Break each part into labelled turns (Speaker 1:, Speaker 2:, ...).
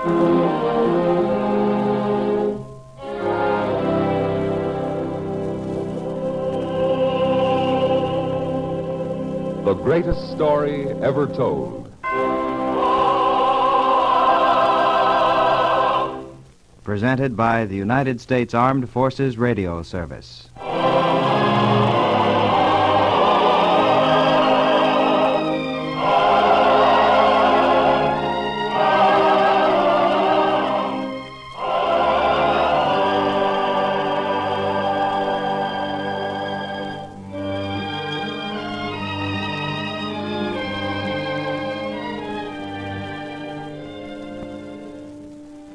Speaker 1: The greatest story ever told.
Speaker 2: Presented by the United States Armed Forces Radio Service.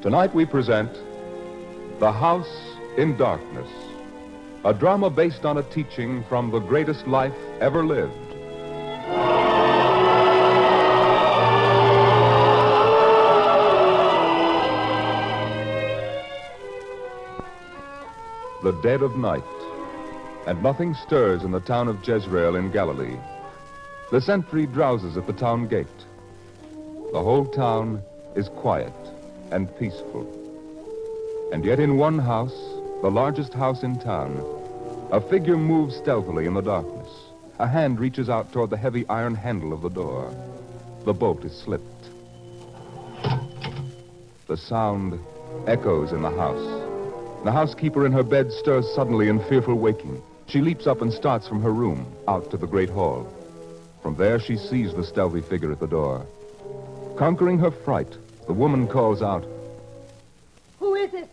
Speaker 1: Tonight we present The House in Darkness, a drama based on a teaching from the greatest life ever lived. The dead of night, and nothing stirs in the town of Jezreel in Galilee. The sentry drowses at the town gate. The whole town is quiet and peaceful. And yet in one house, the largest house in town, a figure moves stealthily in the darkness. A hand reaches out toward the heavy iron handle of the door. The bolt is slipped. The sound echoes in the house. The housekeeper in her bed stirs suddenly in fearful waking. She leaps up and starts from her room out to the great hall. From there she sees the stealthy figure at the door. Conquering her fright, the woman calls out,
Speaker 3: "Who is it?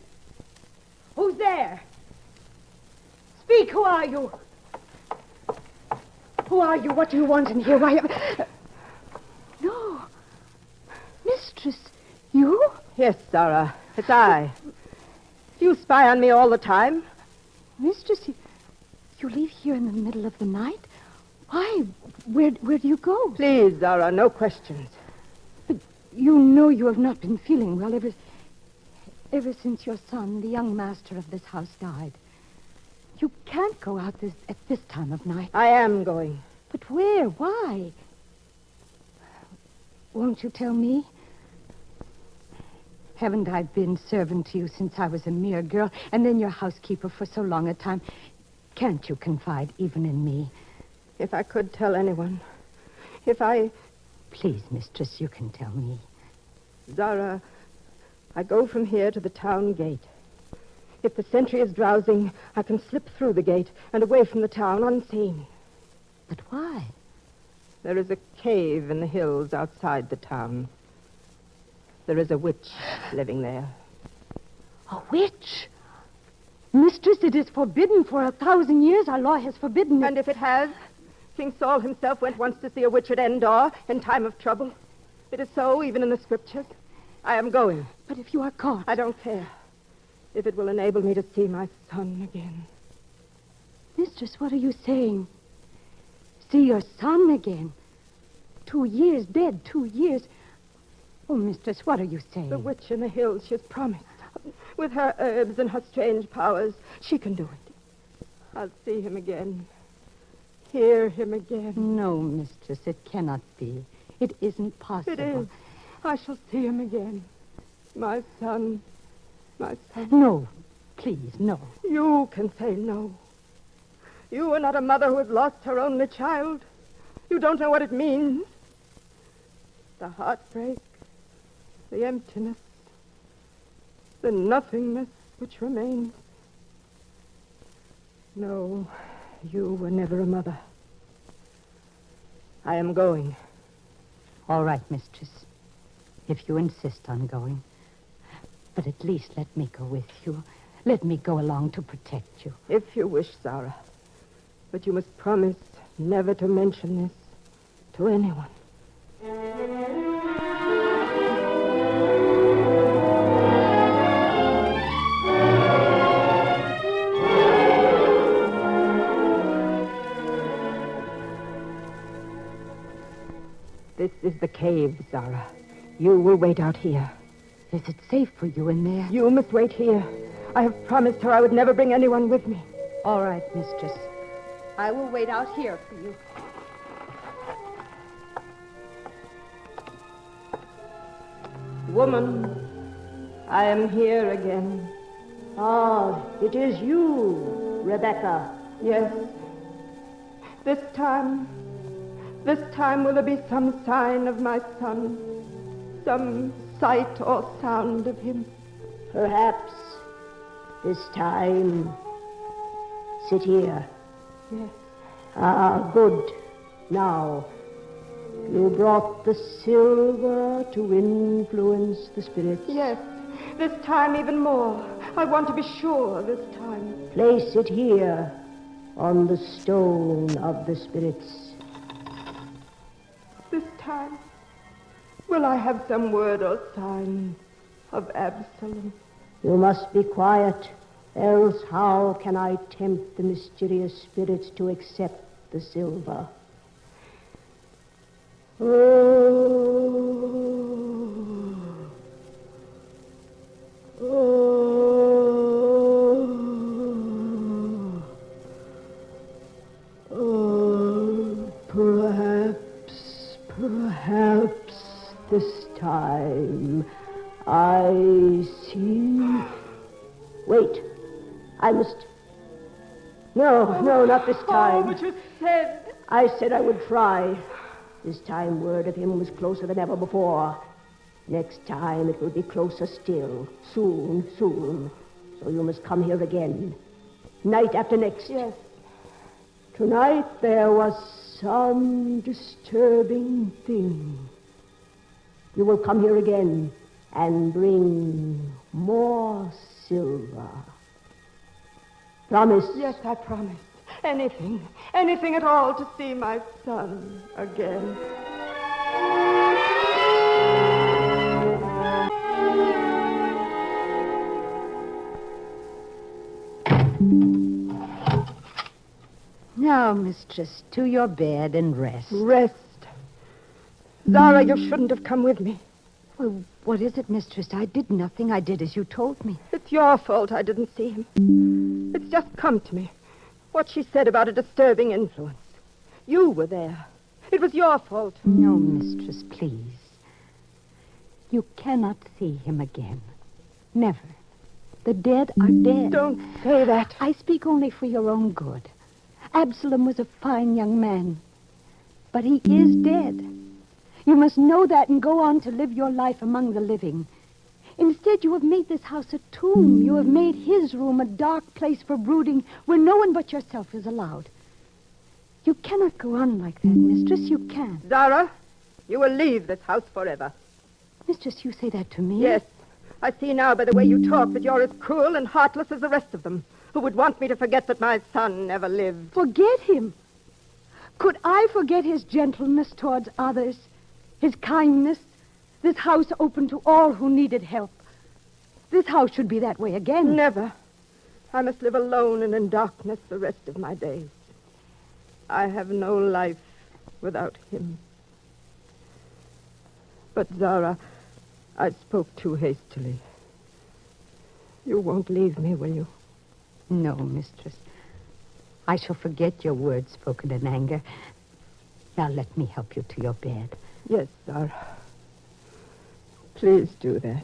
Speaker 3: Who's there? Speak, who are you? Who are you? What do you want in here? Why... No. Mistress, you?
Speaker 4: Yes, Zara, it's I. Do you spy on me all the time?
Speaker 3: Mistress, you leave here in the middle of the night? Why? Where do you go?
Speaker 4: Please, Zara, no questions.
Speaker 3: You know you have not been feeling well ever since your son, the young master of this house, died. You can't go out at this time of night.
Speaker 4: I am going.
Speaker 3: But where? Why? Won't you tell me? Haven't I been servant to you since I was a mere girl, and then your housekeeper for so long a time? Can't you confide even in me?
Speaker 4: If I could tell anyone. If I...
Speaker 3: Please, mistress, you can tell me.
Speaker 4: Zara, I go from here to the town gate. If the sentry is drowsing, I can slip through the gate and away from the town unseen.
Speaker 3: But why?
Speaker 4: There is a cave in the hills outside the town. There is a witch living there.
Speaker 3: A witch? Mistress, it is forbidden. For 1,000 years our law has forbidden it.
Speaker 4: And if it has, King Saul himself went once to see a witch at Endor in time of trouble. It is so, even in the scriptures. I am going.
Speaker 3: But if you are caught...
Speaker 4: I don't care. If it will enable me to see my son again.
Speaker 3: Mistress, what are you saying? See your son again? 2 years dead, 2 years. Oh, mistress, what are you saying?
Speaker 4: The witch in the hills, she has promised. With her herbs and her strange powers, she can do it. I'll see him again. Hear him again.
Speaker 3: No, mistress, it cannot be. It isn't possible.
Speaker 4: It is. I shall see him again. My son. My son.
Speaker 3: No, please, no.
Speaker 4: You can say no. You are not a mother who has lost her only child. You don't know what it means. The heartbreak, the emptiness, the nothingness which remains. No, you were never a mother. I am going.
Speaker 3: All right, mistress, if you insist on going. But at least let me go with you. Let me go along to protect you.
Speaker 4: If you wish, Zara. But you must promise never to mention this to anyone. This is the cave, Zara. You will wait out here.
Speaker 3: Is it safe for you in there?
Speaker 4: You must wait here. I have promised her I would never bring anyone with me.
Speaker 3: All right, mistress. I will wait out here for you.
Speaker 4: Woman, I am here again.
Speaker 5: Ah, it is you, Rebecca.
Speaker 4: Yes. This time will there be some sign of my son? Some sight or sound of him?
Speaker 5: Perhaps. This time. Sit here.
Speaker 4: Yes.
Speaker 5: Ah, good. Now, you brought the silver to influence the spirits.
Speaker 4: Yes. This time even more. I want to be sure this time.
Speaker 5: Place it here on the stone of the spirits.
Speaker 4: This time, will I have some word or sign of Absalom?
Speaker 5: You must be quiet, else how can I tempt the mysterious spirits to accept the silver? Perhaps this time I see. Wait, I must. No, not this time.
Speaker 4: Oh, but you said.
Speaker 5: I said I would try. This time word of him was closer than ever before. Next time it will be closer still. Soon. So you must come here again. Night after next.
Speaker 4: Yes.
Speaker 5: Tonight there was some disturbing thing. You will come here again and bring more silver. Promise?
Speaker 4: Yes, I promise. Anything at all to see my son again.
Speaker 3: Now, mistress, to your bed and rest.
Speaker 4: Rest. Zara, you shouldn't have come with me.
Speaker 3: Well, what is it, mistress? I did nothing. I did as you told me.
Speaker 4: It's your fault I didn't see him. It's just come to me. What she said about a disturbing influence. You were there. It was your fault.
Speaker 3: No, mistress, please. You cannot see him again. Never. The dead are dead.
Speaker 4: Don't say that.
Speaker 3: I speak only for your own good. Absalom was a fine young man. But he is dead. You must know that and go on to live your life among the living. Instead, you have made this house a tomb. You have made his room a dark place for brooding where no one but yourself is allowed. You cannot go on like that, mistress. You can't.
Speaker 4: Zara, you will leave this house forever.
Speaker 3: Mistress, you say that to me?
Speaker 4: Yes. I see now by the way you talk that you're as cruel and heartless as the rest of them, who would want me to forget that my son never lived.
Speaker 3: Forget him? Could I forget his gentleness towards others? His kindness? This house open to all who needed help. This house should be that way again.
Speaker 4: Never. I must live alone and in darkness the rest of my days. I have no life without him. But, Zara, I spoke too hastily. You won't leave me, will you?
Speaker 3: No, mistress. I shall forget your words spoken in anger. Now let me help you to your bed.
Speaker 4: Yes, Zara. Please do that.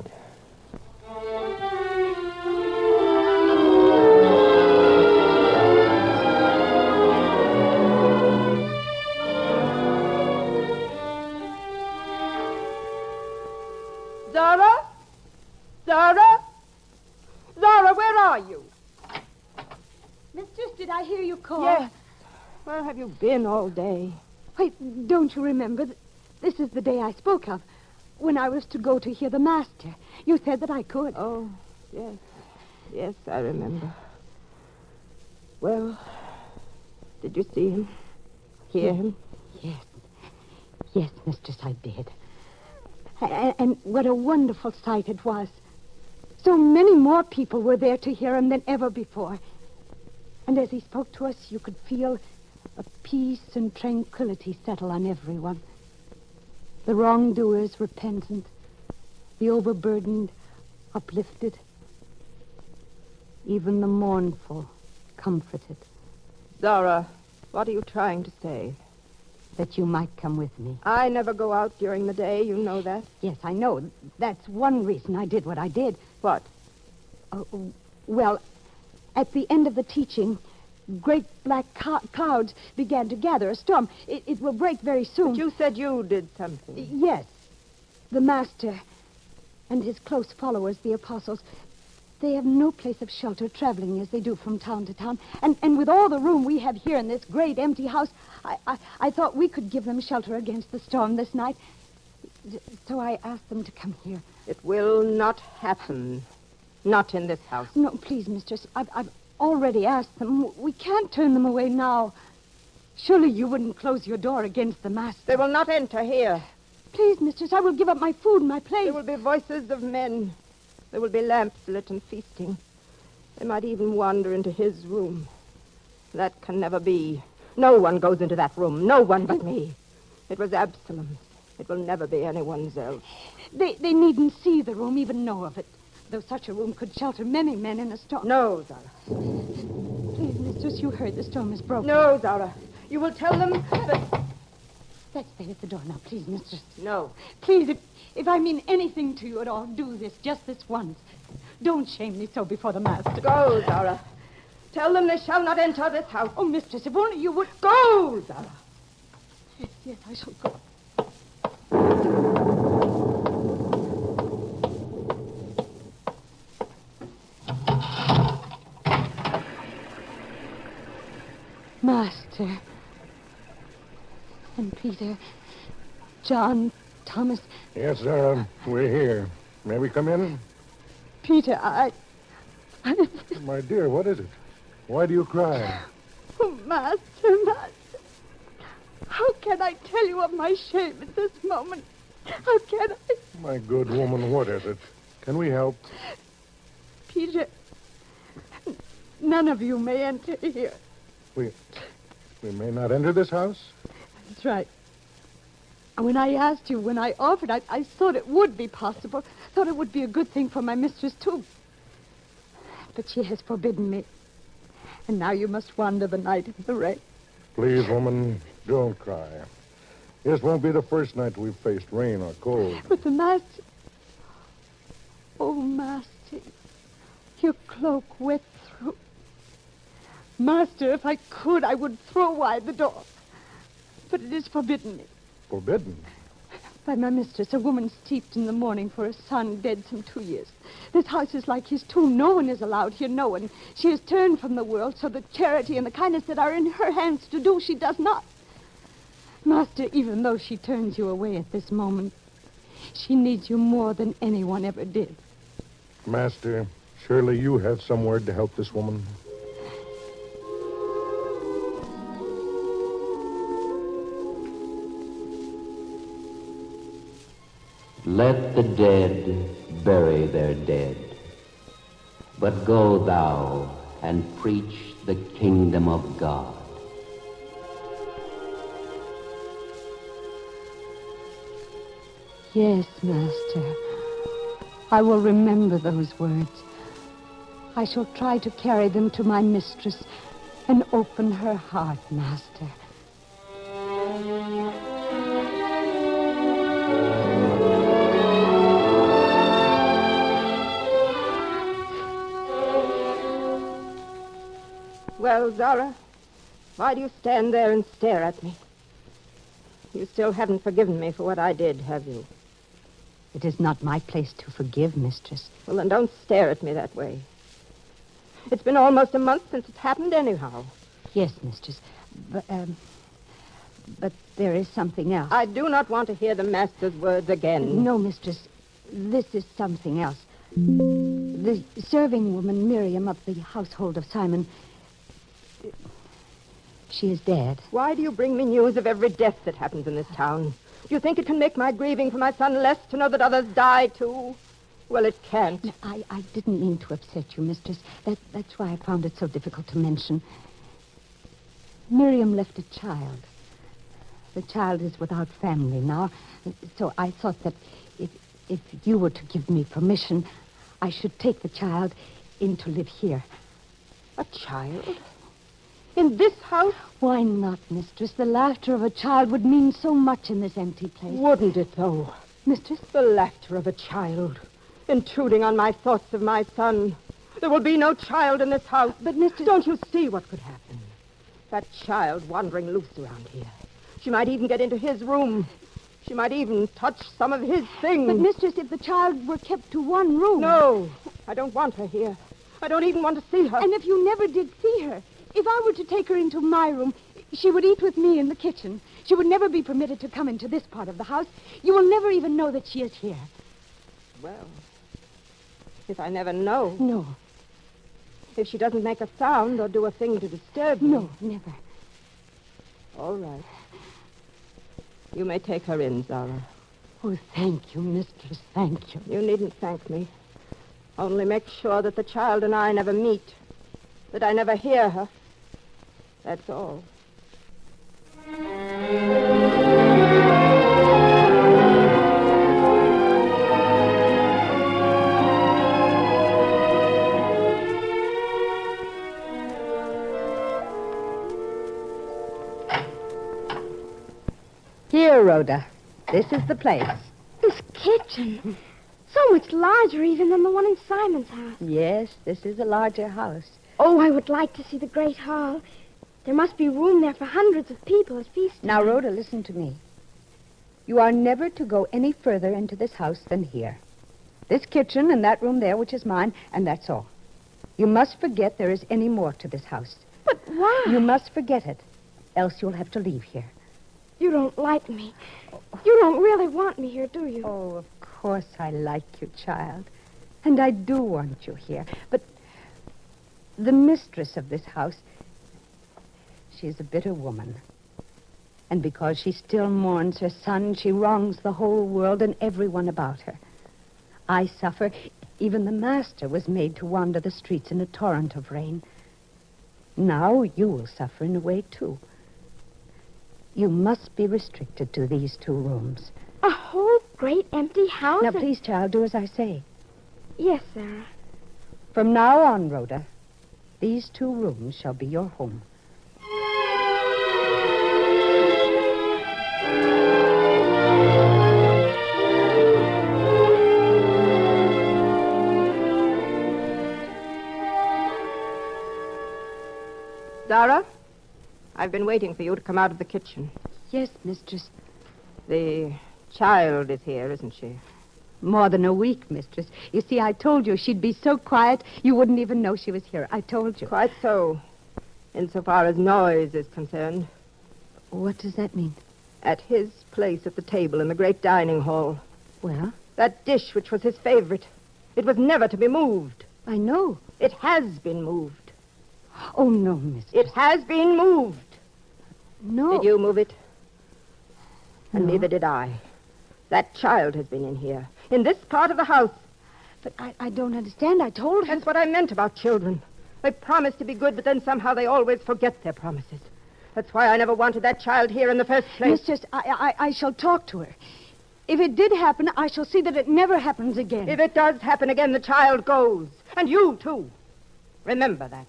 Speaker 4: Zara? Zara? Zara, where are you?
Speaker 3: Mistress, did I hear you call?
Speaker 4: Yes. Where have you been all day?
Speaker 3: Wait, don't you remember? This is the day I spoke of, when I was to go to hear the master. You said that I could.
Speaker 4: Oh, yes. Yes, I remember. Well, did you see him? Hear him?
Speaker 3: Yes. Yes, mistress, I did. And what a wonderful sight it was. So many more people were there to hear him than ever before. And as he spoke to us, you could feel a peace and tranquility settle on everyone. The wrongdoers repentant, the overburdened uplifted, even the mournful comforted.
Speaker 4: Zara, what are you trying to say?
Speaker 3: That you might come with me.
Speaker 4: I never go out during the day, you know that.
Speaker 3: Yes, I know. That's one reason I did what I did.
Speaker 4: What?
Speaker 3: Well, at the end of the teaching, great black clouds began to gather, a storm. It will break very soon.
Speaker 4: But you said you did something.
Speaker 3: Yes. The Master and his close followers, the apostles, they have no place of shelter traveling as they do from town to town. And with all the room we have here in this great empty house, I thought we could give them shelter against the storm this night. So I asked them to come here.
Speaker 4: It will not happen. Not in this house.
Speaker 3: No, please, mistress. I've already asked them. We can't turn them away now. Surely you wouldn't close your door against the Master.
Speaker 4: They will not enter here.
Speaker 3: Please, mistress, I will give up my food and my place.
Speaker 4: There will be voices of men. There will be lamps lit and feasting. They might even wander into his room. That can never be. No one goes into that room. No one but me. It was Absalom's. It will never be anyone's else.
Speaker 3: They needn't see the room, even know of it. Though such a room could shelter many men in a storm.
Speaker 4: No, Zara.
Speaker 3: Please, mistress, you heard the storm is broken.
Speaker 4: No, Zara. You will tell them that...
Speaker 3: Let's stay at the door now, please, mistress.
Speaker 4: No.
Speaker 3: Please, if I mean anything to you at all, do this, just this once. Don't shame me so before the Master.
Speaker 4: Go, Zara. Tell them they shall not enter this house.
Speaker 3: Oh, mistress, if only you would...
Speaker 4: Go, Zara.
Speaker 3: Yes, I shall go. Master, and Peter, John, Thomas.
Speaker 6: Yes, Zara, we're here. May we come in?
Speaker 3: Peter,
Speaker 6: My dear, what is it? Why do you cry?
Speaker 3: Oh, Master. How can I tell you of my shame at this moment? How can I?
Speaker 6: My good woman, what is it? Can we help?
Speaker 3: Peter, none of you may enter here.
Speaker 6: We may not enter this house?
Speaker 3: That's right. When I asked you, when I offered, I thought it would be possible. Thought it would be a good thing for my mistress, too. But she has forbidden me. And now you must wander the night in the rain.
Speaker 6: Please, woman, don't cry. This won't be the first night we've faced rain or cold.
Speaker 3: But the Master... Oh, Master, your cloak wet through. Master, if I could, I would throw wide the door. But it is forbidden me.
Speaker 6: Forbidden?
Speaker 3: By my mistress, a woman steeped in the mourning for a son dead some 2 years. This house is like his tomb. No one is allowed here, no one. She has turned from the world, so the charity and the kindness that are in her hands to do, she does not. Master, even though she turns you away at this moment, she needs you more than anyone ever did.
Speaker 6: Master, surely you have some word to help this woman.
Speaker 7: Let the dead bury their dead, but go thou and preach the kingdom of God.
Speaker 3: Yes, Master. I will remember those words. I shall try to carry them to my mistress and open her heart, Master.
Speaker 4: Well, Zara, why do you stand there and stare at me? You still haven't forgiven me for what I did, have you?
Speaker 3: It is not my place to forgive, mistress.
Speaker 4: Well, then don't stare at me that way. It's been almost a month since it happened anyhow.
Speaker 3: Yes, mistress. But there is something else.
Speaker 4: I do not want to hear the master's words again.
Speaker 3: No, mistress. This is something else. The serving woman, Miriam, of the household of Simon, she is dead.
Speaker 4: Why do you bring me news of every death that happens in this town? Do you think it can make my grieving for my son less to know that others die, too? Well, it can't.
Speaker 3: No, I didn't mean to upset you, mistress. That's why I found it so difficult to mention. Miriam left a child. The child is without family now, so I thought that if you were to give me permission, I should take the child in to live here.
Speaker 4: A child? In this house?
Speaker 3: Why not, mistress? The laughter of a child would mean so much in this empty place.
Speaker 4: Wouldn't it, though?
Speaker 3: Mistress?
Speaker 4: The laughter of a child. intruding on my thoughts of my son. There will be no child in this house.
Speaker 3: But, Mr.
Speaker 4: Don't you see what could happen? That child wandering loose around here. She might even get into his room. She might even touch some of his things.
Speaker 3: But, mistress, if the child were kept to one room...
Speaker 4: No, I don't want her here. I don't even want to see her.
Speaker 3: And if you never did see her, if I were to take her into my room, she would eat with me in the kitchen. She would never be permitted to come into this part of the house. You will never even know that she is here.
Speaker 4: Well, if I never know.
Speaker 3: No.
Speaker 4: If she doesn't make a sound or do a thing to disturb me.
Speaker 3: No, never.
Speaker 4: All right. You may take her in, Zara.
Speaker 3: Oh, thank you, mistress, thank you.
Speaker 4: You needn't thank me. Only make sure that the child and I never meet. That I never hear her. That's all.
Speaker 3: Here, Rhoda. This is the place.
Speaker 8: This kitchen. So much larger even than the one in Simon's house.
Speaker 3: Yes, this is a larger house.
Speaker 8: Oh, I would like to see the great hall. There must be room there for hundreds of people at feast time.
Speaker 3: Now, Rhoda, listen to me. You are never to go any further into this house than here. This kitchen and that room there, which is mine, and that's all. You must forget there is any more to this house.
Speaker 8: But why?
Speaker 3: You must forget it, else you'll have to leave here.
Speaker 8: You don't like me. You don't really want me here, do you?
Speaker 3: Oh, of course I like you, child. And I do want you here. But the mistress of this house, she's a bitter woman. And because she still mourns her son, she wrongs the whole world and everyone about her. I suffer. Even the master was made to wander the streets in a torrent of rain. Now you will suffer in a way, too. You must be restricted to these 2 rooms.
Speaker 8: A whole great empty house?
Speaker 3: Now, please, child, do as I say.
Speaker 8: Yes, Sarah.
Speaker 3: From now on, Rhoda, these 2 rooms shall be your home.
Speaker 4: Zara, I've been waiting for you to come out of the kitchen.
Speaker 3: Yes, mistress.
Speaker 4: The child is here, isn't she?
Speaker 3: More than a week, mistress. You see, I told you she'd be so quiet you wouldn't even know she was here. I told you.
Speaker 4: Quite so, insofar as noise is concerned.
Speaker 3: What does that mean?
Speaker 4: At his place at the table in the great dining hall.
Speaker 3: Well,
Speaker 4: That dish which was his favorite. It was never to be moved.
Speaker 3: I know.
Speaker 4: It has been moved.
Speaker 3: Oh, no, mistress.
Speaker 4: It has been moved.
Speaker 3: No.
Speaker 4: Did you move it? And
Speaker 3: No.
Speaker 4: neither did I. That child has been in here, in this part of the house.
Speaker 3: But I don't understand. I told her.
Speaker 4: That's what I meant about children. They promise to be good, but then somehow they always forget their promises. That's why I never wanted that child here in the first place.
Speaker 3: Mistress, I shall talk to her. If it did happen, I shall see that it never happens again.
Speaker 4: If it does happen again, the child goes. And you, too. Remember that.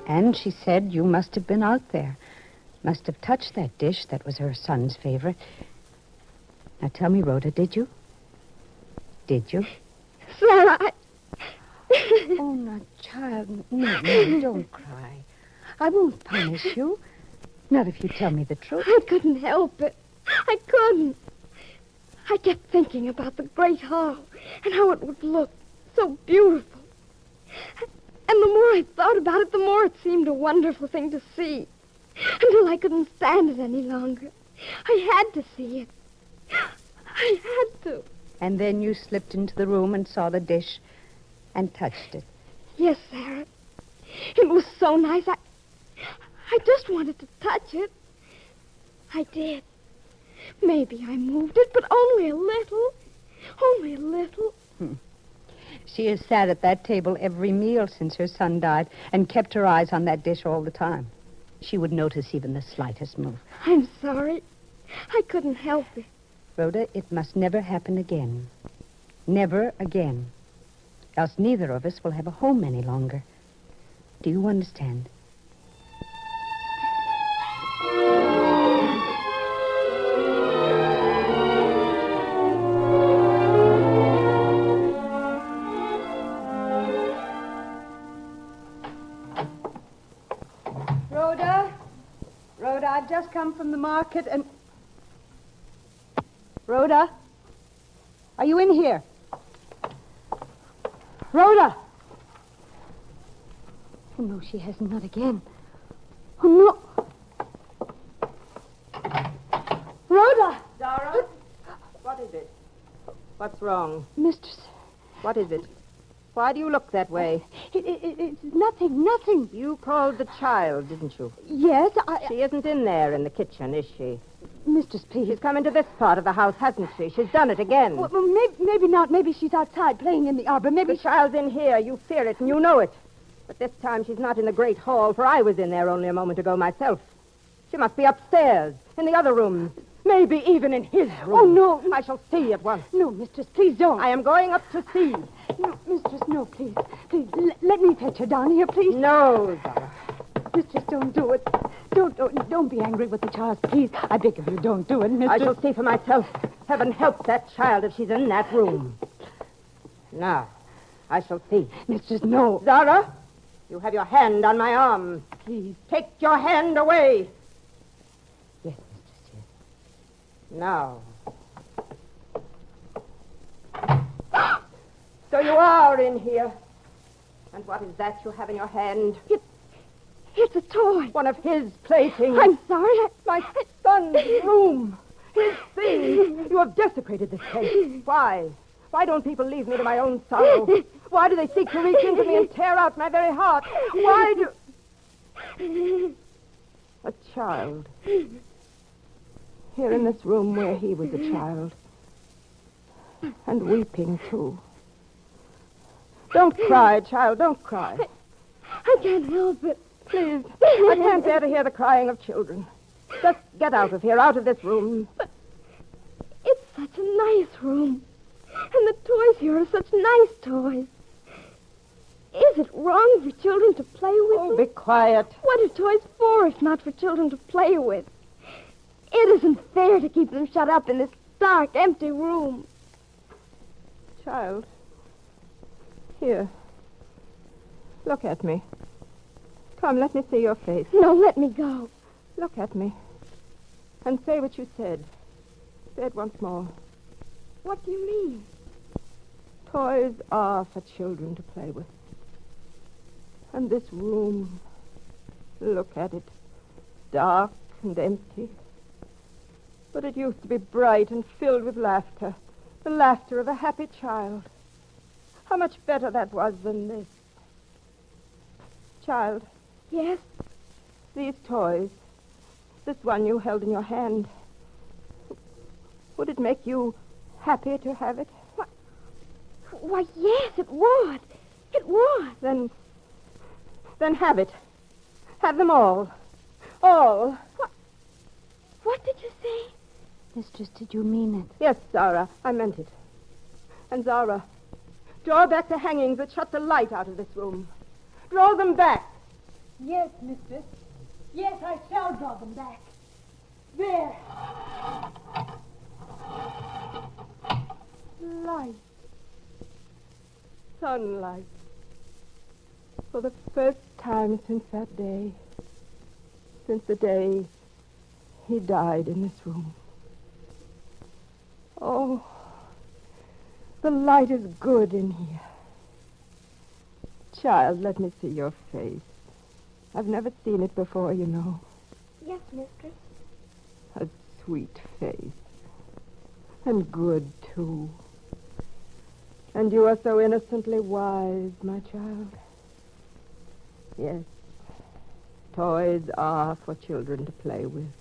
Speaker 3: And she said you must have been out there. Must have touched that dish that was her son's favorite. Now tell me, Rhoda, did you? Did you?
Speaker 8: Sarah,
Speaker 3: Oh, no, child. No, don't cry. I won't punish you. Not if you tell me the truth.
Speaker 8: I couldn't help it. I couldn't. I kept thinking about the great hall and how it would look so beautiful. And the more I thought about it, the more it seemed a wonderful thing to see. Until I couldn't stand it any longer. I had to see it. I had to.
Speaker 3: And then you slipped into the room and saw the dish and touched it.
Speaker 8: Yes, Sarah. It was so nice. I just wanted to touch it. I did. Maybe I moved it, but only a little. Only a little.
Speaker 3: She has sat at that table every meal since her son died and kept her eyes on that dish all the time. She would notice even the slightest move.
Speaker 8: I'm sorry. I couldn't help it.
Speaker 3: Rhoda, it must never happen again. Never again. else neither of us will have a home any longer. Do you understand?
Speaker 4: Rhoda, I've just come from the market and... Rhoda? Are you in here? Rhoda!
Speaker 3: Oh, no, she hasn't. Not again. Oh, no.
Speaker 4: Rhoda! Zara? What is it? What's wrong?
Speaker 3: Mistress.
Speaker 4: What is it? Why do you look that way?
Speaker 3: It's nothing.
Speaker 4: You called the child, didn't you?
Speaker 3: Yes,
Speaker 4: She isn't in there in the kitchen, is she?
Speaker 3: Mistress, please.
Speaker 4: She's come into this part of the house, hasn't she? She's done it again.
Speaker 3: Well, maybe not. Maybe she's outside playing in the arbor. Maybe
Speaker 4: The child's in here. You fear it, and you know it. But this time she's not in the great hall, for I was in there only a moment ago myself. She must be upstairs, in the other room. Maybe even in his room.
Speaker 3: Oh, no.
Speaker 4: I shall see at once.
Speaker 3: No, mistress, please don't.
Speaker 4: I am going up to see.
Speaker 3: No, mistress, no, please. Please, let me fetch her down here, please.
Speaker 4: No, Zara.
Speaker 3: Mistress, don't do it. Don't be angry with the child, please. I beg of you, don't do it, mistress.
Speaker 4: I shall see for myself. Heaven help that child if she's in that room. Now, I shall see.
Speaker 3: Mistress, no.
Speaker 4: Zara, you have your hand on my arm.
Speaker 3: Please.
Speaker 4: Take your hand away.
Speaker 3: Yes, mistress, yes.
Speaker 4: Now. So you are in here. And what is that you have in your hand?
Speaker 8: It's a toy.
Speaker 4: One of his playthings.
Speaker 8: I'm sorry.
Speaker 4: My son's room. His thing. You have desecrated this place. Why? Why don't people leave me to my own sorrow? Why do they seek to reach into me and tear out my very heart? Why do... A child. Here in this room where he was a child. And weeping, too. Don't cry, child, don't cry.
Speaker 8: I can't help it.
Speaker 4: Please, I can't bear to hear the crying of children. Just get out of here, out of this room.
Speaker 8: But it's such a nice room. And the toys here are such nice toys. Is it wrong for children to play with
Speaker 4: Oh,
Speaker 8: them?
Speaker 4: be quiet.
Speaker 8: What are toys for if not for children to play with? It isn't fair to keep them shut up in this dark, empty room.
Speaker 4: Child, here. Look at me. Come, let me see your face.
Speaker 8: No, let me go.
Speaker 4: Look at me. And say what you said. Say it once more.
Speaker 8: What do you mean?
Speaker 4: Toys are for children to play with. And this room, look at it. Dark and empty. But it used to be bright and filled with laughter. The laughter of a happy child. How much better that was than this. Child.
Speaker 8: Yes?
Speaker 4: These toys. This one you held in your hand. Would it make you happy to have it?
Speaker 8: Why, yes, it would. It would.
Speaker 4: Then have it. Have them all. All.
Speaker 8: What did you say?
Speaker 3: Mistress, did you mean it?
Speaker 4: Yes, Zara, I meant it. And Zara, draw back the hangings that shut the light out of this room. Draw them back.
Speaker 3: Yes, mistress. Yes, I shall draw them back. There.
Speaker 4: Light. Sunlight. For the first time since that day. Since the day he died in this room. Oh, the light is good in here. Child, let me see your face. I've never seen it before, you know.
Speaker 8: Yes, mistress.
Speaker 4: A sweet face. And good, too. And you are so innocently wise, my child. Yes, toys are for children to play with.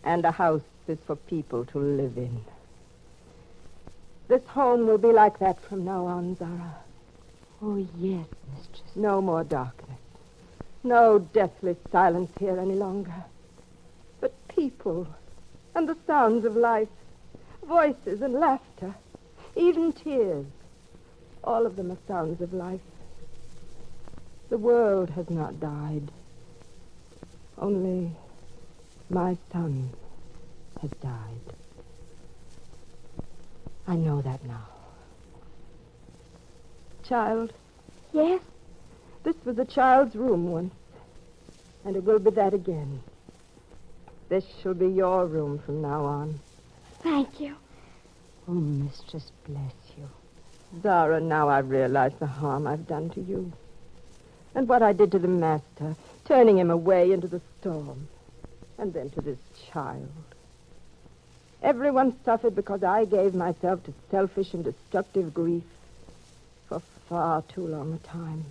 Speaker 4: And a house is for people to live in. This home will be like that from now on, Zara.
Speaker 3: Oh, yes, mistress.
Speaker 4: No more darkness. No deathly silence here any longer. But people and the sounds of life, voices and laughter, even tears. All of them are sounds of life. The world has not died. Only my son has died. I know that now. Child.
Speaker 8: Yes?
Speaker 4: This was a child's room once, and it will be that again. This shall be your room from now on.
Speaker 8: Thank you.
Speaker 3: Oh, mistress, bless you.
Speaker 4: Zara, now I realize the harm I've done to you. And what I did to the master, turning him away into the storm. And then to this child. Everyone suffered because I gave myself to selfish and destructive grief for far too long a time.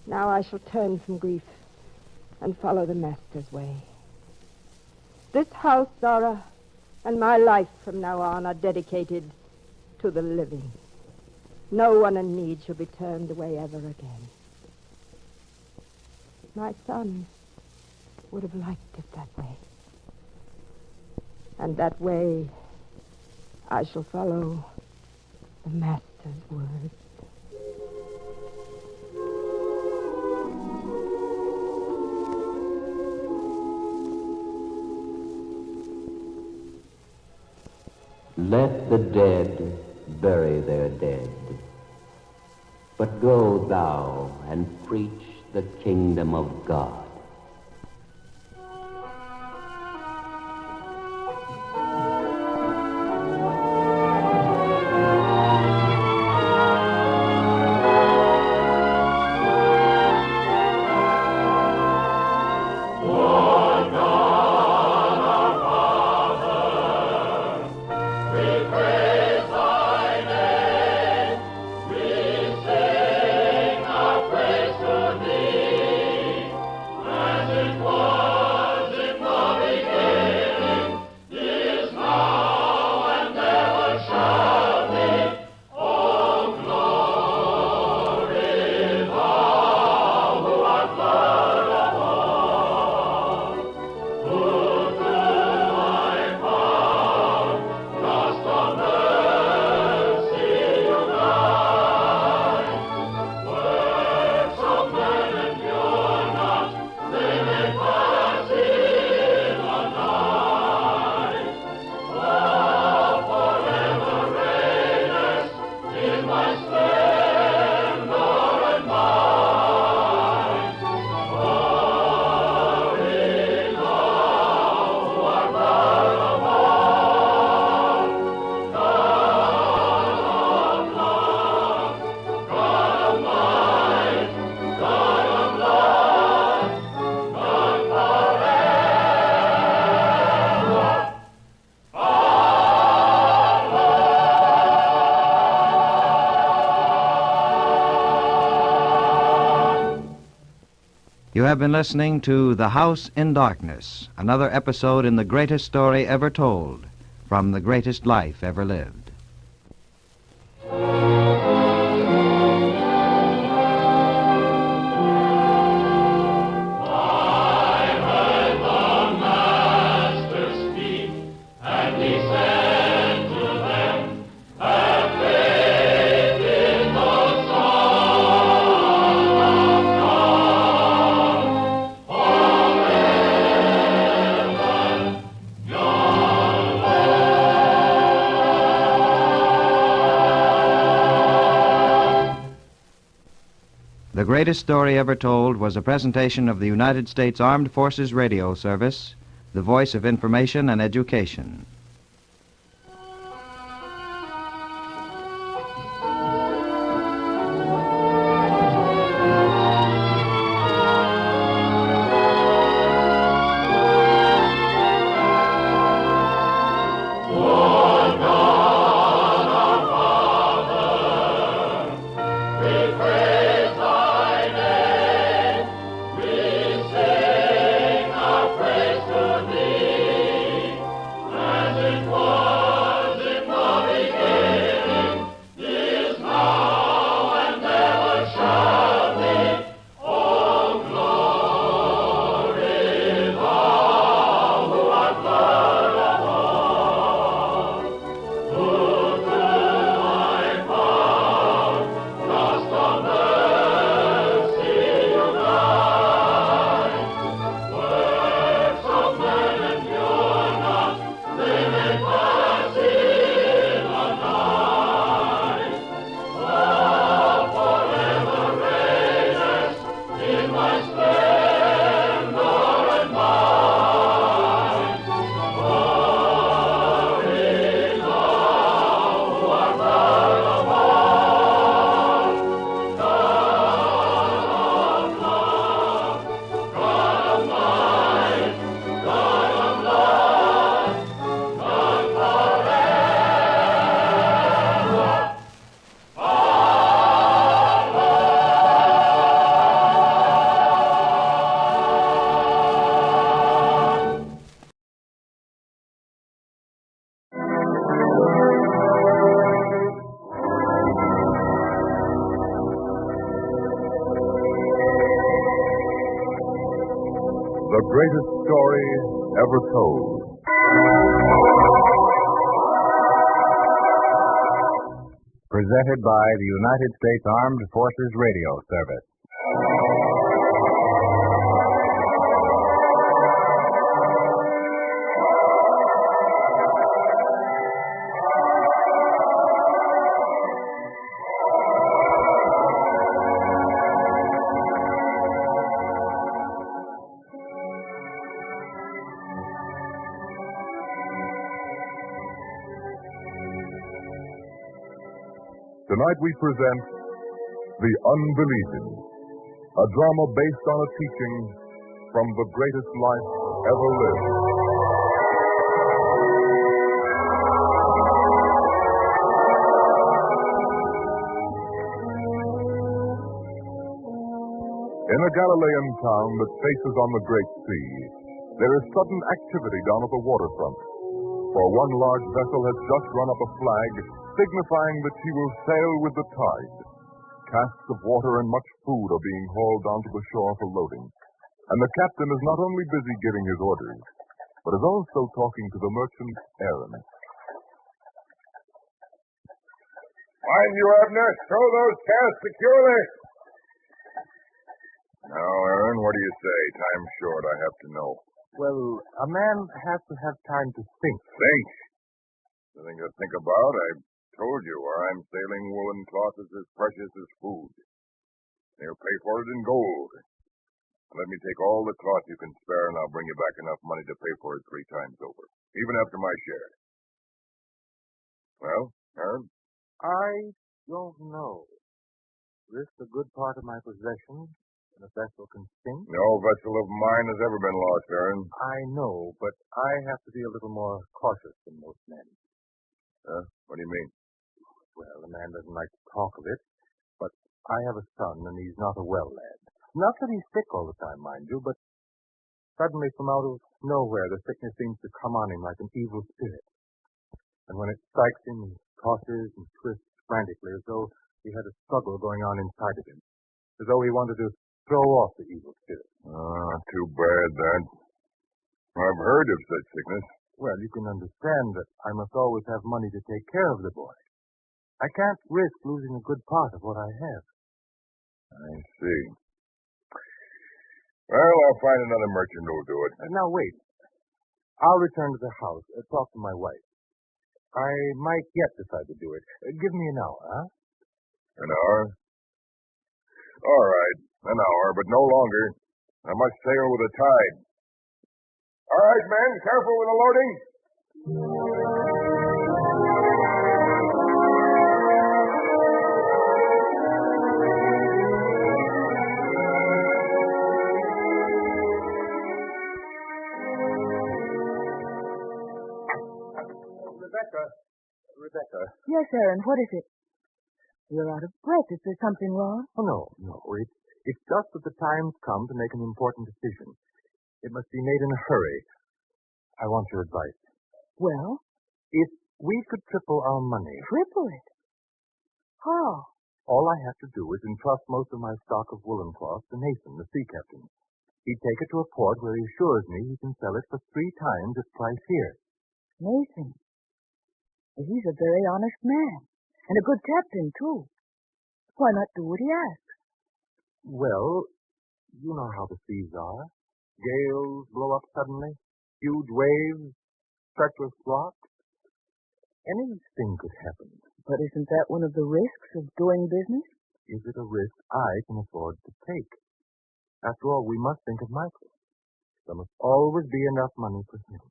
Speaker 4: Now I shall turn from grief and follow the master's way. This house, Zara, and my life from now on are dedicated to the living. No one in need shall be turned away ever again. My son would have liked it that way. And that way I shall follow the master's words.
Speaker 7: Let the dead bury their dead, but go thou and preach the kingdom of God.
Speaker 2: You have been listening to The House in Darkness, another episode in the greatest story ever told, from the greatest life ever lived. The Greatest Story Ever Told was a presentation of the United States Armed Forces Radio Service, the voice of information and education.
Speaker 9: Praise to thee, and
Speaker 1: ever told.
Speaker 9: Presented by the United States Armed Forces Radio Service.
Speaker 1: Tonight we present The Unbelieving, a drama based on a teaching from the greatest life ever lived. In a Galilean town that faces on the Great Sea, there is sudden activity down at the waterfront. For one large vessel has just run up a flag signifying that she will sail with the tide. Casks of water and much food are being hauled onto the shore for loading. And the captain is not only busy giving his orders, but is also talking to the merchant, Aaron.
Speaker 6: Mind you, Abner, throw those casks securely. Now, Aaron, what do you say? Time's short, I have to know.
Speaker 9: Well, a man has to have time to think.
Speaker 6: Think? Nothing to think about. I told you where I'm sailing woolen cloth is as precious as food. They'll pay for it in gold. Let me take all the cloth you can spare, and I'll bring you back enough money to pay for it 3 times over, even after my share. Well, Aaron?
Speaker 9: I don't know. Risk a good part of my possessions, and a vessel can sink.
Speaker 6: No vessel of mine has ever been lost, Aaron.
Speaker 9: I know, but I have to be a little more cautious than most men.
Speaker 6: What do you mean?
Speaker 9: Well, a man doesn't like to talk of it, but I have a son, and he's not a well lad. Not that he's sick all the time, mind you, but suddenly from out of nowhere, the sickness seems to come on him like an evil spirit. And when it strikes him, he tosses and twists frantically as though he had a struggle going on inside of him, as though he wanted to throw off the evil spirit.
Speaker 6: Too bad, that. I've heard of such sickness.
Speaker 9: Well, you can understand that I must always have money to take care of the boy. I can't risk losing a good part of what I have.
Speaker 6: I see. Well, I'll find another merchant who'll do it.
Speaker 9: Now, wait. I'll return to the house, talk to my wife. I might yet decide to do it. Give me an hour, huh?
Speaker 6: An hour? All right, an hour, but no longer. I must sail with the tide. All right, men, careful with the loading.
Speaker 9: Rebecca.
Speaker 4: Yes, Aaron, what is it? You're out of breath. Is there something wrong?
Speaker 9: Oh, no. It's just that the time's come to make an important decision. It must be made in a hurry. I want your advice.
Speaker 4: Well?
Speaker 9: If we could triple our money...
Speaker 4: Triple it? How?
Speaker 9: All I have to do is entrust most of my stock of woolen cloth to Nathan, the sea captain. He'd take it to a port where he assures me he can sell it for 3 times its price here.
Speaker 4: Nathan? He's a very honest man. And a good captain, too. Why not do what he asks?
Speaker 9: Well, you know how the seas are. Gales blow up suddenly. Huge waves. Treacherous rocks. Anything could happen.
Speaker 4: But isn't that one of the risks of doing business?
Speaker 9: Is it a risk I can afford to take? After all, we must think of Michael. There must always be enough money for him.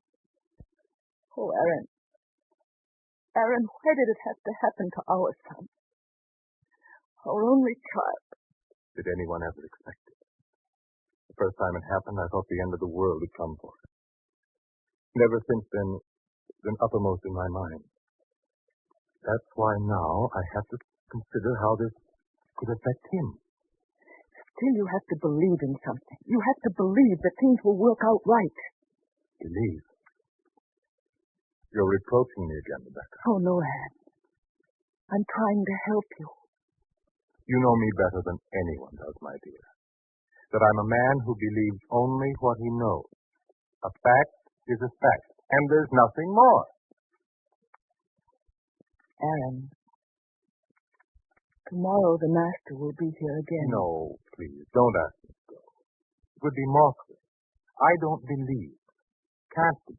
Speaker 4: Oh, Aaron. Aaron, why did it have to happen to our son? Our only child.
Speaker 9: Did anyone ever expect it? The first time it happened, I thought the end of the world had come for us. Never since then, it's been uppermost in my mind. That's why now I have to consider how this could affect him.
Speaker 4: Still, you have to believe in something. You have to believe that things will work out right.
Speaker 9: Believe? You're reproaching me again, Rebecca.
Speaker 4: Oh, no, Aaron. I'm trying to help you.
Speaker 9: You know me better than anyone does, my dear. That I'm a man who believes only what he knows. A fact is a fact, and there's nothing more.
Speaker 10: Aaron, tomorrow the master will be here again.
Speaker 9: No, please, don't ask me to go. It would be mockery. I don't believe. Can't be.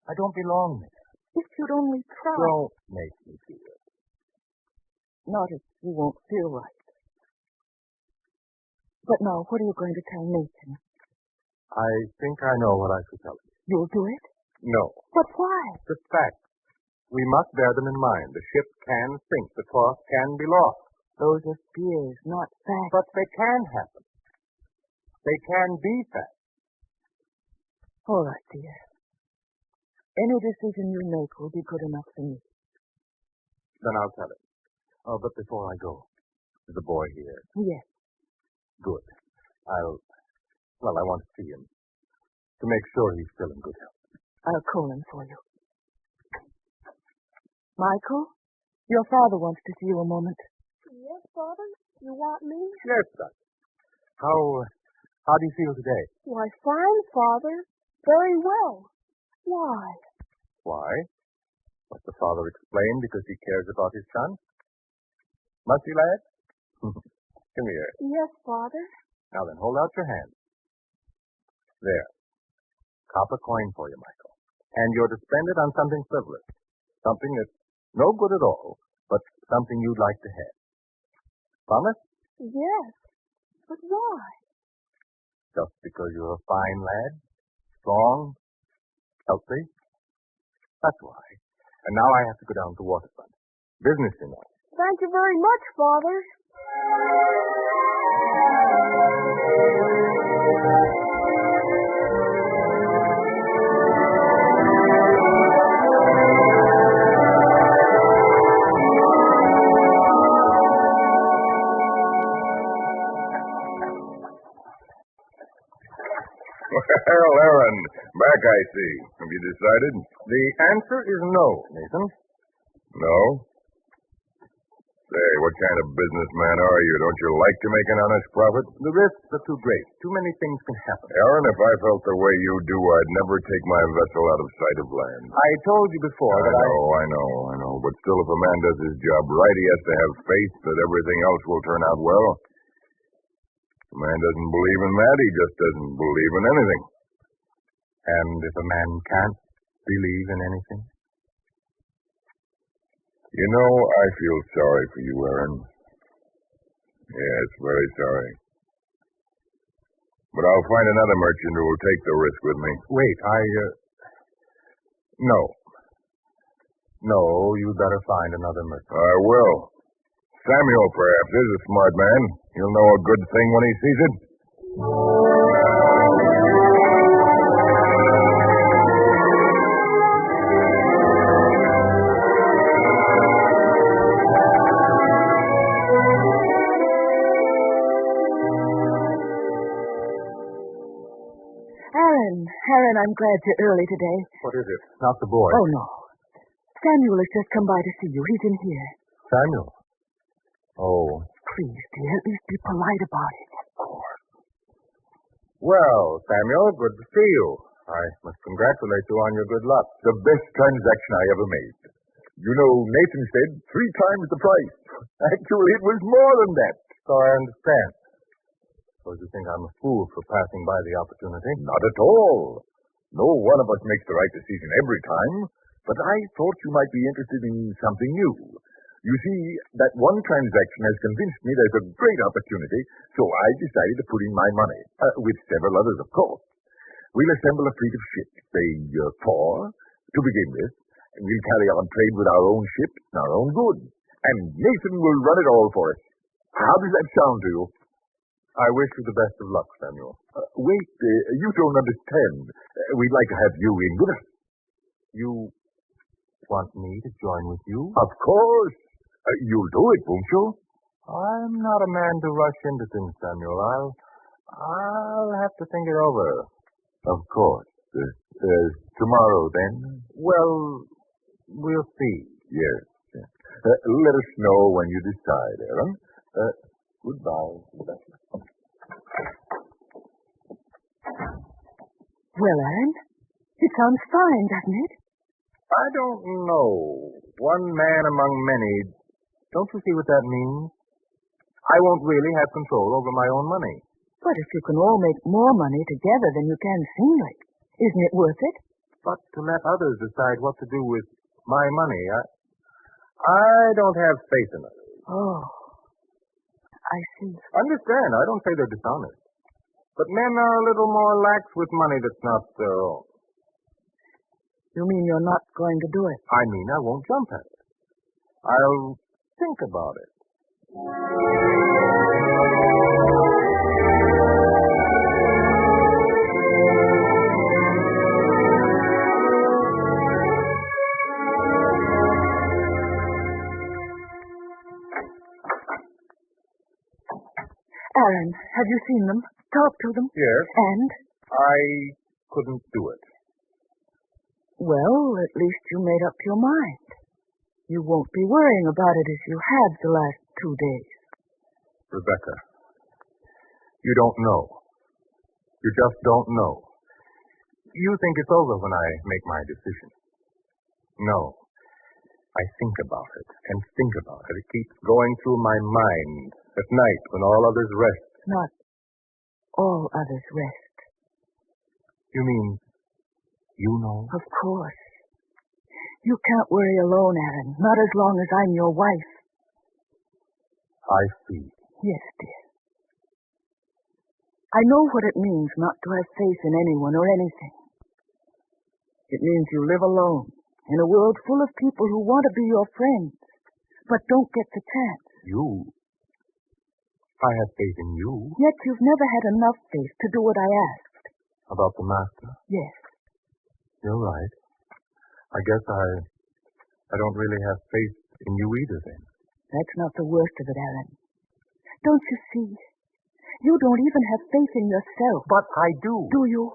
Speaker 9: I don't belong there.
Speaker 10: If you'd only try.
Speaker 9: Don't make me do it.
Speaker 10: Not if you won't feel right. But now, what are you going to tell Nathan?
Speaker 9: I think I know what I should tell him.
Speaker 10: You'll do it?
Speaker 9: No.
Speaker 10: But why?
Speaker 9: The facts. We must bear them in mind. The ship can sink. The cloth can be lost.
Speaker 10: Those are fears, not facts.
Speaker 9: But they can happen. They can be facts.
Speaker 10: All right, dear. Any decision you make will be good enough for me.
Speaker 9: Then I'll tell him. Oh, but before I go, is the boy here?
Speaker 10: Yes.
Speaker 9: Good. I want to see him. To make sure he's still in good health.
Speaker 10: I'll call him for you. Michael, your father wants to see you a moment.
Speaker 8: Yes, Father? You want me?
Speaker 9: Yes, son. How do you feel today?
Speaker 8: Why, fine, Father. Very well. Why?
Speaker 9: Why? Must the father explain because he cares about his son? Must he, lad? Come here.
Speaker 8: Yes, Father.
Speaker 9: Now then, hold out your hand. There. Copper coin for you, Michael. And you're to spend it on something frivolous. Something that's no good at all, but something you'd like to have. Promise?
Speaker 8: Yes. But why?
Speaker 9: Just because you're a fine lad. Strong. Healthy. That's why. And now I have to go down to the waterfront. Business, you know.
Speaker 8: Thank you very much, Father.
Speaker 6: Well, Aaron, back I see. Have you decided?
Speaker 9: The answer is no, Nathan.
Speaker 6: No? Say, what kind of businessman are you? Don't you like to make an honest profit?
Speaker 9: The risks are too great. Too many things can happen.
Speaker 6: Aaron, if I felt the way you do, I'd never take my vessel out of sight of land.
Speaker 9: I told you before that
Speaker 6: I know. But still, if a man does his job right, he has to have faith that everything else will turn out well. If a man doesn't believe in that, he just doesn't believe in anything.
Speaker 9: And if a man can't believe in anything?
Speaker 6: You know, I feel sorry for you, Aaron. Yes, very sorry. But I'll find another merchant who will take the risk with me.
Speaker 9: Wait, No. No, you'd better find another merchant.
Speaker 6: I will. Samuel, perhaps, is a smart man. He'll know a good thing when he sees it.
Speaker 10: Aaron, I'm glad you're early today.
Speaker 9: What is it? Not the boy.
Speaker 10: Oh, no. Samuel has just come by to see you. He's in here.
Speaker 9: Samuel? Oh.
Speaker 10: Please, dear, at least be polite about it.
Speaker 9: Of course. Well, Samuel, good to see you. I must congratulate you on your good luck.
Speaker 6: The best transaction I ever made. You know, Nathan said 3 times the price. Actually, it was more than that.
Speaker 9: So I understand. Suppose you think I'm a fool for passing by the opportunity?
Speaker 6: Not at all. No one of us makes the right decision every time, but I thought you might be interested in something new. You see, that one transaction has convinced me there's a great opportunity, so I decided to put in my money, with several others, of course. We'll assemble a fleet of ships, say 4, to begin with, and we'll carry on trade with our own ships and our own goods, and Nathan will run it all for us. How does that sound to you?
Speaker 9: I wish you the best of luck, Samuel.
Speaker 6: Wait, you don't understand. We'd like to have you in with us.
Speaker 9: You want me to join with you?
Speaker 6: Of course. You'll do it, won't you?
Speaker 9: I'm not a man to rush into things, Samuel. I'll have to think it over.
Speaker 6: Of course. Tomorrow, then?
Speaker 9: Well, we'll see.
Speaker 6: Yes. Let us know when you decide, Aaron. Goodbye.
Speaker 10: Well, Aaron, it sounds fine, doesn't it?
Speaker 9: I don't know. One man among many. Don't you see what that means? I won't really have control over my own money.
Speaker 10: But if you can all make more money together than you can singly, isn't it worth it?
Speaker 9: But to let others decide what to do with my money, I don't have faith in others.
Speaker 10: Oh, I see.
Speaker 9: Understand, I don't say they're dishonest. But men are a little more lax with money that's not their own.
Speaker 10: You mean you're not going to do it?
Speaker 9: I mean, I won't jump at it. I'll think about it.
Speaker 10: Aaron, have you seen them? Talked to them?
Speaker 9: Yes.
Speaker 10: And?
Speaker 9: I couldn't do it.
Speaker 10: Well, at least you made up your mind. You won't be worrying about it as you have the last 2 days.
Speaker 9: Rebecca, you don't know. You just don't know. You think it's over when I make my decision. No. I think about it and think about it. It keeps going through my mind at night when all others rest.
Speaker 10: Not all others rest.
Speaker 9: You mean you know?
Speaker 10: Of course. You can't worry alone, Aaron. Not as long as I'm your wife.
Speaker 9: I see.
Speaker 10: Yes, dear. I know what it means not to have faith in anyone or anything. It means you live alone in a world full of people who want to be your friends, but don't get the chance.
Speaker 9: You? I have faith in you.
Speaker 10: Yet you've never had enough faith to do what I asked.
Speaker 9: About the master?
Speaker 10: Yes.
Speaker 9: You're right. I guess I don't really have faith in you either, then.
Speaker 10: That's not the worst of it, Aaron. Don't you see? You don't even have faith in yourself.
Speaker 9: But I do.
Speaker 10: Do you?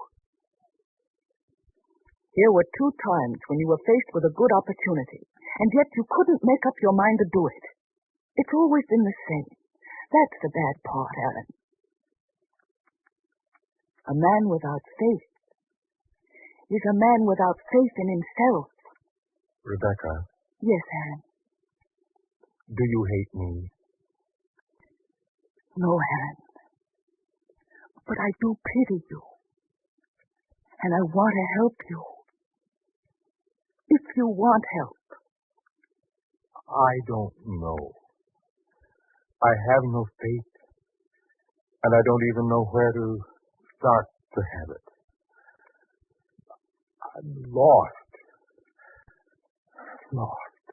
Speaker 10: Here were 2 times when you were faced with a good opportunity, and yet you couldn't make up your mind to do it. It's always been the same. That's the bad part, Aaron. A man without faith is a man without faith in himself.
Speaker 9: Rebecca.
Speaker 10: Yes, Aaron.
Speaker 9: Do you hate me?
Speaker 10: No, Aaron. But I do pity you. And I want to help you. If you want help.
Speaker 9: I don't know. I have no faith. And I don't even know where to start to have it. I'm lost. Lost.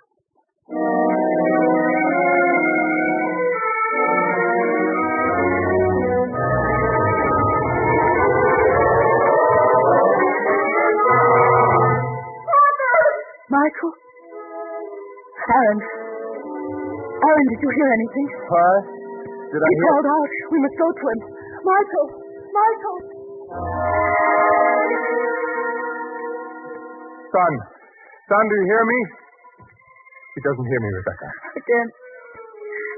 Speaker 10: Michael? Aaron, did you hear anything?
Speaker 9: Huh? Did I
Speaker 10: He
Speaker 9: hear?
Speaker 10: called out. We must go to him. Michael!
Speaker 9: Son, do you hear me? He doesn't hear me, Rebecca.
Speaker 10: Again.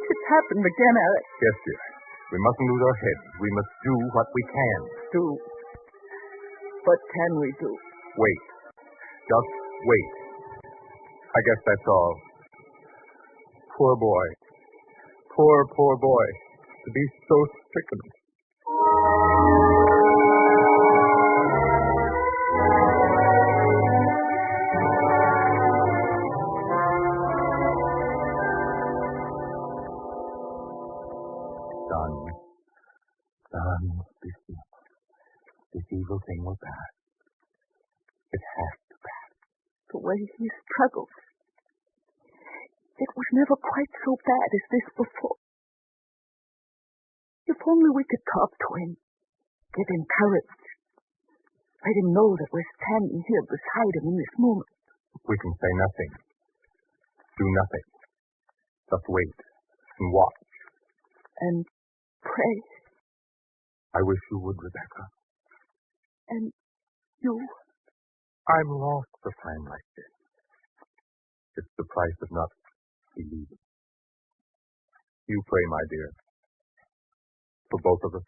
Speaker 10: It's happened again, Aaron.
Speaker 9: Yes, dear. We mustn't lose our heads. We must do what we can.
Speaker 10: Do. What can we do?
Speaker 9: Wait. Just wait. I guess that's all. Poor boy. Poor boy. To be so stricken. Son, this evil thing will pass. It has to pass.
Speaker 10: The way he struggles. It was never quite so bad as this before. If only we could talk to him, give him courage, let him know that we're standing here beside him in this moment.
Speaker 9: We can say nothing. Do nothing. Just wait and watch.
Speaker 10: And pray.
Speaker 9: I wish you would, Rebecca.
Speaker 10: And you?
Speaker 9: I'm lost for time like this. It's the price of not believing. You pray, my dear. For both of us.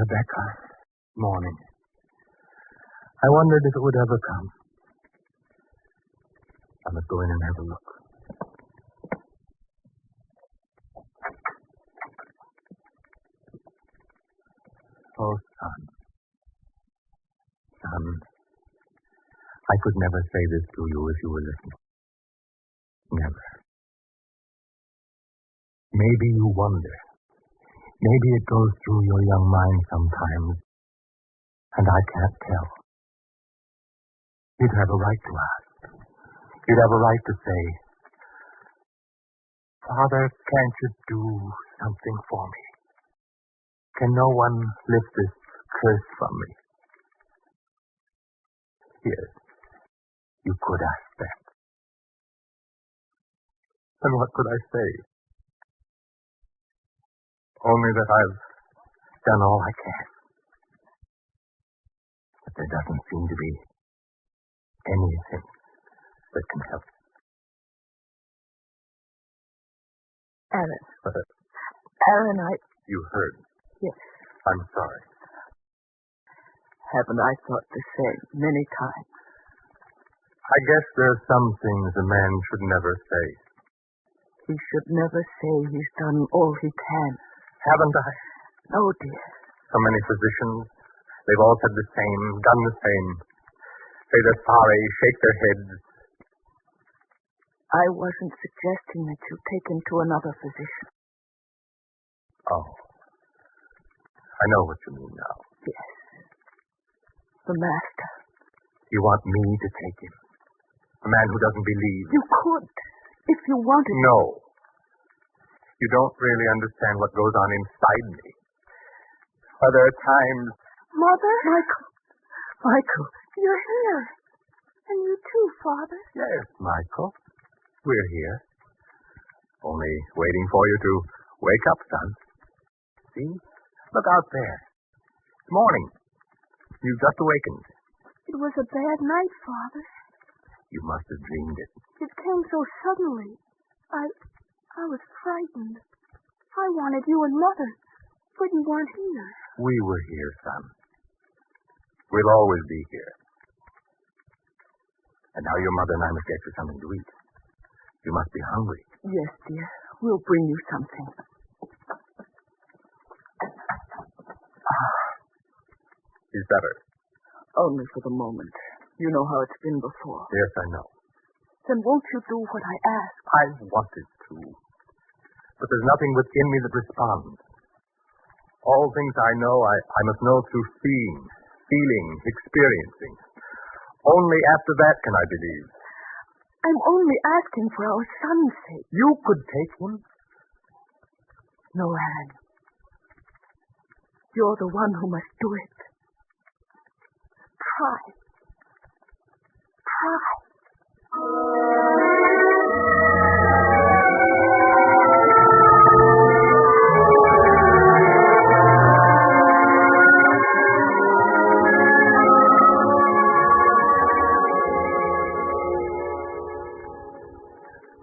Speaker 9: Rebecca. Morning. I wondered if it would ever come. I must go in and have a look. Oh, son. Son, I could never say this to you if you were listening. Never. Maybe you wonder. Maybe it goes through your young mind sometimes, and I can't tell. You'd have a right to ask. You'd have a right to say, Father, can't you do something for me? Can no one lift this curse from me? Yes, you could ask that. And what could I say? Only that I've done all I can. But there doesn't seem to be anything that can help.
Speaker 10: Aaron.
Speaker 9: But,
Speaker 10: Aaron,
Speaker 9: you heard.
Speaker 10: Yes.
Speaker 9: I'm sorry.
Speaker 10: Haven't I thought the same many times?
Speaker 9: I guess there are some things a man should never say.
Speaker 10: He should never say he's done all he can.
Speaker 9: Haven't I?
Speaker 10: No, dear.
Speaker 9: So many physicians, they've all said the same, done the same. Say they're sorry, shake their heads.
Speaker 10: I wasn't suggesting that you take him to another physician.
Speaker 9: Oh. I know what you mean now.
Speaker 10: Yes. The master.
Speaker 9: You want me to take him? A man who doesn't believe?
Speaker 10: You could, if you wanted.
Speaker 9: No. You don't really understand what goes on inside me. Are there times...
Speaker 10: Mother? Michael, you're here. And you too, Father.
Speaker 9: Yes, Michael. We're here. Only waiting for you to wake up, son. See? Look out there. It's morning. You've just awakened.
Speaker 8: It was a bad night, Father.
Speaker 9: You must have dreamed it.
Speaker 8: It came so suddenly. I was frightened. I wanted you and Mother, but you weren't here.
Speaker 9: We were here, son. We'll always be here. And now your mother and I must get you something to eat. You must be hungry.
Speaker 10: Yes, dear. We'll bring you something.
Speaker 9: He's better.
Speaker 10: Only for the moment. You know how it's been before.
Speaker 9: Yes, I know.
Speaker 10: Then won't you do what I ask?
Speaker 9: I wanted to. But there's nothing within me that responds. All things I know, I must know through seeing, feeling, experiencing. Only after that can I believe.
Speaker 10: I'm only asking for our son's sake.
Speaker 9: You could take him.
Speaker 10: No, Anne. You're the one who must do it. Try.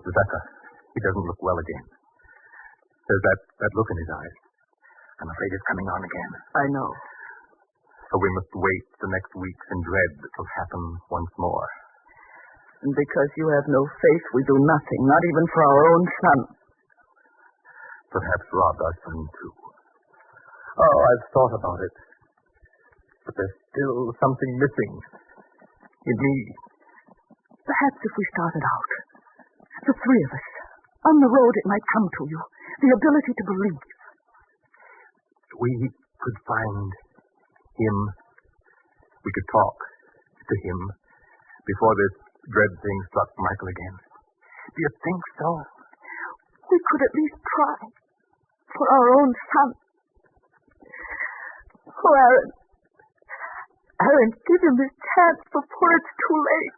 Speaker 9: Rebecca, he doesn't look well again. There's that look in his eyes. I'm afraid it's coming on again.
Speaker 10: I know.
Speaker 9: So we must wait the next weeks in dread that will happen once more.
Speaker 10: And because you have no faith, we do nothing, not even for our own son.
Speaker 9: Perhaps rob our son, too. Oh, I've thought about it. But there's still something missing in me.
Speaker 10: Perhaps if we started out, the three of us, on the road it might come to you, the ability to believe.
Speaker 9: We could find him. We could talk to him before this dread thing struck Michael again. Do you think so?
Speaker 10: We could at least try. For our own son. Oh, Aaron. Aaron, give him his chance before it's too late.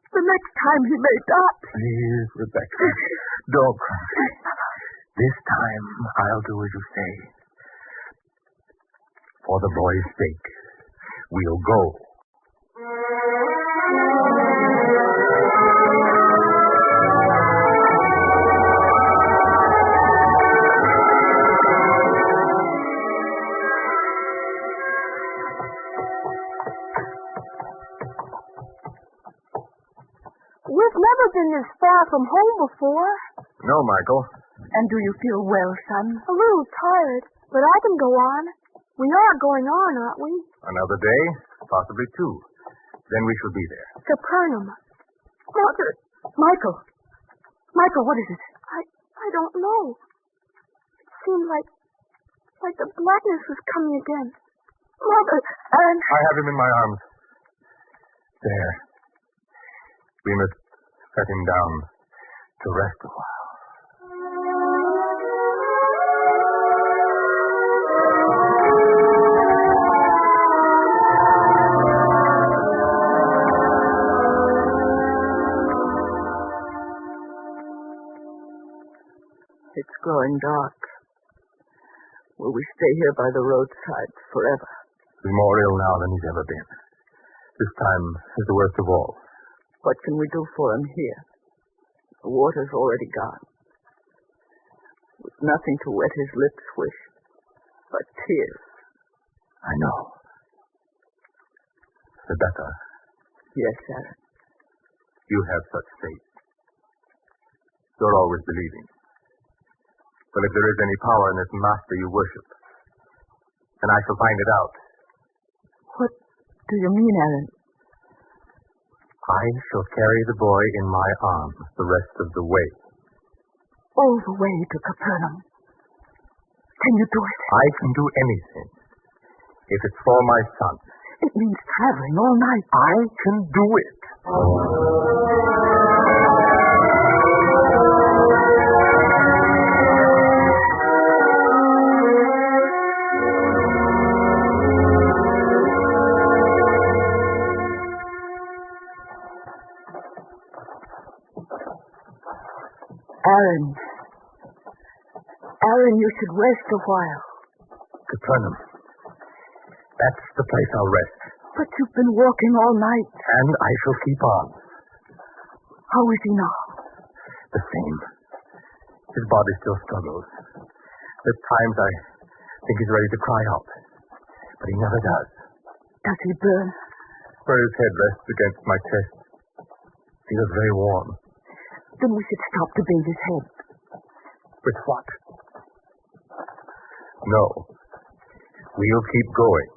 Speaker 10: The next time he may die.
Speaker 9: Please, Rebecca, don't cry. This time I'll do as you say. For the boy's sake, we'll go.
Speaker 10: from home before.
Speaker 9: No, Michael.
Speaker 10: And do you feel well, son?
Speaker 8: A little tired, but I can go on. We are going on, aren't we?
Speaker 9: Another day, possibly two. Then we shall be there.
Speaker 8: Capernaum. Mother.
Speaker 10: Michael. Michael, what is it?
Speaker 8: I don't know. It seemed like the blackness was coming again. Mother. And...
Speaker 9: I have him in my arms. There. We must set him down to rest a while.
Speaker 10: It's growing dark. Will we stay here by the roadside forever?
Speaker 9: He's more ill now than he's ever been. This time is the worst of all.
Speaker 10: What can we do for him here? The water's already gone. With nothing to wet his lips with but tears.
Speaker 9: I know. Rebecca.
Speaker 10: Yes, Aaron.
Speaker 9: You have such faith. You're always believing. Well, if there is any power in this master you worship, then I shall find it out.
Speaker 10: What do you mean, Aaron?
Speaker 9: I shall carry the boy in my arms the rest of the way.
Speaker 10: All the way to Capernaum. Can you do it?
Speaker 9: I can do anything. If it's for my son.
Speaker 10: It means traveling all night.
Speaker 9: I can do it.
Speaker 10: Aaron, you should rest a while.
Speaker 9: Capernaum. That's the place I'll rest.
Speaker 10: But you've been walking all night.
Speaker 9: And I shall keep on.
Speaker 10: How is he now?
Speaker 9: The same. His body still struggles. At times I think he's ready to cry out. But he never does.
Speaker 10: Does he burn?
Speaker 9: Where his head rests against my chest. Feels very warm.
Speaker 10: Then we should stop to bathe his head.
Speaker 9: With what? No. We'll keep going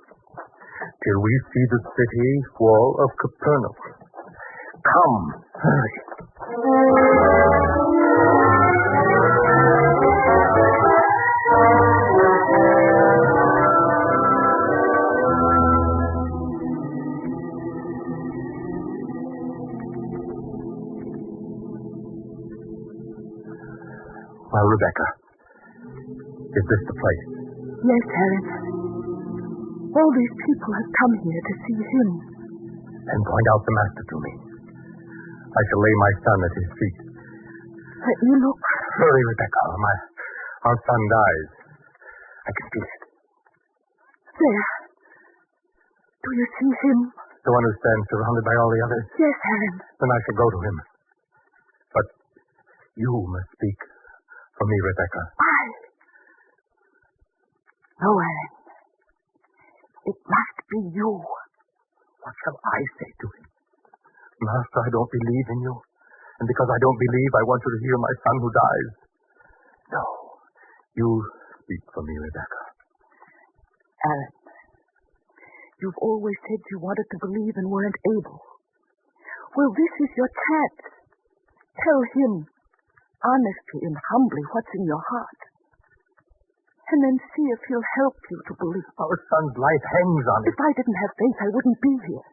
Speaker 9: till we see the city wall of Capernaum. Come, hurry. Well, Rebecca, is this the place?
Speaker 10: Yes, Aaron. All these people have come here to see him.
Speaker 9: Then point out the master to me. I shall lay my son at his feet.
Speaker 10: Let me look.
Speaker 9: Hurry, Rebecca, or our son dies. I can feel it.
Speaker 10: There. Do you see him?
Speaker 9: The one who stands surrounded by all the others?
Speaker 10: Yes, Aaron.
Speaker 9: Then I shall go to him. But you must speak for me, Rebecca.
Speaker 10: No, Aaron. It must be you.
Speaker 9: What shall I say to him? Master, I don't believe in you. And because I don't believe, I want you to hear my son who dies. No. You speak for me, Rebecca.
Speaker 10: Aaron, you've always said you wanted to believe and weren't able. Well, this is your chance. Tell him, honestly and humbly, what's in your heart. And then see if he'll help you to believe.
Speaker 9: Our son's life hangs on it.
Speaker 10: If I didn't have faith, I wouldn't be here.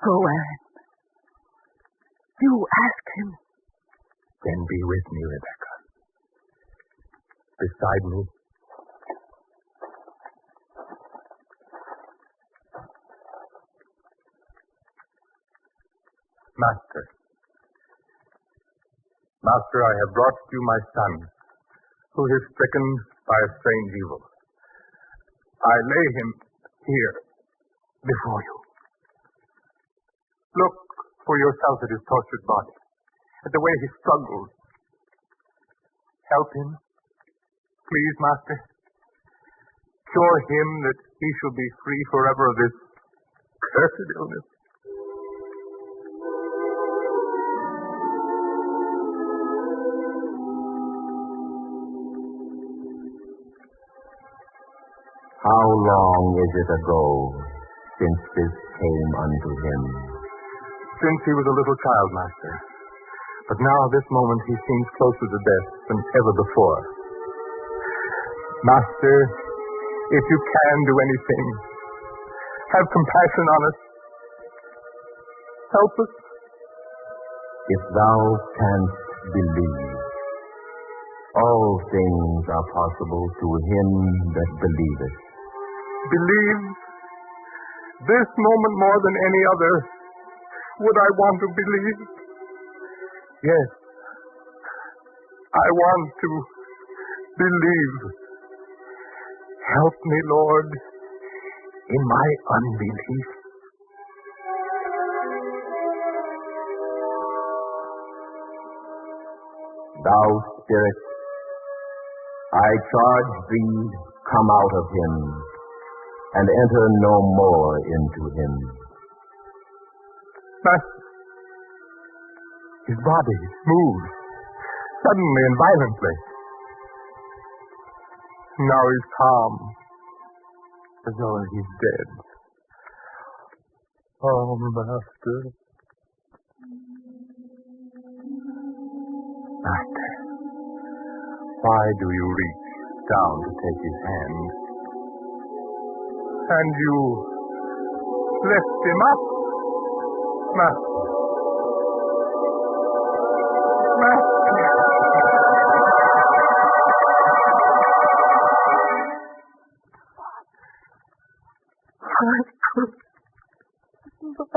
Speaker 10: Go, Aaron. You ask him.
Speaker 9: Then be with me, Rebecca. Beside me. Master. Master, I have brought you my son, who is stricken by a strange evil. I lay him here before you. Look for yourself at his tortured body, at the way he struggles. Help him, please, Master. Cure him that he shall be free forever of this cursed illness.
Speaker 7: How long is it ago since this came unto him?
Speaker 9: Since he was a little child, Master. But now, this moment, he seems closer to death than ever before. Master, if you can do anything, have compassion on us. Help us.
Speaker 7: If thou canst believe, all things are possible to him that believeth.
Speaker 9: Believe. This moment more than any other would I want to believe. Yes, I want to believe. Help me, Lord, in my unbelief.
Speaker 7: Thou spirit, I charge thee, come out of him, and enter no more into him.
Speaker 9: Master, his body moves suddenly and violently. Now he's calm, as though he's dead. Oh, Master. Master, why do you reach down to take his hand? And you lift him up, Master. Master.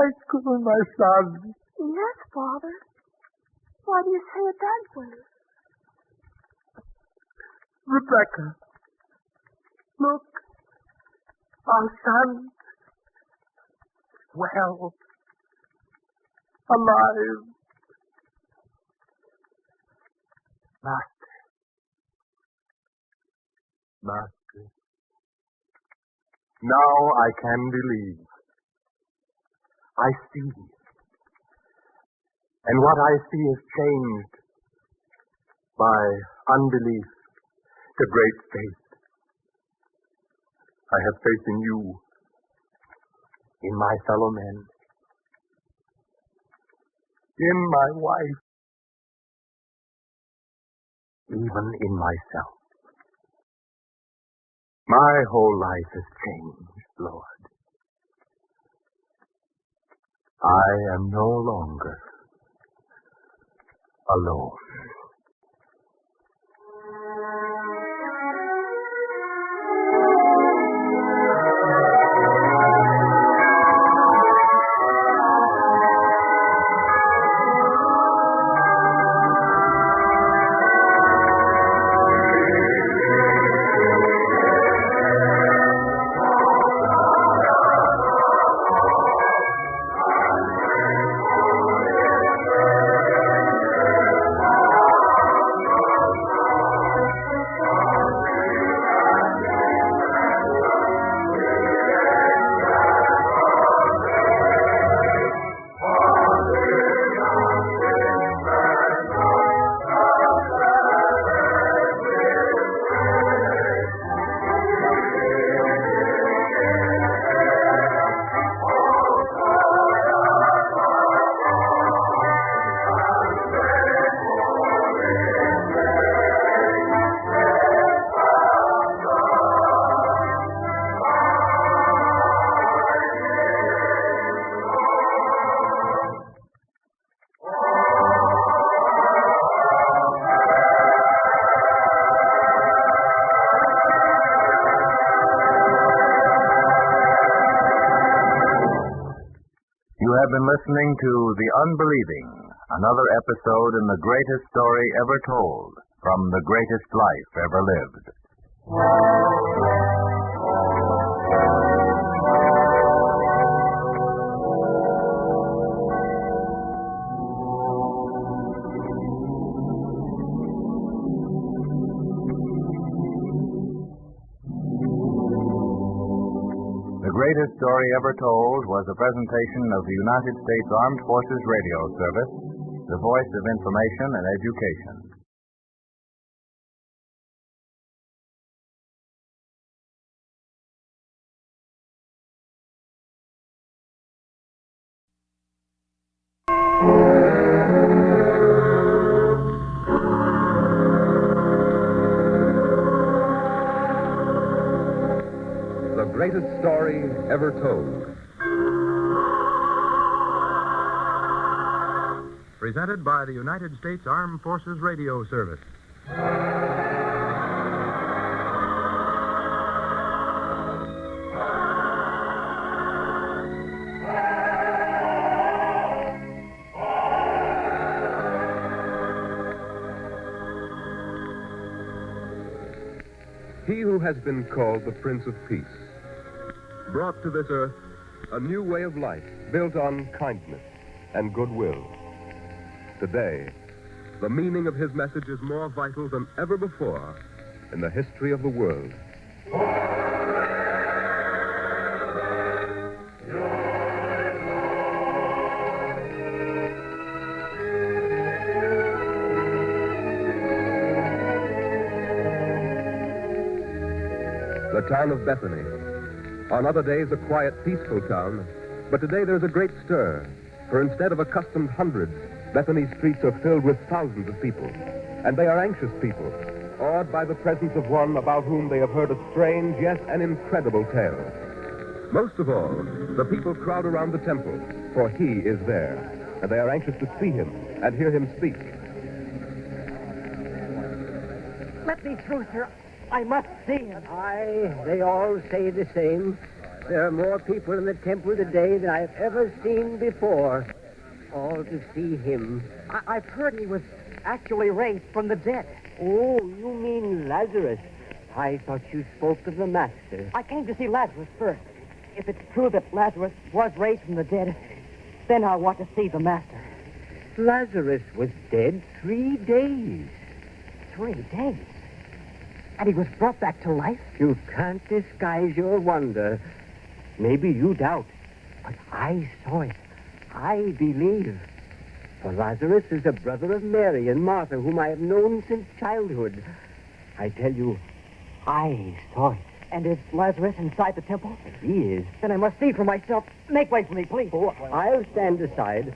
Speaker 9: Michael, my son.
Speaker 10: Yes, Father. Why do you say it that way?
Speaker 9: Rebecca, look, our son, well, alive. Master, Master, now I can believe. I see. And what I see is changed by unbelief to great faith. I have faith in you, in my fellow men, in my wife, even in myself. My whole life has changed, Lord. I am no longer alone. You have been listening to The Unbelieving, another episode in the greatest story ever told, from the greatest life ever lived. The Greatest Story Ever Told was a presentation of the United States Armed Forces Radio Service, the voice of information and education.
Speaker 1: The greatest story ever told.
Speaker 11: Presented by the United States Armed Forces Radio Service.
Speaker 1: He who has been called the Prince of Peace brought to this earth a new way of life built on kindness and goodwill. Today, the meaning of his message is more vital than ever before in the history of the world. The town of Bethany. On other days, a quiet, peaceful town. But today there's a great stir. For instead of accustomed hundreds, Bethany's streets are filled with thousands of people. And they are anxious people, awed by the presence of one about whom they have heard a strange, yes, an incredible tale. Most of all, the people crowd around the temple, for he is there. And they are anxious to see him and hear him speak.
Speaker 12: Let me through, sir. I must see him.
Speaker 13: Aye, they all say the same. There are more people in the temple today than I've ever seen before. All to see him.
Speaker 12: I've heard he was actually raised from the dead.
Speaker 13: Oh, you mean Lazarus. I thought you spoke of the master.
Speaker 12: I came to see Lazarus first. If it's true that Lazarus was raised from the dead, then I want to see the master.
Speaker 13: Lazarus was dead 3 days.
Speaker 12: 3 days? And he was brought back to life?
Speaker 13: You can't disguise your wonder. Maybe you doubt, but I saw it. I believe. For Lazarus is a brother of Mary and Martha, whom I have known since childhood. I tell you, I saw it.
Speaker 12: And is Lazarus inside the temple?
Speaker 13: He is.
Speaker 12: Then I must see for myself. Make way for me, please.
Speaker 13: Oh, I'll stand aside.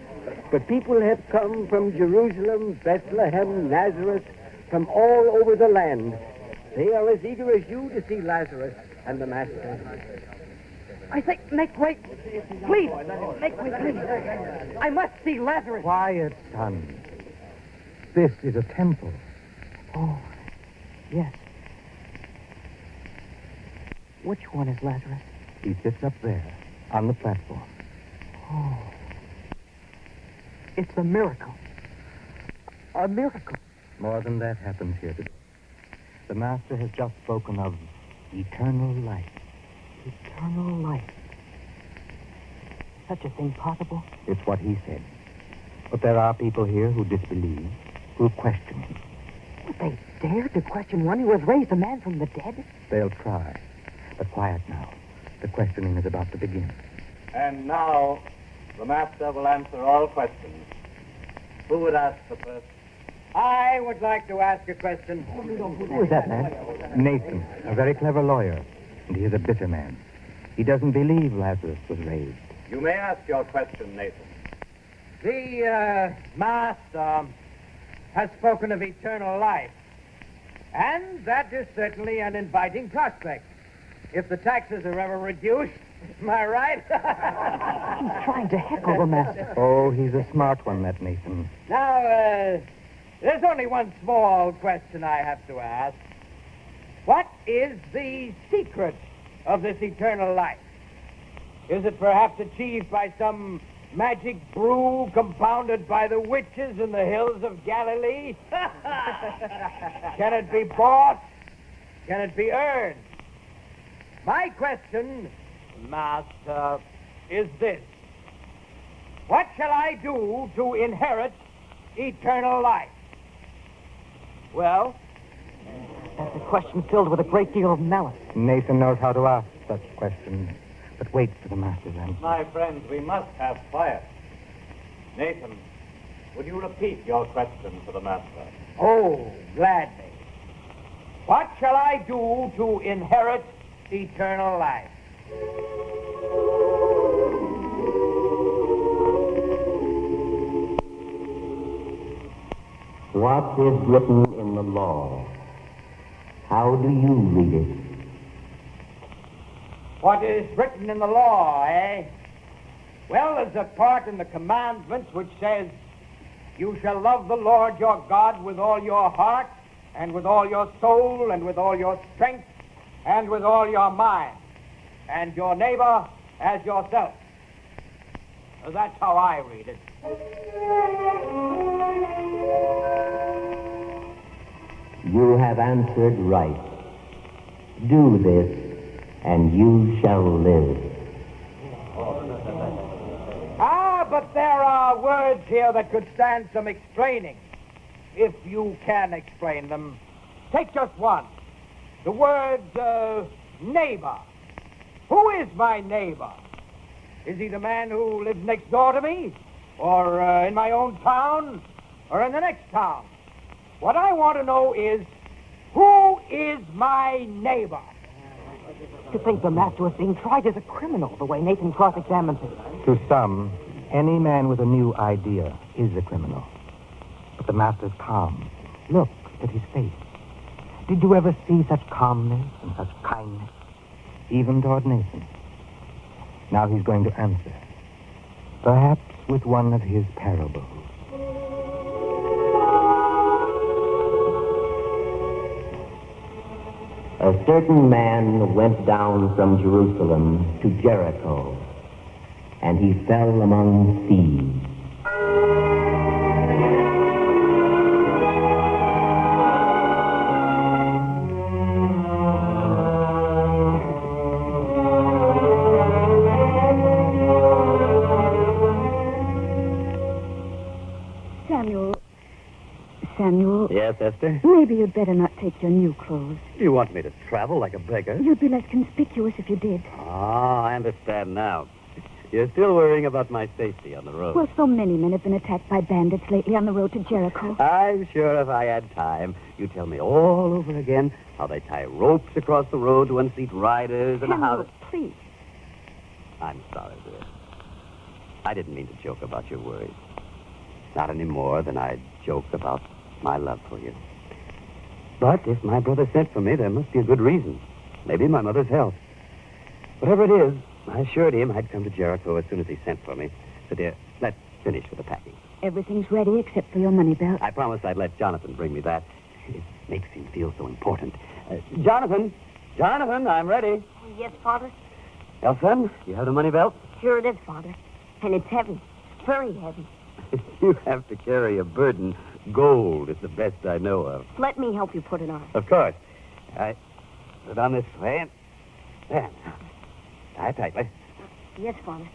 Speaker 13: But people have come from Jerusalem, Bethlehem, Nazareth, from all over the land. They are as eager as you to see Lazarus and the Master.
Speaker 12: I say, make way. Please, make way, please. I must see Lazarus.
Speaker 9: Quiet, son. This is a temple.
Speaker 12: Oh, yes. Which one is Lazarus?
Speaker 9: He sits up there, on the platform.
Speaker 12: Oh. It's a miracle. A miracle.
Speaker 9: More than that happens here today. The Master has just spoken of eternal life.
Speaker 12: Eternal life. Such a thing possible?
Speaker 9: It's what he said. But there are people here who disbelieve, who question him.
Speaker 12: Would they dare to question one who has raised a man from the dead?
Speaker 9: They'll try. But quiet now. The questioning is about to begin.
Speaker 14: And now, the Master will answer all questions. Who would ask the first?
Speaker 13: I would like to ask a question.
Speaker 9: Who is that man? Nathan, a very clever lawyer. And he is a bitter man. He doesn't believe Lazarus was raised.
Speaker 14: You may ask your question, Nathan.
Speaker 13: The Master has spoken of eternal life. And that is certainly an inviting prospect. If the taxes are ever reduced, am I right?
Speaker 12: He's trying to heckle the Master.
Speaker 9: Oh, he's a smart one, that Nathan.
Speaker 13: Now, there's only one small question I have to ask. What is the secret of this eternal life? Is it perhaps achieved by some magic brew compounded by the witches in the hills of Galilee? Can it be bought? Can it be earned? My question, Master, is this. What shall I do to inherit eternal life? Well?
Speaker 12: That's a question filled with a great deal of malice.
Speaker 9: Nathan knows how to ask such questions. But wait for the Master's answer.
Speaker 14: My friends, we must have quiet. Nathan, would you repeat your question for the Master?
Speaker 13: Oh, gladly. What shall I do to inherit eternal life?
Speaker 7: What is written in the law? How do you read it?
Speaker 13: What is written in the law, eh? Well, there's a part in the commandments which says, you shall love the Lord your God with all your heart, and with all your soul, and with all your strength, and with all your mind, and your neighbor as yourself. So that's how I read it.
Speaker 7: You have answered right. Do this, and you shall live.
Speaker 13: But there are words here that could stand some explaining, if you can explain them. Take just one. The word, neighbor. Who is my neighbor? Is he the man who lives next door to me? Or in my own town? Or in the next town? What I want to know is, who is my neighbor?
Speaker 12: To think the master was being tried as a criminal, the way Nathan cross-examines him.
Speaker 9: To some, any man with a new idea is a criminal. But the master's calm. Look at his face. Did you ever see such calmness and such kindness, even toward Nathan? Now he's going to answer. Perhaps with one of his parables.
Speaker 7: A certain man went down from Jerusalem to Jericho, and he fell among thieves.
Speaker 15: Samuel.
Speaker 14: Yes, Esther?
Speaker 15: Maybe you'd better not take your new clothes.
Speaker 14: Do you want me to travel like a beggar?
Speaker 15: You'd be less conspicuous if you did.
Speaker 14: Ah, I understand now. You're still worrying about my safety on the road.
Speaker 15: Well, so many men have been attacked by bandits lately on the road to Jericho.
Speaker 14: I'm sure if I had time, you'd tell me all over again how they tie ropes across the road to unseat riders and how...
Speaker 15: Samuel, please.
Speaker 14: I'm sorry, dear. I didn't mean to joke about your worries. Not any more than I joke about my love for you. But if my brother sent for me, there must be a good reason. Maybe my mother's health. Whatever it is, I assured him I'd come to Jericho as soon as he sent for me. So, dear, let's finish with the packing.
Speaker 15: Everything's ready except for your money belt.
Speaker 14: I promised I'd let Jonathan bring me that. It makes him feel so important. Jonathan, I'm ready.
Speaker 5: Yes, Father?
Speaker 14: Well, son, you have the money belt?
Speaker 5: Sure it is, Father. And it's heavy. Very heavy.
Speaker 14: If you have to carry a burden, gold is the best I know of.
Speaker 5: Let me help you put it on.
Speaker 14: Of course. I put it on this way and there. Tie it tightly.
Speaker 5: Yes, Father.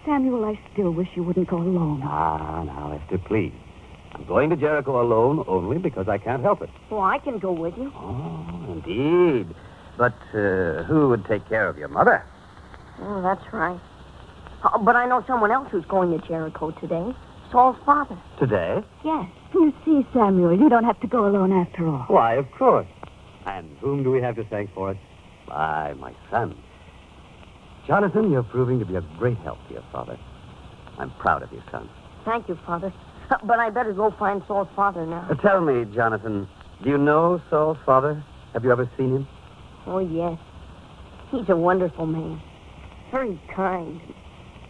Speaker 15: Samuel, I still wish you wouldn't go alone.
Speaker 14: Now, Esther, please. I'm going to Jericho alone only because I can't help it.
Speaker 5: Well, I can go with you.
Speaker 14: Oh, indeed. But who would take care of your mother?
Speaker 5: Oh, that's right. But I know someone else who's going to Jericho today. Saul's father.
Speaker 14: Today?
Speaker 5: Yes.
Speaker 15: You see, Samuel, you don't have to go alone after all.
Speaker 14: Why, of course. And whom do we have to thank for it? Why, my son. Jonathan, you're proving to be a great help to your father. I'm proud of you, son.
Speaker 5: Thank you, Father. But I better go find Saul's father now.
Speaker 14: Tell me, Jonathan, do you know Saul's father? Have you ever seen him?
Speaker 5: Oh, yes. He's a wonderful man. Very kind.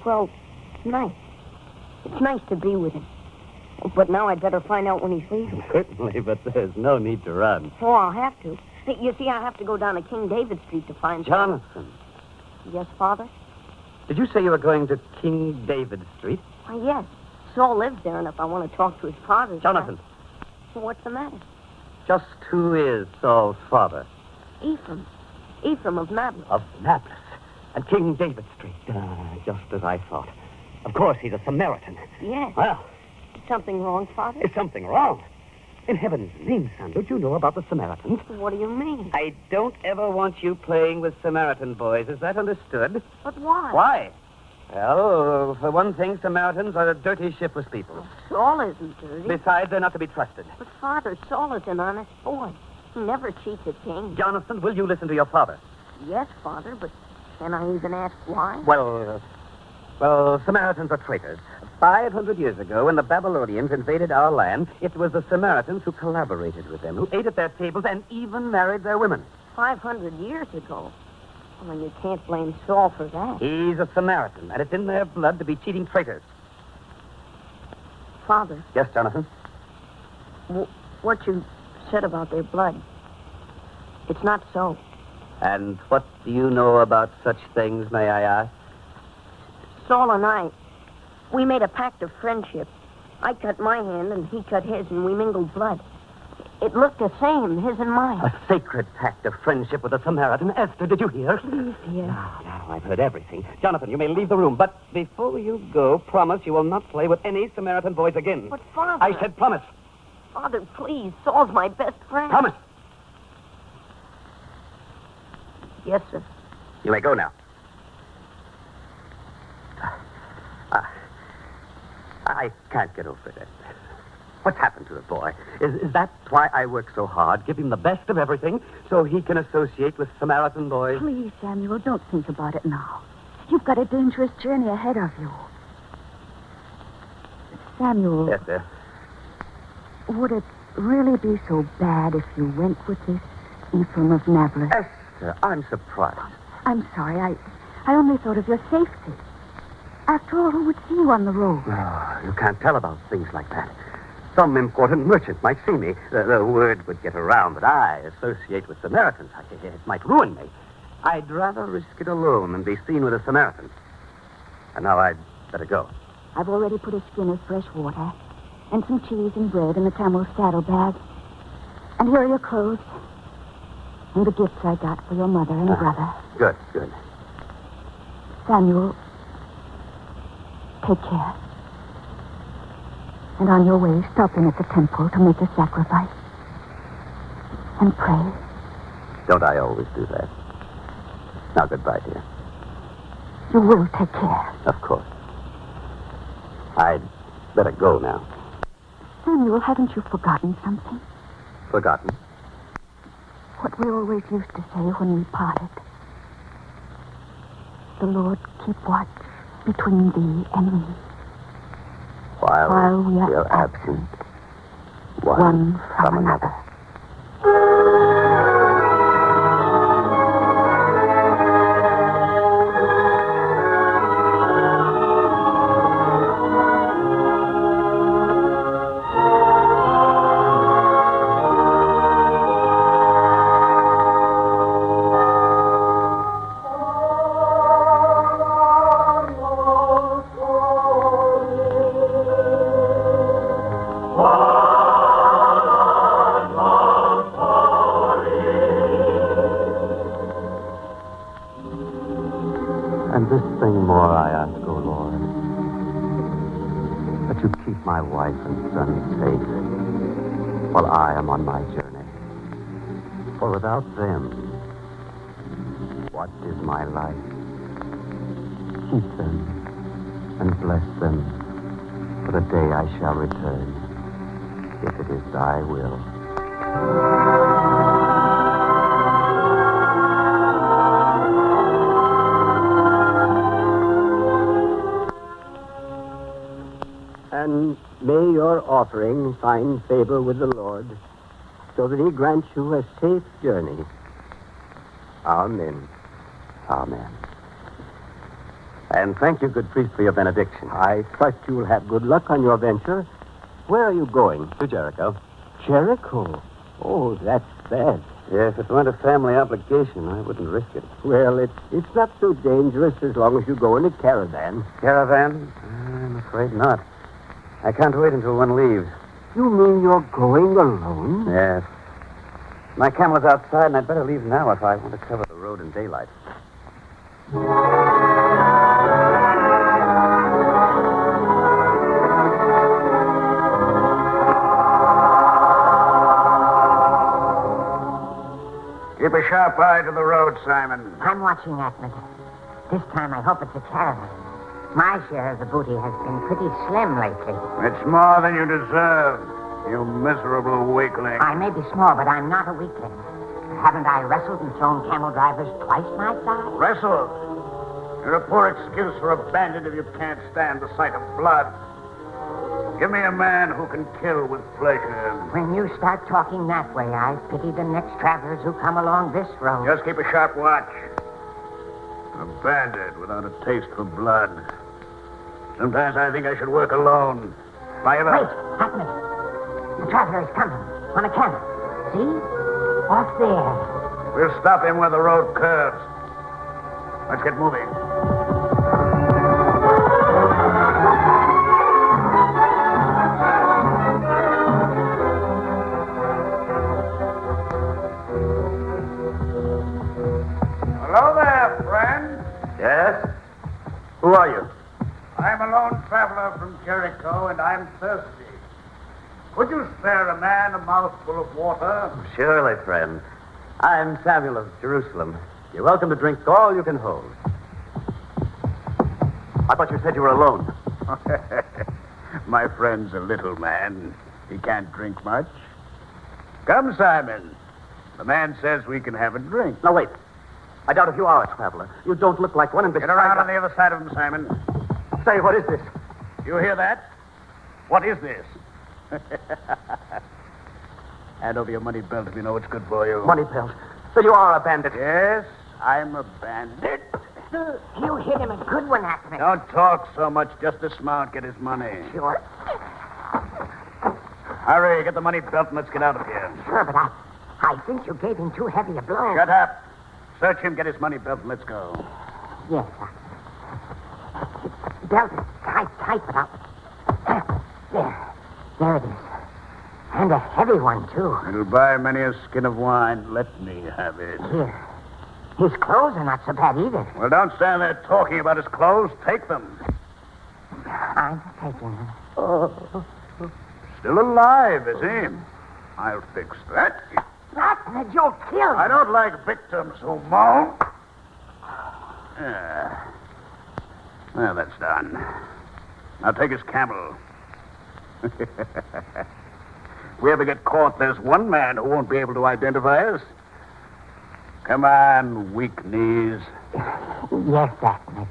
Speaker 5: Well, nice. It's nice to be with him. But now I'd better find out when he's leaving.
Speaker 14: Certainly, but there's no need to run.
Speaker 5: Oh, I'll have to. You see, I have to go down to King David Street to find
Speaker 14: Jonathan.
Speaker 5: Yes, Father?
Speaker 14: Did you say you were going to King David Street?
Speaker 5: Yes. Saul lives there, and if I want to talk to his father...
Speaker 14: Jonathan.
Speaker 5: What's the matter?
Speaker 14: Just who is Saul's father?
Speaker 5: Ephraim. Ephraim of Nablus.
Speaker 14: Of Nablus. And King David Street. Just as I thought. Of course, he's a Samaritan.
Speaker 5: Yes.
Speaker 14: Well...
Speaker 5: Is something wrong, Father?
Speaker 14: Is something wrong? In heaven's name, son, don't you know about the Samaritans?
Speaker 5: What do you mean?
Speaker 14: I don't ever want you playing with Samaritan boys. Is that understood?
Speaker 5: But why?
Speaker 14: Why? Well, for one thing, Samaritans are dirty, shiftless people.
Speaker 5: Saul isn't dirty.
Speaker 14: Besides, they're not to be trusted.
Speaker 5: But, Father, Saul is an honest boy. He never cheats a king.
Speaker 14: Jonathan, will you listen to your father?
Speaker 5: Yes, Father, but can I even ask why?
Speaker 14: Well, Well, Samaritans are traitors. 500 years ago, when the Babylonians invaded our land, it was the Samaritans who collaborated with them, who ate at their tables and even married their women.
Speaker 5: 500 years ago. Well, you can't blame Saul for that.
Speaker 14: He's a Samaritan, and it's in their blood to be cheating traitors.
Speaker 5: Father.
Speaker 14: Yes, Jonathan?
Speaker 5: What you said about their blood, it's not so.
Speaker 14: And what do you know about such things, may I ask?
Speaker 5: Saul and I, we made a pact of friendship. I cut my hand and he cut his, and we mingled blood. It looked the same, his and mine.
Speaker 14: A sacred pact of friendship with a Samaritan. Esther, did you hear?
Speaker 5: Please, dear.
Speaker 14: Now, I've heard everything. Jonathan, you may leave the room, but before you go, promise you will not play with any Samaritan boys again.
Speaker 5: But, Father...
Speaker 14: I said promise.
Speaker 5: Father, please. Saul's my best friend.
Speaker 14: Promise.
Speaker 5: Yes, sir.
Speaker 14: You may go now. I can't get over it, Esther. What's happened to the boy? Is that why I work so hard? Give him the best of everything so he can associate with Samaritan boys?
Speaker 15: Please, Samuel, don't think about it now. You've got a dangerous journey ahead of you. Samuel.
Speaker 14: Yes, sir.
Speaker 15: Would it really be so bad if you went with this Ephraim of Nablus?
Speaker 14: Esther, I'm surprised.
Speaker 15: I'm sorry. I only thought of your safety. After all, who would see you on the road?
Speaker 14: Oh, you can't tell about things like that. Some important merchant might see me. The word would get around that I associate with Samaritans. It might ruin me. I'd rather risk it alone than be seen with a Samaritan. And now I'd better go.
Speaker 15: I've already put a skin of fresh water and some cheese and bread in the camel's saddlebag. And here are your clothes and the gifts I got for your mother and brother.
Speaker 14: Good, good.
Speaker 15: Samuel, take care. And on your way, stop in at the temple to make a sacrifice. And pray.
Speaker 14: Don't I always do that? Now, goodbye, dear.
Speaker 15: You will take care.
Speaker 14: Of course. I'd better go now.
Speaker 15: Samuel, haven't you forgotten something?
Speaker 14: Forgotten?
Speaker 15: What we always used to say when we parted. The Lord keep watch between thee and me. While we are absent, one from another.
Speaker 14: And this thing more I ask, O Lord, that you keep my wife and son safe while I am on my journey. For without them, what is my life? Keep them and bless them for the day I shall return, if it is thy will.
Speaker 16: And may your offering find favor with the Lord, so that he grants you a safe journey. Amen.
Speaker 14: Amen. And thank you, good priest, for your benediction.
Speaker 16: I trust you will have good luck on your venture. Where are you going?
Speaker 14: To Jericho.
Speaker 16: Jericho? Oh, that's bad.
Speaker 14: Yes, if it weren't a family obligation, I wouldn't risk it.
Speaker 16: Well, it's not so dangerous as long as you go in a caravan.
Speaker 14: Caravan? I'm afraid not. I can't wait until one leaves.
Speaker 16: You mean you're going alone?
Speaker 14: Yes. My camel is outside, and I'd better leave now if I want to cover the road in daylight.
Speaker 17: Keep a sharp eye to the road, Simon.
Speaker 18: I'm watching Atman. This time I hope it's a caravan. My share of the booty has been pretty slim lately.
Speaker 17: It's more than you deserve, you miserable weakling.
Speaker 18: I may be small, but I'm not a weakling. Haven't I wrestled and thrown camel drivers twice my size?
Speaker 17: Wrestled? You're a poor excuse for a bandit if you can't stand the sight of blood. Give me a man who can kill with pleasure.
Speaker 18: When you start talking that way, I pity the next travelers who come along this road.
Speaker 17: Just keep a sharp watch. A bandit without a taste for blood. Sometimes I think I should work alone. By your
Speaker 18: Wait, Hackman. The traveler is coming on a camel. See? Off there.
Speaker 17: We'll stop him where the road curves. Let's get moving.
Speaker 9: Hello there, friend.
Speaker 17: Yes? Who are you?
Speaker 9: I'm a lone traveler from Jericho, and I'm thirsty. Could you spare a man a mouthful of water?
Speaker 14: Surely, friend. I'm Samuel of Jerusalem. You're welcome to drink all you can hold. I thought you said you were alone.
Speaker 17: My friend's a little man. He can't drink much. Come, Simon. The man says we can have a drink.
Speaker 14: Now, wait. I doubt if you are a traveler. You don't look like one, and
Speaker 17: Get around on the other side of him, Simon.
Speaker 14: Say, what is this?
Speaker 17: You hear that? What is this? Hand over your money belt if you know it's good for you.
Speaker 14: Money belt. So you are a bandit.
Speaker 17: Yes, I'm a bandit.
Speaker 18: You hit him a good one, Hackman.
Speaker 17: Don't talk so much. Just dismount. Get his money.
Speaker 18: Sure.
Speaker 17: Hurry, get the money belt and let's get out of here.
Speaker 18: Sure, but I think you gave him too heavy a blow.
Speaker 17: Shut up. Search him, get his money belt, and let's go.
Speaker 18: Yes, sir. The belt is tight, but I'll... There it is. And a heavy one, too.
Speaker 17: It'll buy many a skin of wine. Let me have it.
Speaker 18: Here. His clothes are not so bad either.
Speaker 17: Well, don't stand there talking about his clothes. Take them.
Speaker 18: I'm taking them.
Speaker 17: Oh. Still alive, is he? I'll fix that.
Speaker 18: Hackman, you'll kill him.
Speaker 17: I don't like victims who moan. Well, that's done. Now take his camel. If we ever get caught, there's one man who won't be able to identify us. Come on, weak knees.
Speaker 18: Yes, Hackman.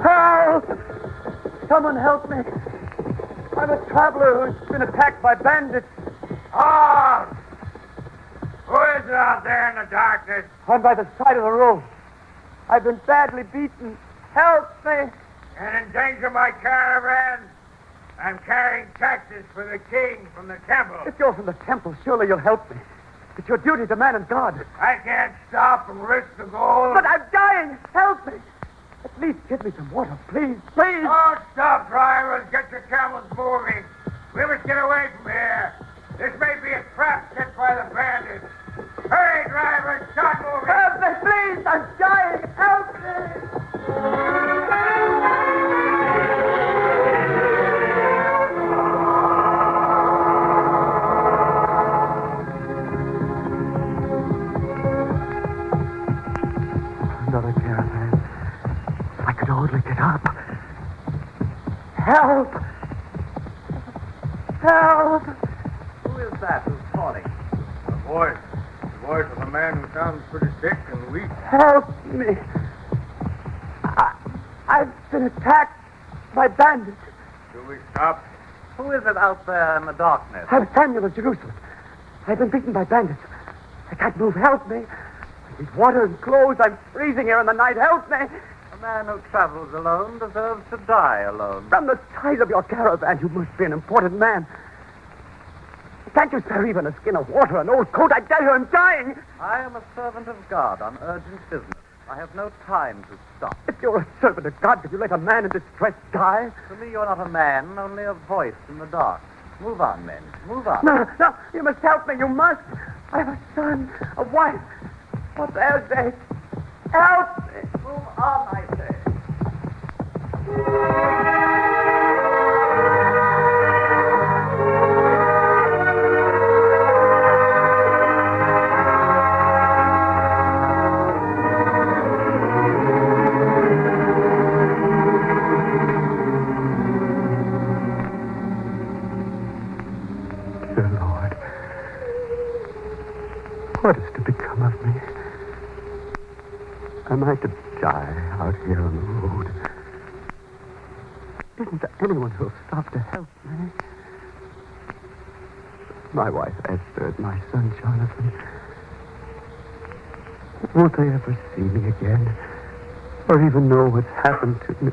Speaker 12: Help! Someone help me. I'm a traveler who's been attacked by bandits.
Speaker 13: Oh! Who is it out there in the darkness?
Speaker 12: I'm by the side of the road. I've been badly beaten. Help me.
Speaker 13: And endanger my caravan? I'm carrying taxes for the king from the temple.
Speaker 12: If you're from the temple, surely you'll help me. It's your duty to man and God.
Speaker 13: I can't stop and risk the gold.
Speaker 12: But I'm dying. Help me. At least give me some water, please, please.
Speaker 13: Don't stop, drivers. Get your camels moving. We must get away from here. This may be a trap set by the bandits. Hurry, drivers. Start moving.
Speaker 12: Help me, please. I'm dying. Help me. Another caravan. If I could only get up. Help! Help!
Speaker 9: Who is that who's calling? A voice. The voice of a man who sounds pretty sick and weak.
Speaker 12: Help me! I've been attacked by bandits.
Speaker 9: Shall we stop? Who is it out there in the darkness?
Speaker 12: I'm Samuel of Jerusalem. I've been beaten by bandits. I can't move. Help me. I need water and clothes. I'm freezing here in the night. Help me.
Speaker 9: A man who travels alone deserves to die alone.
Speaker 12: From the size of your caravan, you must be an important man. Can't you spare even a skin of water, an old coat? I tell you, I'm dying.
Speaker 9: I am a servant of God on urgent business. I have no time to stop.
Speaker 12: If you're a servant of God, could you let a man in distress die?
Speaker 9: To me, you're not a man, only a voice in the dark. Move on, men. Move on.
Speaker 12: No, you must help me. You must. I have a son, a wife. What else, they? Help me.
Speaker 9: Move on, I say.
Speaker 12: Isn't there anyone who'll stop to help me? My wife, Esther, and my son, Jonathan. Won't they ever see me again? Or even know what's happened to me?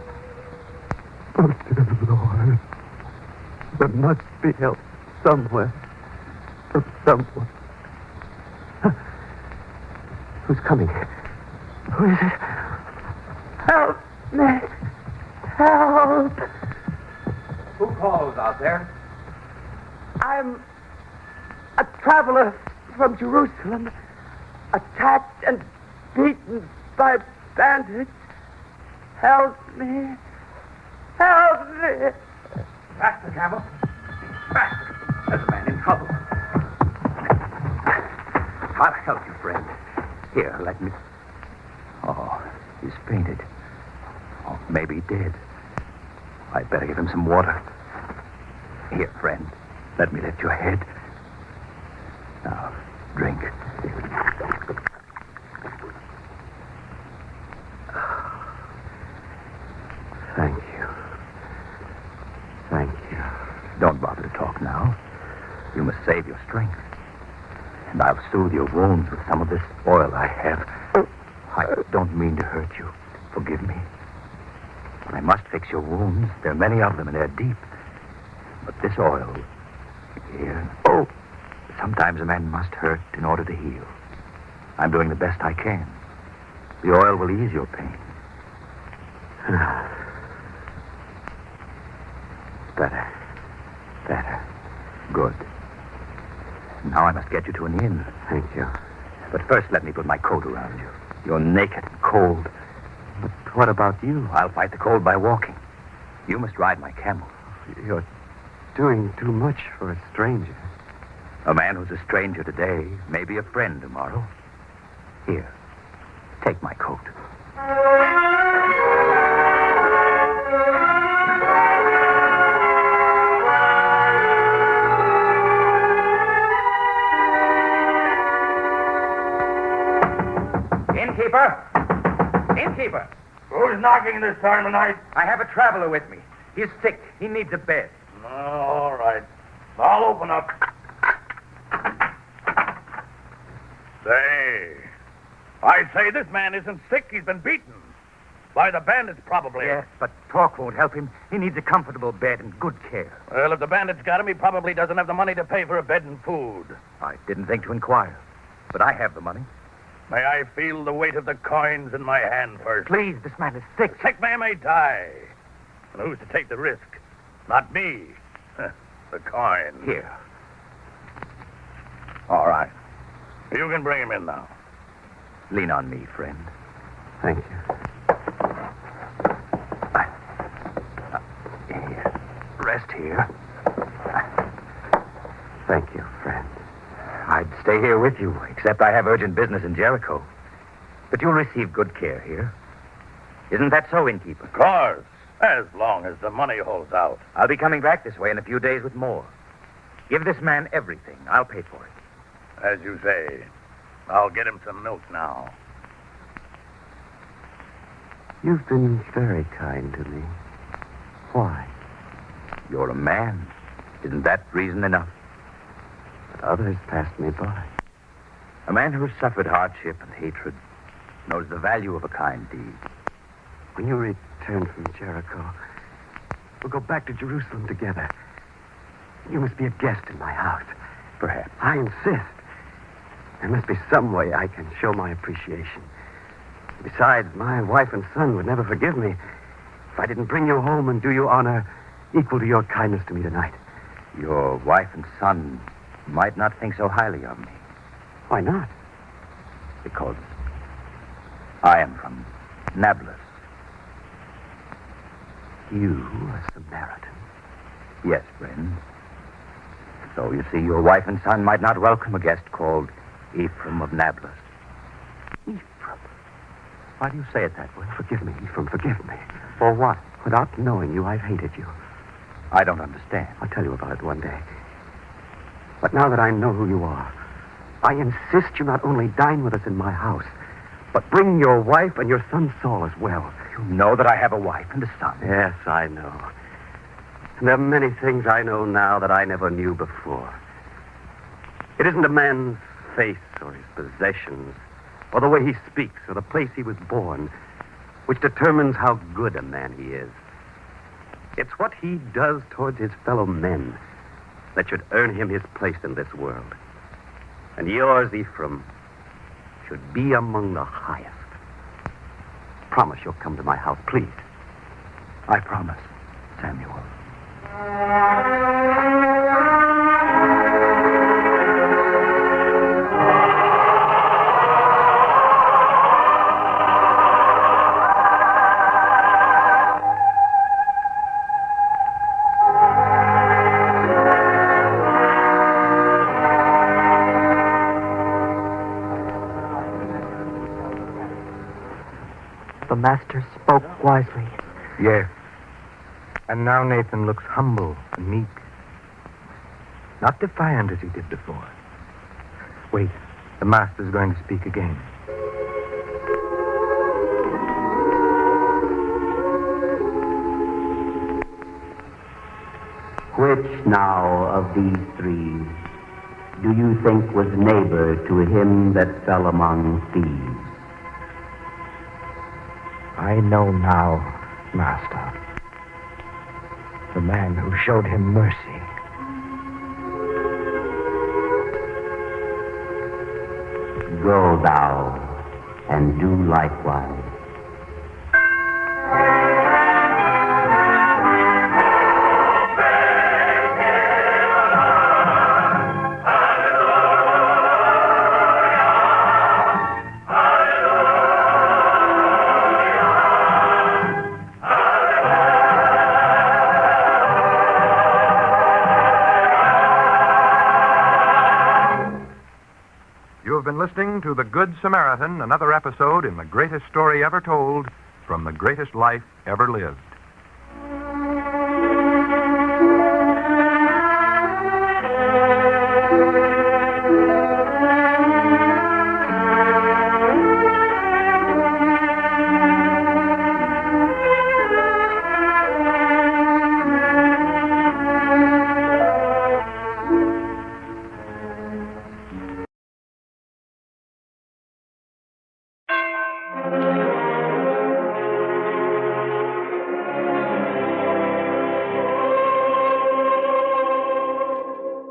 Speaker 12: Oh, dear Lord. There must be help somewhere. From someone. Who's coming? Who is it? Help me! Help!
Speaker 13: Who calls out there?
Speaker 12: I'm a traveler from Jerusalem, attacked and beaten by bandits. Help me! Help me!
Speaker 17: Faster, Camel. Faster. There's a man in trouble. I'll help you, friend. Here, let me... Oh, he's fainted. Oh, maybe dead. I'd better give him some water. Here, friend. Let me lift your head. Now, drink. Thank you. Thank you. Don't bother to talk now. You must save your strength. And I'll soothe your wounds with some of this oil I have. I don't mean to hurt you. Forgive me. But I must fix your wounds. There are many of them, and they're deep. But this oil... Here... Oh! Sometimes a man must hurt in order to heal. I'm doing the best I can. The oil will ease your pain. Better. Better. Good. Now I must get you to an inn. Thank you. But first let me put my coat around you. You're naked and cold. But what about you? I'll fight the cold by walking. You must ride my camel. You're doing too much for a stranger. A man who's a stranger today may be a friend tomorrow. Here, take my coat.
Speaker 13: Innkeeper! Who's knocking this time of night? I have a traveler with me. He's sick. He needs a bed.
Speaker 6: Oh, all right. I'll open up. I say this man isn't sick. He's been beaten. By the bandits, probably.
Speaker 13: Yes, but talk won't help him. He needs a comfortable bed and good care.
Speaker 6: Well, if the bandits got him, he probably doesn't have the money to pay for a bed and food.
Speaker 13: I didn't think to inquire, but I have the money.
Speaker 6: May I feel the weight of the coins in my hand first?
Speaker 13: Please, this man is sick.
Speaker 6: Sick man may die. And who's to take the risk? Not me. The coin.
Speaker 13: Here.
Speaker 6: All right. You can bring him in now.
Speaker 13: Lean on me, friend.
Speaker 12: Thank you.
Speaker 13: Here. Rest here.
Speaker 12: Thank you, friend.
Speaker 13: I'd stay here with you, except I have urgent business in Jericho. But you'll receive good care here. Isn't that so, innkeeper?
Speaker 6: Of course. As long as the money holds out.
Speaker 13: I'll be coming back this way in a few days with more. Give this man everything. I'll pay for it.
Speaker 6: As you say. I'll get him some milk now.
Speaker 12: You've been very kind to me. Why?
Speaker 13: You're a man. Isn't that reason enough?
Speaker 12: But others passed me by.
Speaker 13: A man who's suffered hardship and hatred knows the value of a kind deed.
Speaker 12: When you return from Jericho, we'll go back to Jerusalem together. You must be a guest in my house.
Speaker 13: Perhaps.
Speaker 12: I insist. There must be some way I can show my appreciation. Besides, my wife and son would never forgive me if I didn't bring you home and do you honor equal to your kindness to me tonight.
Speaker 13: Your wife and son might not think so highly of me.
Speaker 12: Why not?
Speaker 13: Because I am from Nablus.
Speaker 12: You, a Samaritan?
Speaker 13: Yes, friend. So, you see, your wife and son might not welcome a guest called Ephraim of Nablus.
Speaker 12: Ephraim?
Speaker 13: Why do you say it that way?
Speaker 12: Forgive me, Ephraim, forgive me. For what? Without knowing you, I've hated you.
Speaker 13: I don't understand.
Speaker 12: I'll tell you about it one day. But now that I know who you are, I insist you not only dine with us in my house, but bring your wife and your son Saul as well.
Speaker 13: You know that I have a wife and a son.
Speaker 12: Yes, I know.
Speaker 19: There are many things I know now that I never knew before. It isn't a man's face or his possessions or the way he speaks or the place he was born which determines how good a man he is. It's what he does towards his fellow men that should earn him his place in this world. And yours, Ephraim, should be among the highest. Promise you'll come to my house, please.
Speaker 20: I promise, Samuel.
Speaker 21: The master spoke wisely.
Speaker 9: Yes. And now Nathan looks humble and meek. Not defiant as he did before. Wait, the master's going to speak again.
Speaker 7: Which now of these three do you think was neighbor to him that fell among thieves?
Speaker 20: I know now, Master. The man who showed him mercy.
Speaker 7: Go thou and do likewise.
Speaker 11: Listening to The Good Samaritan, another episode in the greatest story ever told from the greatest life ever lived.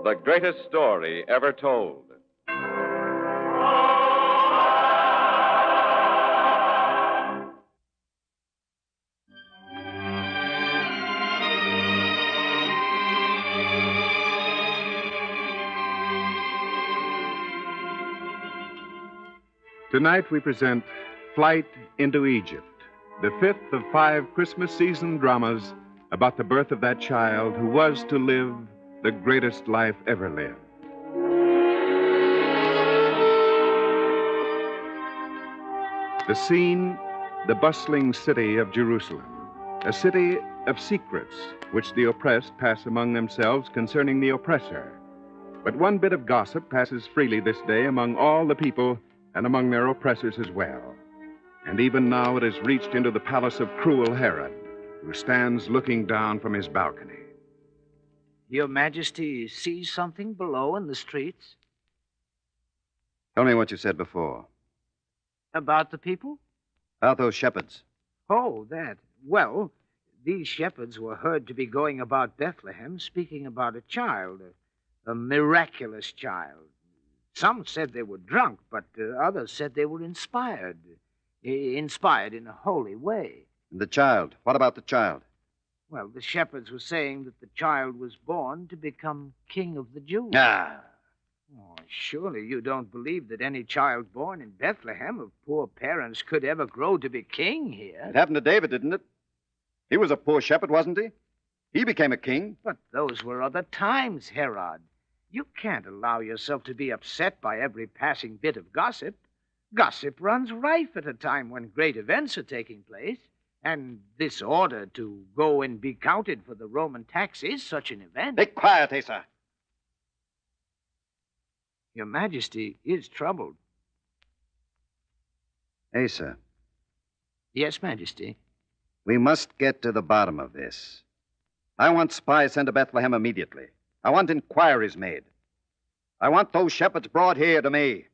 Speaker 1: The greatest story ever told.
Speaker 22: Tonight we present Flight into Egypt, the fifth of 5 Christmas season dramas about the birth of that child who was to live the greatest life ever lived. The scene, the bustling city of Jerusalem, a city of secrets which the oppressed pass among themselves concerning the oppressor. But one bit of gossip passes freely this day among all the people and among their oppressors as well. And even now it has reached into the palace of cruel Herod, who stands looking down from his balcony.
Speaker 23: Your Majesty sees something below in the streets?
Speaker 2: Tell me what you said before.
Speaker 23: About the people?
Speaker 2: About those shepherds.
Speaker 23: Oh, that. Well, these shepherds were heard to be going about Bethlehem speaking about a child, a miraculous child. Some said they were drunk, but others said they were inspired in a holy way.
Speaker 2: And the child? What about the child?
Speaker 23: Well, the shepherds were saying that the child was born to become king of the Jews.
Speaker 2: Ah!
Speaker 23: Oh, surely you don't believe that any child born in Bethlehem of poor parents could ever grow to be king here?
Speaker 2: It happened to David, didn't it? He was a poor shepherd, wasn't he? He became a king.
Speaker 23: But those were other times, Herod. You can't allow yourself to be upset by every passing bit of gossip. Gossip runs rife at a time when great events are taking place. And this order to go and be counted for the Roman tax is such an event.
Speaker 2: Be quiet, Asa.
Speaker 23: Your Majesty is troubled.
Speaker 2: Asa.
Speaker 23: Yes, Majesty.
Speaker 2: We must get to the bottom of this.
Speaker 22: I want spies sent to Bethlehem immediately. I want inquiries made. I want those shepherds brought here to me.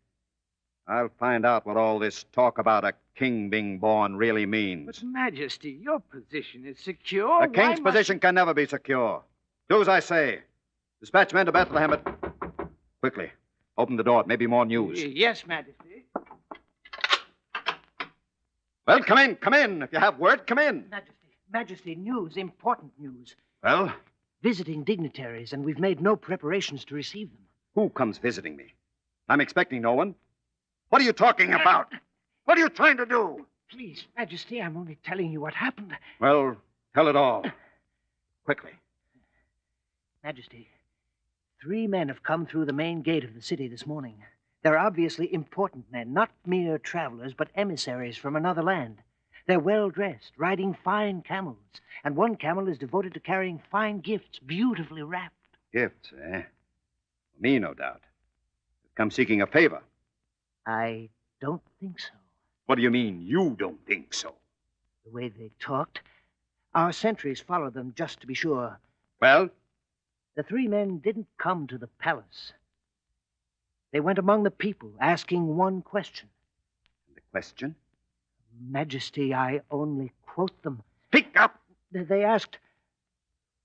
Speaker 22: I'll find out what all this talk about a king being born really means.
Speaker 23: But, Majesty, your position is secure.
Speaker 22: A king's position can never be secure. Do as I say. Dispatch men to Bethlehem at... Quickly. Open the door. It may be more news.
Speaker 23: Yes, Majesty.
Speaker 22: Well, come in. Come in. If you have word, come in.
Speaker 3: Majesty, news, important news.
Speaker 22: Well?
Speaker 3: Visiting dignitaries, and we've made no preparations to receive them.
Speaker 22: Who comes visiting me? I'm expecting no one. What are you talking about? What are you trying to do?
Speaker 3: Please, Majesty, I'm only telling you what happened.
Speaker 22: Well, tell it all. Quickly.
Speaker 3: Majesty, 3 men have come through the main gate of the city this morning. They're obviously important men, not mere travelers, but emissaries from another land. They're well-dressed, riding fine camels, and one camel is devoted to carrying fine gifts, beautifully wrapped.
Speaker 22: Gifts, eh? Me, no doubt. Come seeking a favor.
Speaker 3: I don't think so.
Speaker 22: What do you mean, you don't think so?
Speaker 3: The way they talked. Our sentries followed them just to be sure.
Speaker 22: Well?
Speaker 3: The 3 men didn't come to the palace. They went among the people, asking one question.
Speaker 22: The question?
Speaker 3: Majesty, I only quote them.
Speaker 22: Speak up!
Speaker 3: They asked,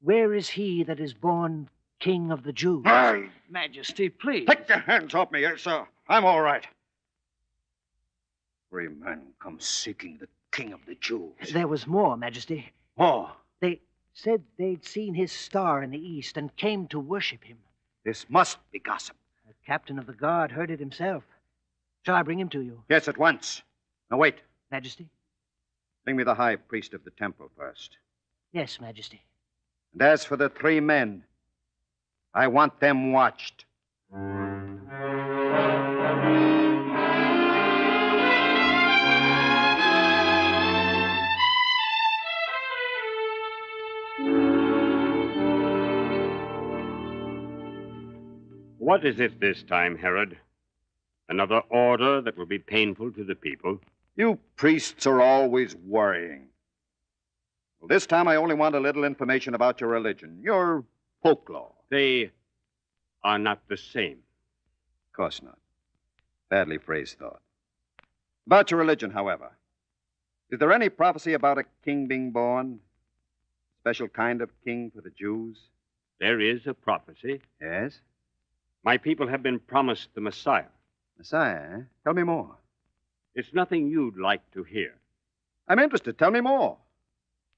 Speaker 3: "Where is he that is born King of the Jews?"
Speaker 23: Majesty, please.
Speaker 22: Take your hands off me, yes, sir. I'm all right. 3 men come seeking the King of the Jews.
Speaker 3: There was more, Majesty.
Speaker 22: More?
Speaker 3: They said they'd seen his star in the east and came to worship him.
Speaker 22: This must be gossip.
Speaker 3: The captain of the guard heard it himself. Shall I bring him to you?
Speaker 22: Yes, at once. Now, wait.
Speaker 3: Majesty?
Speaker 22: Bring me the high priest of the temple first.
Speaker 3: Yes, Majesty.
Speaker 22: And as for the 3 men, I want them watched.
Speaker 4: What is it this time, Herod? Another order that will be painful to the people?
Speaker 22: You priests are always worrying. Well, this time I only want a little information about your religion, your folklore.
Speaker 4: They are not the same.
Speaker 22: Of course not. Badly phrased thought. About your religion, however. Is there any prophecy about a king being born? A special kind of king for the Jews?
Speaker 4: There is a prophecy.
Speaker 22: Yes?
Speaker 4: My people have been promised the Messiah.
Speaker 22: Messiah, eh? Tell me more.
Speaker 4: It's nothing you'd like to hear.
Speaker 22: I'm interested. Tell me more.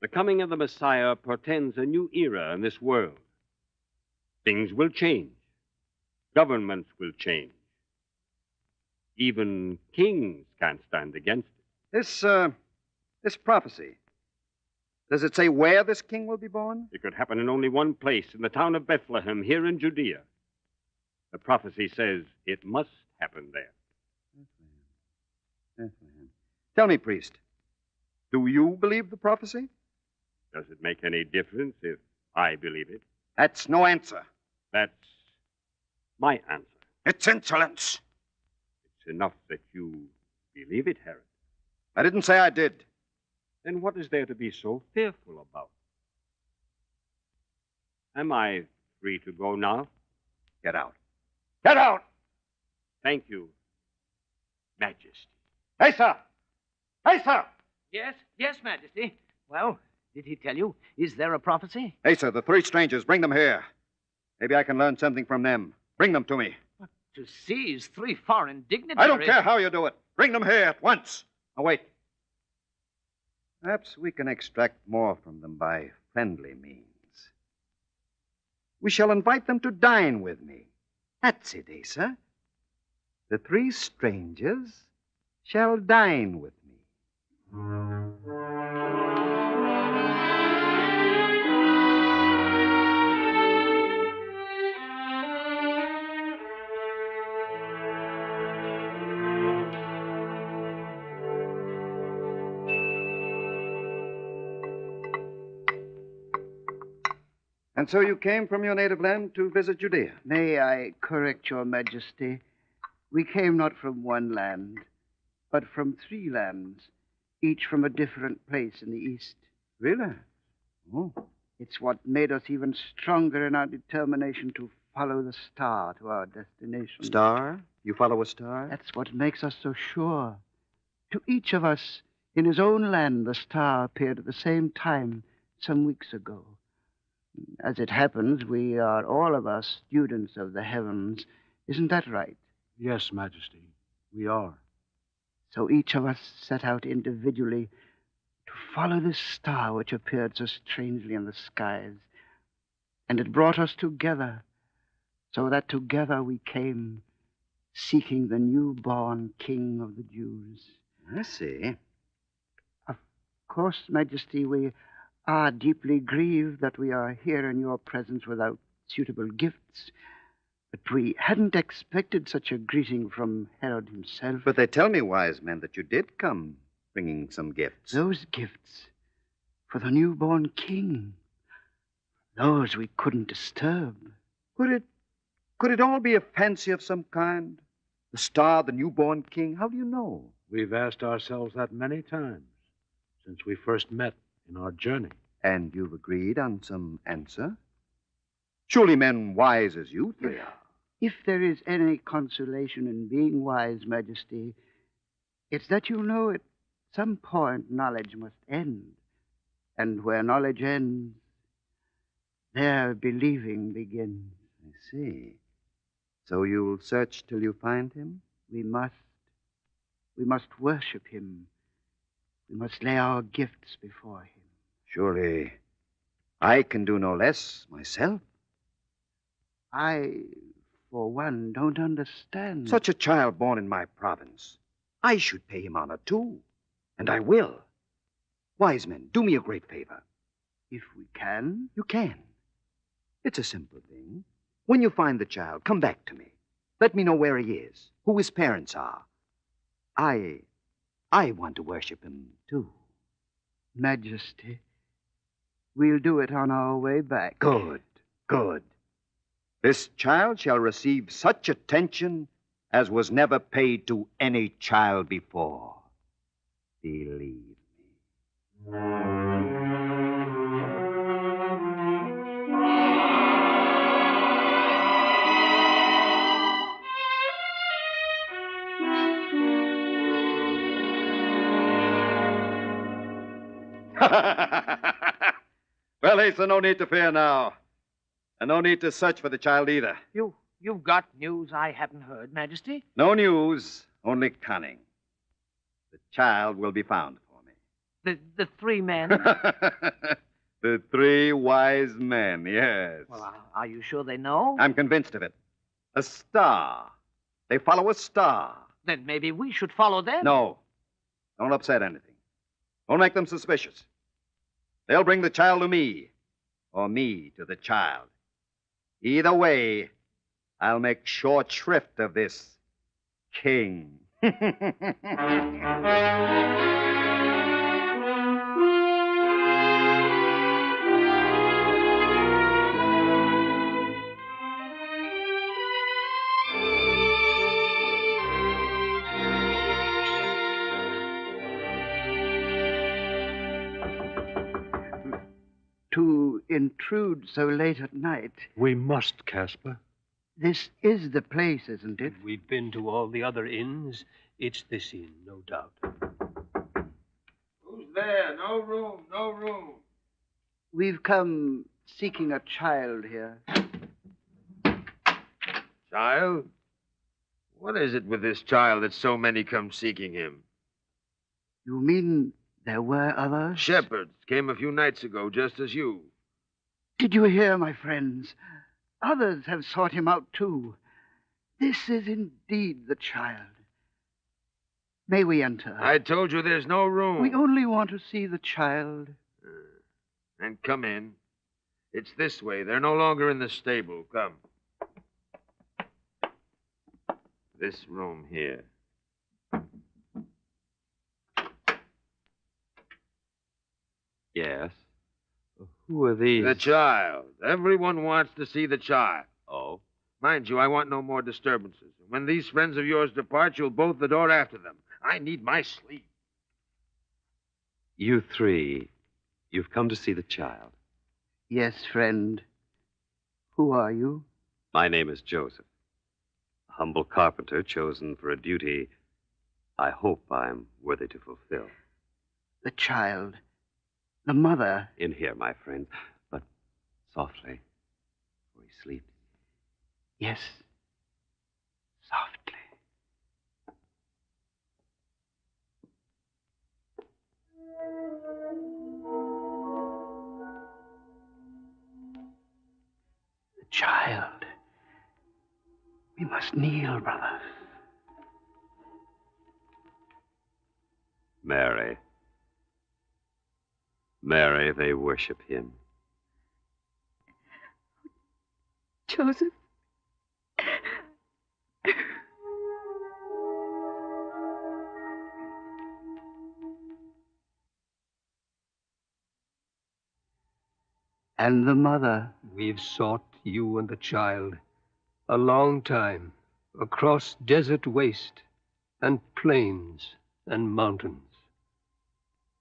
Speaker 4: The coming of the Messiah portends a new era in this world. Things will change. Governments will change. Even kings can't stand against it.
Speaker 22: This prophecy, does it say where this king will be born?
Speaker 4: It could happen in only one place, in the town of Bethlehem, here in Judea. The prophecy says it must happen there.
Speaker 22: Bethlehem. Tell me, priest, do you believe the prophecy?
Speaker 4: Does it make any difference if I believe it?
Speaker 22: That's no answer.
Speaker 4: That's my answer.
Speaker 22: It's insolence.
Speaker 4: It's enough that you believe it, Herod.
Speaker 22: I didn't say I did.
Speaker 4: Then what is there to be so fearful about? Am I free to go now?
Speaker 22: Get out. Get out!
Speaker 4: Thank you, Majesty.
Speaker 22: Hey, sir! Hey, sir!
Speaker 3: Yes, Majesty. Well, did he tell you? Is there a prophecy?
Speaker 22: Hey, sir, the 3 strangers, bring them here. Maybe I can learn something from them. Bring them to me.
Speaker 3: To seize 3 foreign dignitaries...
Speaker 22: I don't care how you do it. Bring them here at once. Now, wait. Perhaps we can extract more from them by friendly means. We shall invite them to dine with me. That's it, Asa. The 3 strangers shall dine with me. And so you came from your native land to visit Judea?
Speaker 8: May I correct your Majesty? We came not from one land, but from 3 lands, each from a different place in the east.
Speaker 22: Really? Oh.
Speaker 8: It's what made us even stronger in our determination to follow the star to our destination.
Speaker 5: Star? You follow a star?
Speaker 8: That's what makes us so sure. To each of us, in his own land, the star appeared at the same time some weeks ago. As it happens, we are all of us students of the heavens. Isn't that right?
Speaker 10: Yes, Majesty, we are.
Speaker 8: So each of us set out individually to follow this star which appeared so strangely in the skies. And it brought us together, so that together we came, seeking the newborn King of the Jews.
Speaker 5: I see.
Speaker 8: Of course, Majesty, we are deeply grieved that we are here in your presence without suitable gifts. But we hadn't expected such a greeting from Herod himself.
Speaker 5: But they tell me, wise men, that you did come bringing some gifts.
Speaker 8: Those gifts for the newborn king. Those we couldn't disturb.
Speaker 5: Could it all be a fancy of some kind? The star, the newborn king, how do you know?
Speaker 10: We've asked ourselves that many times since we first met in our journey.
Speaker 5: And you've agreed on some answer? Surely men wise as you three are.
Speaker 8: If there is any consolation in being wise, Majesty, it's that you know at some point knowledge must end. And where knowledge ends, there believing begins.
Speaker 5: I see. So you'll search till you find him?
Speaker 8: We must. We must worship him. We must lay our gifts before him.
Speaker 5: Surely I can do no less myself.
Speaker 8: I, for one, don't understand.
Speaker 5: Such a child born in my province. I should pay him honor, too. And I will. Wise men, do me a great favor.
Speaker 8: If we can?
Speaker 5: You can. It's a simple thing. When you find the child, come back to me. Let me know where he is, who his parents are. I want to worship him, too.
Speaker 8: Majesty, we'll do it on our way back.
Speaker 5: Good, good. This child shall receive such attention as was never paid to any child before. Believe me. Well, Asa, no need to fear now. And no need to search for the child either.
Speaker 3: You've got news I haven't heard, Majesty?
Speaker 5: No news, only cunning. The child will be found for me.
Speaker 3: The three men?
Speaker 5: The three wise men, yes.
Speaker 3: Well, are you sure they know?
Speaker 5: I'm convinced of it. A star. They follow a star.
Speaker 3: Then maybe we should follow them.
Speaker 5: No. Don't upset anything. Don't make them suspicious. They'll bring the child to me, or me to the child. Either way, I'll make short shrift of this king.
Speaker 8: To intrude so late at night.
Speaker 10: We must, Caspar.
Speaker 8: This is the place, isn't it?
Speaker 10: We've been to all the other inns. It's this inn, no doubt.
Speaker 15: Who's there? No room, no room.
Speaker 8: We've come seeking a child here.
Speaker 15: Child? What is it with this child that so many come seeking him?
Speaker 8: You mean there were others?
Speaker 15: Shepherds came a few nights ago, just as you.
Speaker 8: Did you hear, my friends? Others have sought him out, too. This is indeed the child. May we enter?
Speaker 15: I told you there's no room.
Speaker 8: We only want to see the child.
Speaker 15: Then come in. It's this way. They're no longer in the stable. Come. This room here.
Speaker 4: Yes. Who are these?
Speaker 15: The child. Everyone wants to see the child.
Speaker 4: Oh?
Speaker 15: Mind you, I want no more disturbances. When these friends of yours depart, you'll bolt the door after them. I need my sleep.
Speaker 4: You three, you've come to see the child.
Speaker 8: Yes, friend. Who are you?
Speaker 19: My name is Joseph, a humble carpenter chosen for a duty I hope I'm worthy to fulfill.
Speaker 8: The child. The mother.
Speaker 19: In here, my friend, but softly, for he sleeps.
Speaker 8: Yes. Softly. The child. We must kneel, brothers.
Speaker 19: Mary. Mary, they worship him.
Speaker 21: Joseph.
Speaker 8: And the mother.
Speaker 14: We've sought you and the child a long time, across desert waste and plains and mountains.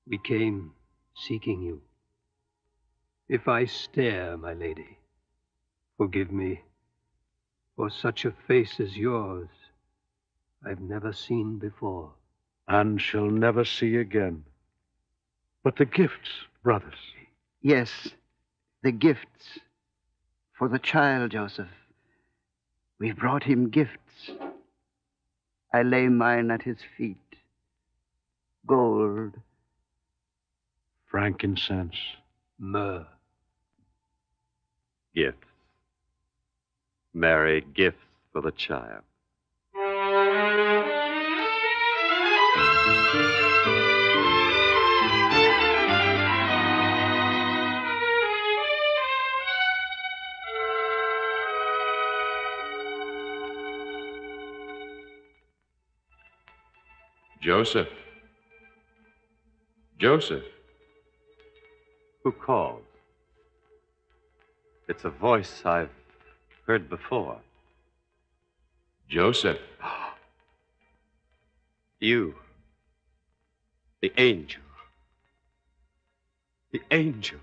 Speaker 14: We came seeking you. If I stare, my lady, forgive me, for such a face as yours I've never seen before.
Speaker 10: And shall never see again. But the gifts, brothers.
Speaker 8: Yes, the gifts. For the child, Joseph. We've brought him gifts. I lay mine at his feet. Gold.
Speaker 10: Frankincense.
Speaker 14: Myrrh.
Speaker 19: Gifts. Mary, gifts for the child.
Speaker 1: Joseph. Joseph.
Speaker 19: Who calls? It's a voice I've heard before.
Speaker 1: Joseph.
Speaker 19: You. The angel. The angel.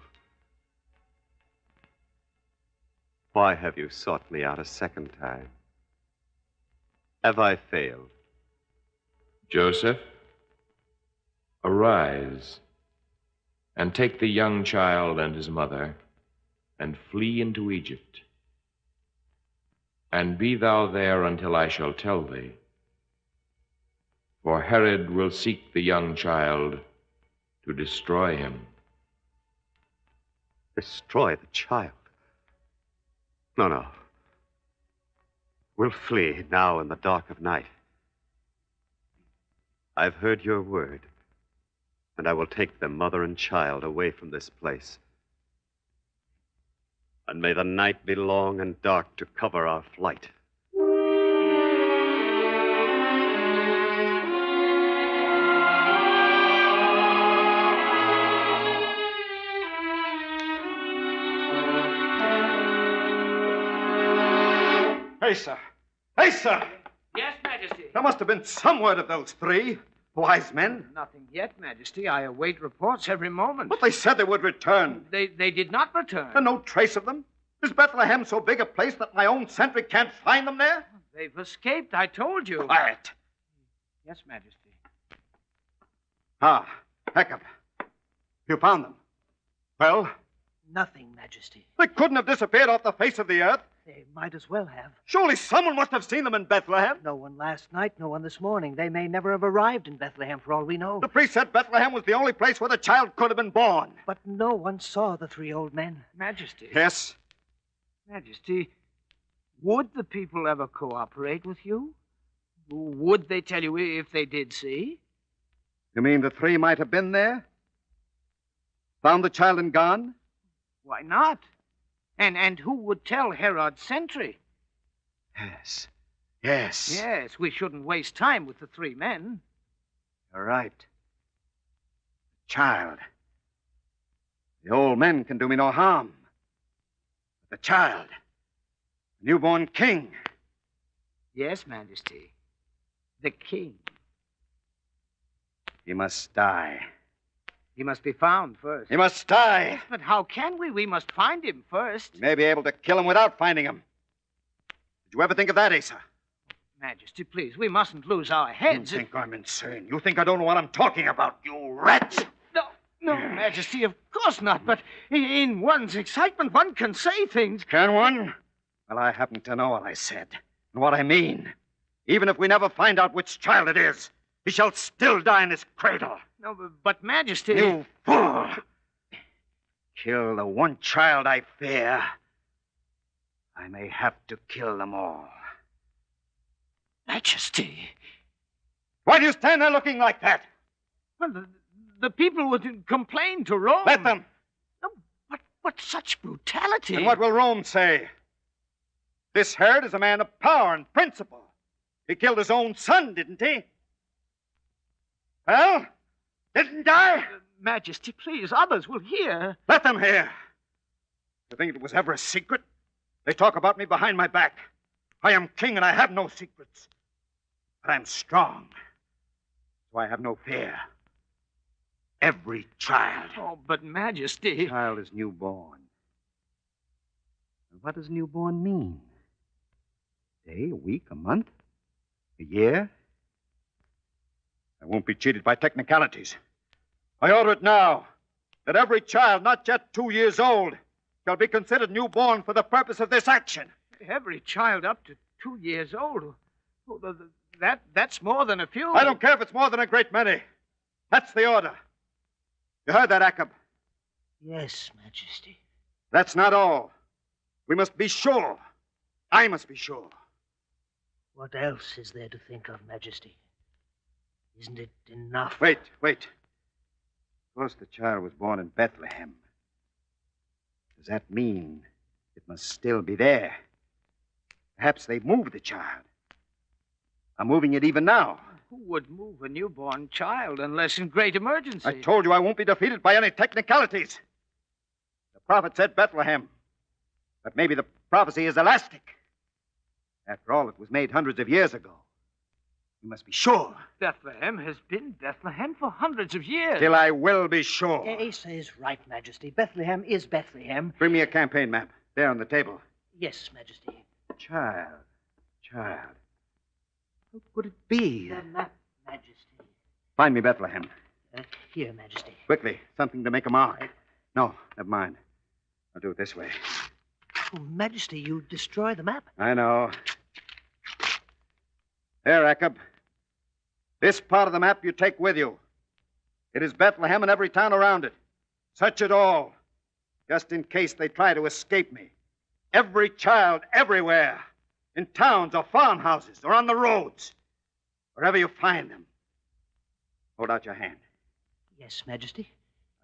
Speaker 19: Why have you sought me out a second time? Have I failed?
Speaker 1: Joseph, arise and take the young child and his mother and flee into Egypt. And be thou there until I shall tell thee. For Herod will seek the young child to destroy him.
Speaker 19: Destroy the child? No. We'll flee now in the dark of night. I've heard your word, and I will take them, mother and child, away from this place. And may the night be long and dark to cover our flight.
Speaker 5: Hey, sir. Hey, sir.
Speaker 23: Yes, Majesty.
Speaker 5: There must have been some word of those three wise men.
Speaker 23: Nothing yet, Majesty. I await reports every moment.
Speaker 5: But they said they would return.
Speaker 23: They did not return.
Speaker 5: And no trace of them? Is Bethlehem so big a place that my own sentry can't find them there?
Speaker 23: They've escaped, I told you.
Speaker 5: Quiet.
Speaker 23: Yes, Majesty.
Speaker 5: Ah, Hector. You found them. Well?
Speaker 3: Nothing, Majesty.
Speaker 5: They couldn't have disappeared off the face of the earth.
Speaker 3: They might as well have.
Speaker 5: Surely someone must have seen them in Bethlehem.
Speaker 3: No one last night, no one this morning. They may never have arrived in Bethlehem, for all we know.
Speaker 5: The priest said Bethlehem was the only place where the child could have been born.
Speaker 3: But no one saw the three old men.
Speaker 23: Majesty.
Speaker 5: Yes?
Speaker 23: Majesty, would the people ever cooperate with you? Would they tell you if they did see?
Speaker 5: You mean the three might have been there? Found the child and gone?
Speaker 23: Why not? And who would tell Herod's sentry?
Speaker 5: Yes. Yes.
Speaker 23: Yes, we shouldn't waste time with the three men.
Speaker 5: You're right. Child. The old men can do me no harm. But the child. The newborn king.
Speaker 23: Yes, Majesty. The king.
Speaker 5: He must die.
Speaker 23: He must be found first.
Speaker 5: He must die.
Speaker 23: But how can we? We must find him first.
Speaker 5: You may be able to kill him without finding him. Did you ever think of that, Asa?
Speaker 23: Majesty, please, we mustn't lose our heads.
Speaker 5: You think I'm insane? You think I don't know what I'm talking about, you rat?
Speaker 23: No, Majesty, of course not. But in one's excitement, one can say things.
Speaker 5: Can one? Well, I happen to know what I said and what I mean. Even if we never find out which child it is, he shall still die in his cradle.
Speaker 23: No, but Majesty...
Speaker 5: You fool! Kill the one child I fear. I may have to kill them all.
Speaker 23: Majesty.
Speaker 5: Why do you stand there looking like that?
Speaker 23: Well, the people would complain to Rome.
Speaker 5: Let them.
Speaker 23: No, but such brutality.
Speaker 5: And what will Rome say? This Herod is a man of power and principle. He killed his own son, didn't he? Well, didn't I?
Speaker 23: Majesty, please, others will hear.
Speaker 5: Let them hear. You think it was ever a secret? They talk about me behind my back. I am king and I have no secrets. But I'm strong. So I have no fear. Every child.
Speaker 23: Oh, but Majesty...
Speaker 5: Child is newborn. What does newborn mean? A day, a week, a month, a year? I won't be cheated by technicalities. I order it now that every child not yet 2 years old shall be considered newborn for the purpose of this action.
Speaker 23: Every child up to 2 years old. Oh, that's more than a few.
Speaker 5: I don't care if it's more than a great many. That's the order. You heard that, Jacob?
Speaker 3: Yes, Majesty.
Speaker 5: That's not all. We must be sure. I must be sure.
Speaker 3: What else is there to think of, Majesty? Isn't it enough?
Speaker 5: Wait. Suppose the child was born in Bethlehem. Does that mean it must still be there? Perhaps they've moved the child. Are moving it even now.
Speaker 23: Who would move a newborn child unless in great emergency?
Speaker 5: I told you I won't be defeated by any technicalities. The prophet said Bethlehem. But maybe the prophecy is elastic. After all, it was made hundreds of years ago. You must be sure.
Speaker 23: Bethlehem has been Bethlehem for hundreds of years.
Speaker 5: Till I will be sure.
Speaker 3: Asa is right, Majesty. Bethlehem is Bethlehem.
Speaker 5: Bring me a campaign map. There on the table.
Speaker 3: Yes, Majesty.
Speaker 5: Child. Who could it be?
Speaker 3: The map, Majesty.
Speaker 5: Find me Bethlehem.
Speaker 3: Here, Majesty.
Speaker 5: Quickly. Something to make a mark. No, never mind. I'll do it this way.
Speaker 3: Oh, Majesty, you destroy the map.
Speaker 5: I know. There, Jacob. This part of the map you take with you. It is Bethlehem and every town around it. Search it all, just in case they try to escape me. Every child, everywhere. In towns or farmhouses or on the roads. Wherever you find them. Hold out your hand.
Speaker 3: Yes, Majesty.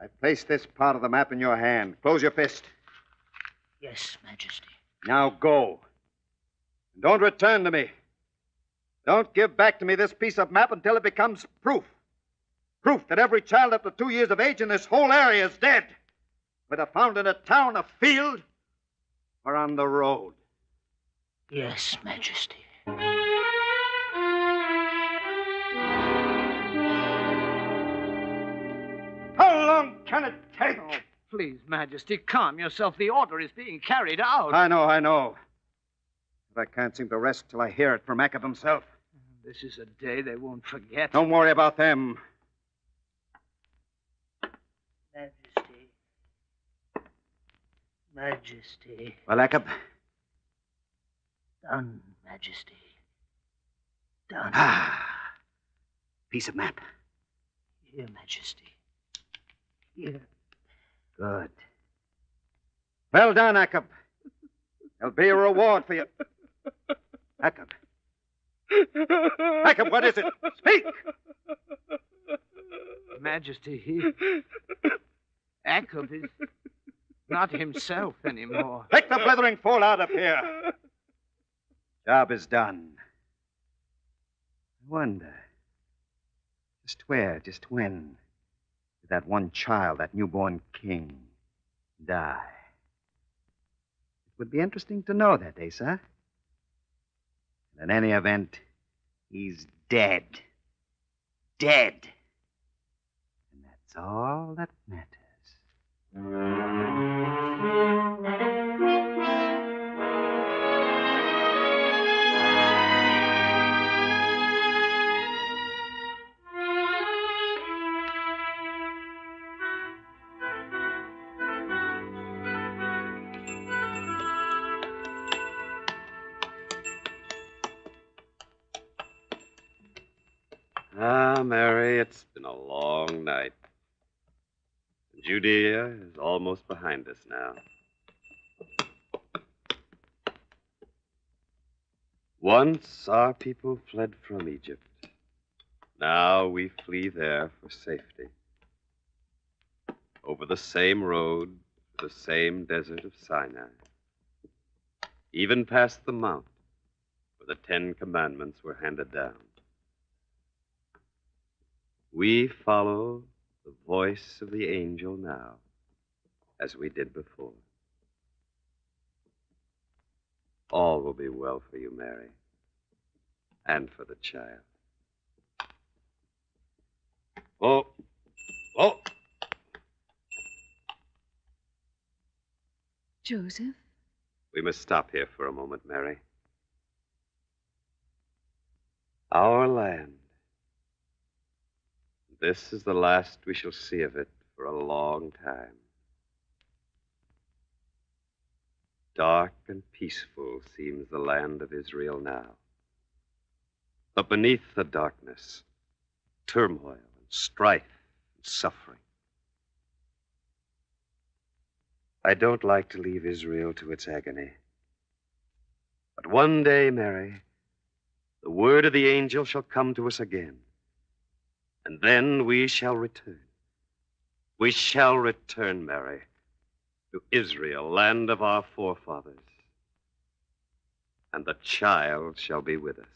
Speaker 5: I place this part of the map in your hand. Close your fist.
Speaker 3: Yes, Majesty.
Speaker 5: Now go. And don't return to me. Don't give back to me this piece of map until it becomes proof. Proof that every child up to 2 years of age in this whole area is dead. Whether found in a town, a field, or on the road.
Speaker 3: Yes, Majesty.
Speaker 5: How long can it take?
Speaker 23: Oh, please, Majesty, calm yourself. The order is being carried out.
Speaker 5: I know. But I can't seem to rest till I hear it from Jacob himself.
Speaker 23: This is a day they won't forget.
Speaker 5: Don't worry about them.
Speaker 3: Majesty.
Speaker 5: Well, Jacob?
Speaker 3: Done, Majesty. Done.
Speaker 5: Piece of map.
Speaker 3: Here, Majesty. Here.
Speaker 5: Good. Well done, Jacob. There'll be a reward for you. Jacob. Jacob, what is it? Speak!
Speaker 23: Majesty, Jacob is not himself anymore.
Speaker 5: Take the blithering fool out of here. Job is done. I wonder, just where, just when, did that one child, that newborn king, die? It would be interesting to know that, Asa. And in any event, he's dead. Dead. And that's
Speaker 19: all that matters.
Speaker 16: Ah, Mary, it's been a long night. Judea is almost behind us now. Once our people fled from Egypt. Now we flee there for safety. Over the same road, the same desert of Sinai. Even past the mount where the 10 Commandments were handed down. We follow the voice of the angel now, as we did before. All will be well for you, Mary, and for the child. Oh.
Speaker 21: Joseph?
Speaker 16: We must stop here for a moment, Mary. Our land. This is the last we shall see of it for a long time. Dark and peaceful seems the land of Israel now. But beneath the darkness, turmoil and strife and suffering. I don't like to leave Israel to its agony. But one day, Mary, the word of the angel shall come to us again. And then we shall return. We shall return, Mary, to Israel, land of our forefathers. And the child shall be with us.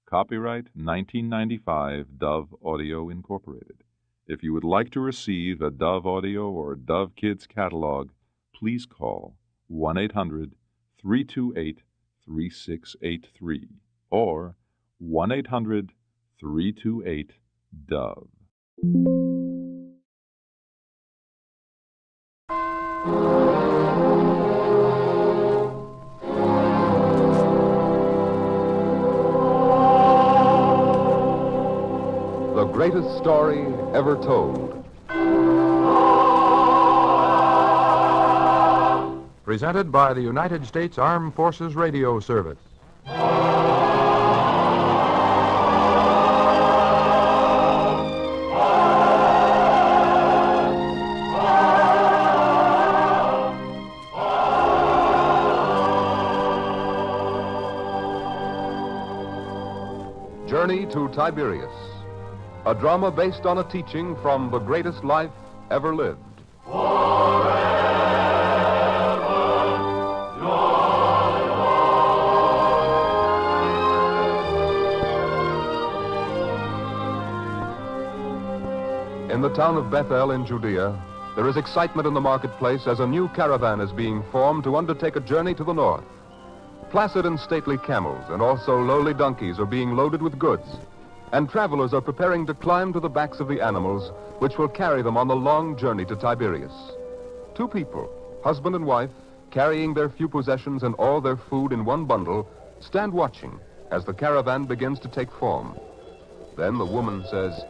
Speaker 1: Copyright 1995 Dove Audio Incorporated. If you would like to receive a Dove Audio or Dove Kids catalog, please call 1-800-328-3683 or 1-800-328-DOVE. The greatest story ever told. Presented by the United States Armed Forces Radio Service. Journey to Tiberias. A drama based on a teaching from the greatest life ever lived. In the town of Bethel in Judea, there is excitement in the marketplace as a new caravan is being formed to undertake a journey to the north. Placid and stately camels and also lowly donkeys are being loaded with goods. And travelers are preparing to climb to the backs of the animals, which will carry them on the long journey to Tiberias. 2 people, husband and wife, carrying their few possessions and all their food in one bundle, stand watching as the caravan begins to take form. Then the woman says,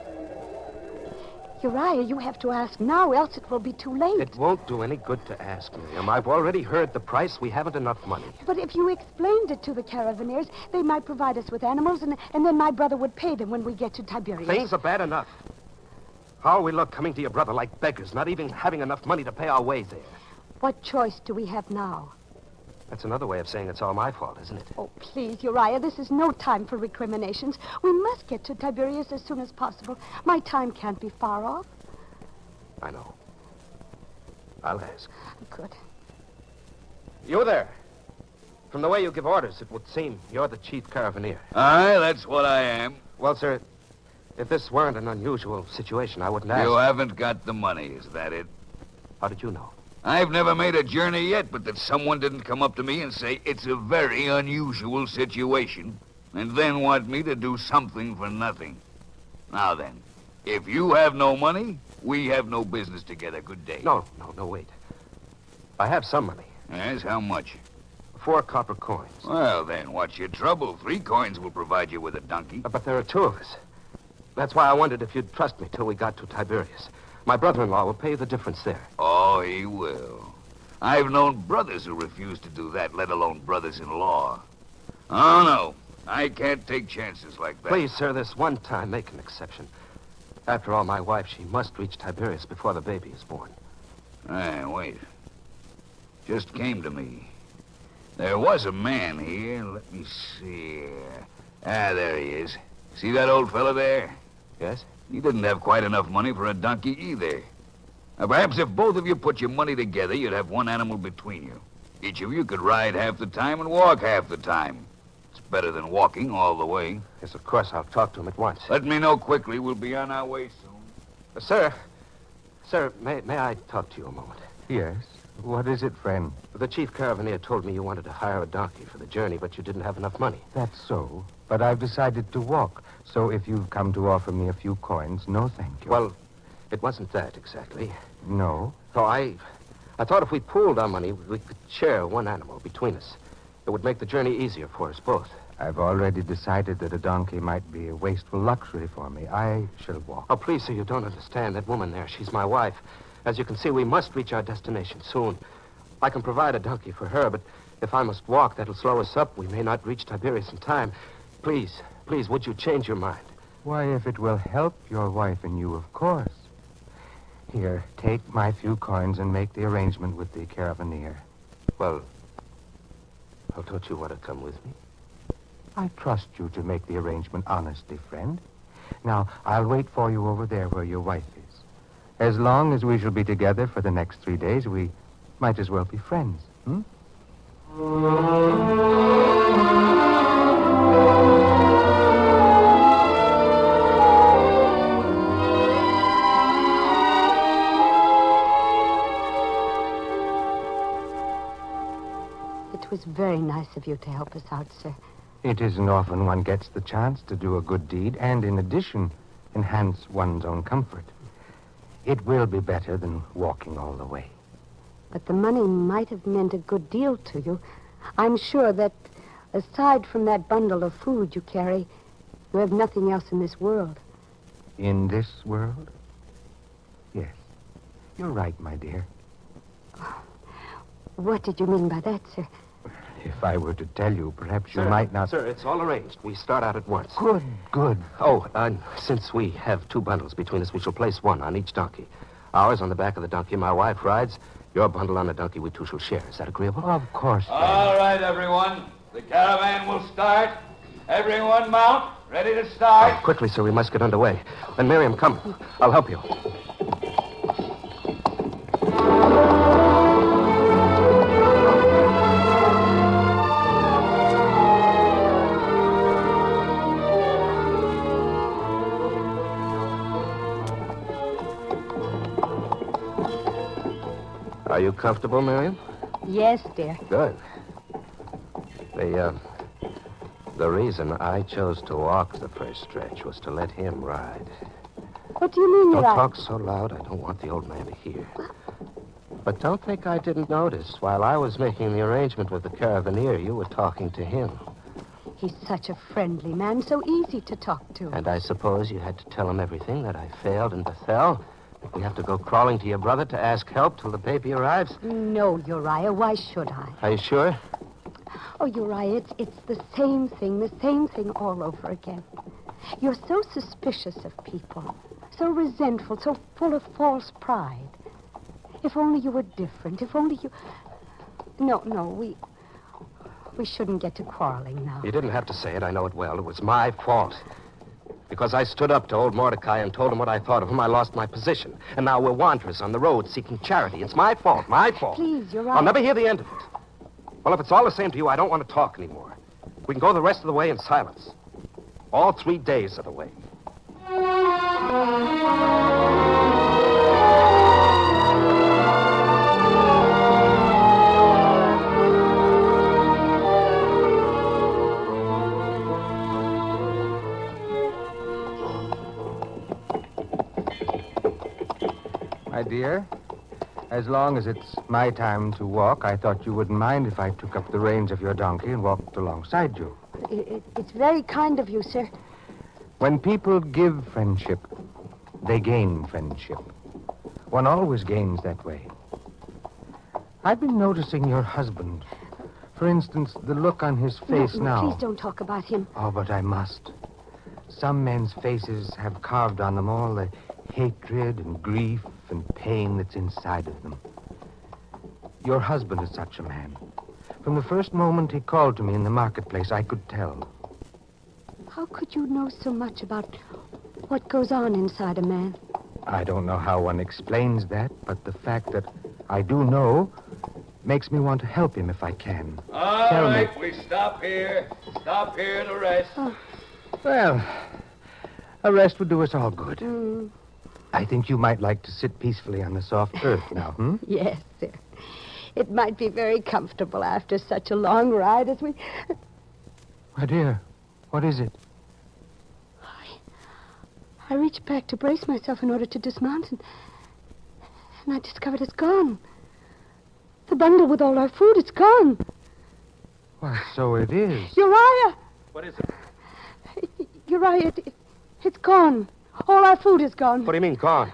Speaker 17: Uriah, you have to ask now, else it will be too late.
Speaker 18: It won't do any good to ask, Miriam. I've already heard the price. We haven't enough money.
Speaker 17: But if you explained it to the caravaneers, they might provide us with animals, and then my brother would pay them when we get to Tiberias.
Speaker 18: Things are bad enough. How we look coming to your brother like beggars, not even having enough money to pay our way there.
Speaker 17: What choice do we have now?
Speaker 18: That's another way of saying it's all my fault, isn't it?
Speaker 17: Oh, please, Uriah, this is no time for recriminations. We must get to Tiberias as soon as possible. My time can't be far off.
Speaker 18: I know. I'll ask.
Speaker 17: Good.
Speaker 18: You there. From the way you give orders, it would seem you're the chief caravaneer.
Speaker 24: Aye, that's what I am.
Speaker 18: Well, sir, If this weren't an unusual situation, I wouldn't ask.
Speaker 6: You haven't got the money, is that it?
Speaker 18: How did you know?
Speaker 6: I've never made a journey yet, but that someone didn't come up to me and say it's a very unusual situation, and then want me to do something for nothing. Now then, if you have no money, we have no business together. Good day.
Speaker 18: No, wait. I have some money.
Speaker 6: Yes, how much?
Speaker 18: 4 copper coins.
Speaker 6: Well, then, what's your trouble? 3 coins will provide you with a donkey.
Speaker 18: But there are 2 of us. That's why I wondered if you'd trust me till we got to Tiberias. My brother-in-law will pay you the difference there.
Speaker 6: Oh, he will. I've known brothers who refuse to do that, let alone brothers-in-law. Oh, no. I can't take chances like that.
Speaker 18: Please, sir, this one time, make an exception. After all, my wife, she must reach Tiberias before the baby is born.
Speaker 6: Hey, wait. Just came to me. There was a man here. Let me see. There he is. See that old fella there?
Speaker 18: Yes?
Speaker 6: He didn't have quite enough money for a donkey either. Now, perhaps if both of you put your money together, you'd have one animal between you. Each of you could ride half the time and walk half the time. It's better than walking all the way.
Speaker 18: Yes, of course. I'll talk to him at once.
Speaker 6: Let me know quickly. We'll be on our way soon.
Speaker 18: Sir, may I talk to you a moment?
Speaker 20: Yes. What is it, friend?
Speaker 18: The chief caravaneer told me you wanted to hire a donkey for the journey, but you didn't have enough money.
Speaker 20: That's so. But I've decided to walk. So if you've come to offer me a few coins, no thank you.
Speaker 18: Well, it wasn't that exactly.
Speaker 20: No?
Speaker 18: So I thought if we pooled our money, we could share one animal between us. It would make the journey easier for us both.
Speaker 20: I've already decided that a donkey might be a wasteful luxury for me. I shall walk.
Speaker 18: Oh, please, sir, you don't understand. That woman there, she's my wife. As you can see, we must reach our destination soon. I can provide a donkey for her, but if I must walk, that'll slow us up. We may not reach Tiberias in time. Please, would you change your mind?
Speaker 20: Why, if it will help your wife and you, of course. Here, take my few coins and make the arrangement with the caravaneer.
Speaker 18: Well, don't you want to come with me?
Speaker 20: I trust you to make the arrangement honestly, friend. Now, I'll wait for you over there where your wife is. As long as we shall be together for the next 3 days, we might as well be friends, hmm?
Speaker 17: It was very nice of you to help us out, sir.
Speaker 20: It isn't often one gets the chance to do a good deed and, in addition, enhance one's own comfort. It will be better than walking all the way.
Speaker 17: But the money might have meant a good deal to you. I'm sure that, aside from that bundle of food you carry, you have nothing else in this world.
Speaker 20: In this world? Yes. You're right, my dear.
Speaker 17: What did you mean by that, sir?
Speaker 20: If I were to tell you, perhaps you might not...
Speaker 18: Sir, it's all arranged. We start out at once.
Speaker 20: Good.
Speaker 18: Oh, since we have 2 bundles between us, we shall place one on each donkey. Ours on the back of the donkey my wife rides. Your bundle on the donkey we 2 shall share. Is that agreeable?
Speaker 20: Of course.
Speaker 6: All right, everyone. The caravan will start. Everyone mount. Ready to start.
Speaker 18: Quickly, sir. We must get underway. And Miriam, come. I'll help you. Are you comfortable, Miriam?
Speaker 17: Yes, dear.
Speaker 18: Good. The reason I chose to walk the first stretch was to let him ride.
Speaker 17: What do you mean
Speaker 18: Don't
Speaker 17: you're
Speaker 18: talk so loud. I don't want the old man to hear. But don't think I didn't notice. While I was making the arrangement with the caravaneer, you were talking to him.
Speaker 17: He's such a friendly man, so easy to talk to.
Speaker 18: And I suppose you had to tell him everything, that I failed in Bethel? That we have to go crawling to your brother to ask help till the baby arrives?
Speaker 17: No, Uriah, why should I?
Speaker 18: Are you sure?
Speaker 17: Oh, Uriah, it's the same thing all over again. You're so suspicious of people, so resentful, so full of false pride. If only you were different, if only you... No, we shouldn't get to quarreling now.
Speaker 18: You didn't have to say it. I know it well. It was my fault. Because I stood up to old Mordecai and told him what I thought of him, I lost my position. And now we're wanderers on the road seeking charity. It's my fault.
Speaker 17: Please, Uriah.
Speaker 18: I'll never hear the end of it. Well, if it's all the same to you, I don't want to talk anymore. We can go the rest of the way in silence. All 3 days of the way.
Speaker 20: My dear, as long as it's my time to walk, I thought you wouldn't mind if I took up the reins of your donkey and walked alongside you.
Speaker 17: It's very kind of you, sir.
Speaker 20: When people give friendship, they gain friendship. One always gains that way. I've been noticing your husband. For instance, the look on his face now.
Speaker 17: Please don't talk about him.
Speaker 20: Oh, but I must. Some men's faces have carved on them all the hatred and grief and pain that's inside of them. Your husband is such a man. From the first moment he called to me in the marketplace, I could tell.
Speaker 17: How could you know so much about what goes on inside a man?
Speaker 20: I don't know how one explains that, but the fact that I do know makes me want to help him if I can.
Speaker 6: All right, we stop here. Stop here to rest.
Speaker 17: Oh.
Speaker 20: Well, a rest would do us all good. I think you might like to sit peacefully on the soft earth now,
Speaker 17: Yes, sir. It might be very comfortable after such a long ride as we...
Speaker 20: My dear, what is it?
Speaker 17: I reached back to brace myself in order to dismount, and I discovered it's gone. The bundle with all our food, it's gone.
Speaker 20: Why, so it is.
Speaker 17: Uriah!
Speaker 18: What is it?
Speaker 17: Uriah, it's gone. All our food is gone.
Speaker 18: What do you mean, gone?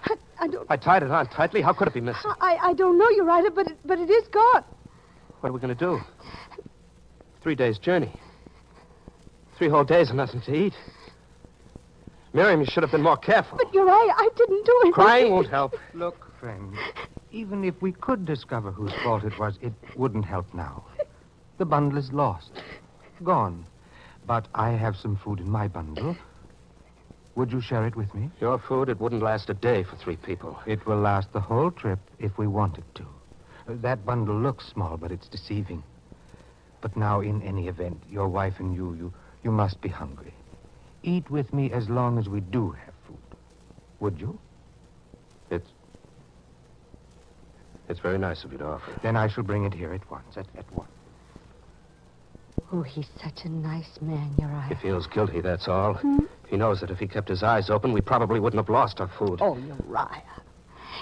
Speaker 17: I
Speaker 18: tied it on tightly. How could it be missing?
Speaker 17: I don't know, Uriah, but it is gone.
Speaker 18: What are we going to do? 3 days' journey. 3 whole days and nothing to eat. Miriam, you should have been more careful.
Speaker 17: But Uriah, I didn't do it.
Speaker 18: Crying won't help.
Speaker 20: Look, friend, even if we could discover whose fault it was, it wouldn't help now. The bundle is lost. Gone. But I have some food in my bundle. Would you share it with me?
Speaker 18: Your food, it wouldn't last a day for 3 people.
Speaker 20: It will last the whole trip if we want it to. That bundle looks small, but it's deceiving. But now, in any event, your wife and you must be hungry. Eat with me as long as we do have food. Would you?
Speaker 18: It's very nice of you to offer.
Speaker 20: Then I shall bring it here at once, at once.
Speaker 17: Oh, he's such a nice man, Uriah.
Speaker 18: He feels guilty, that's all. He knows that if he kept his eyes open, we probably wouldn't have lost our food.
Speaker 17: Oh, Uriah.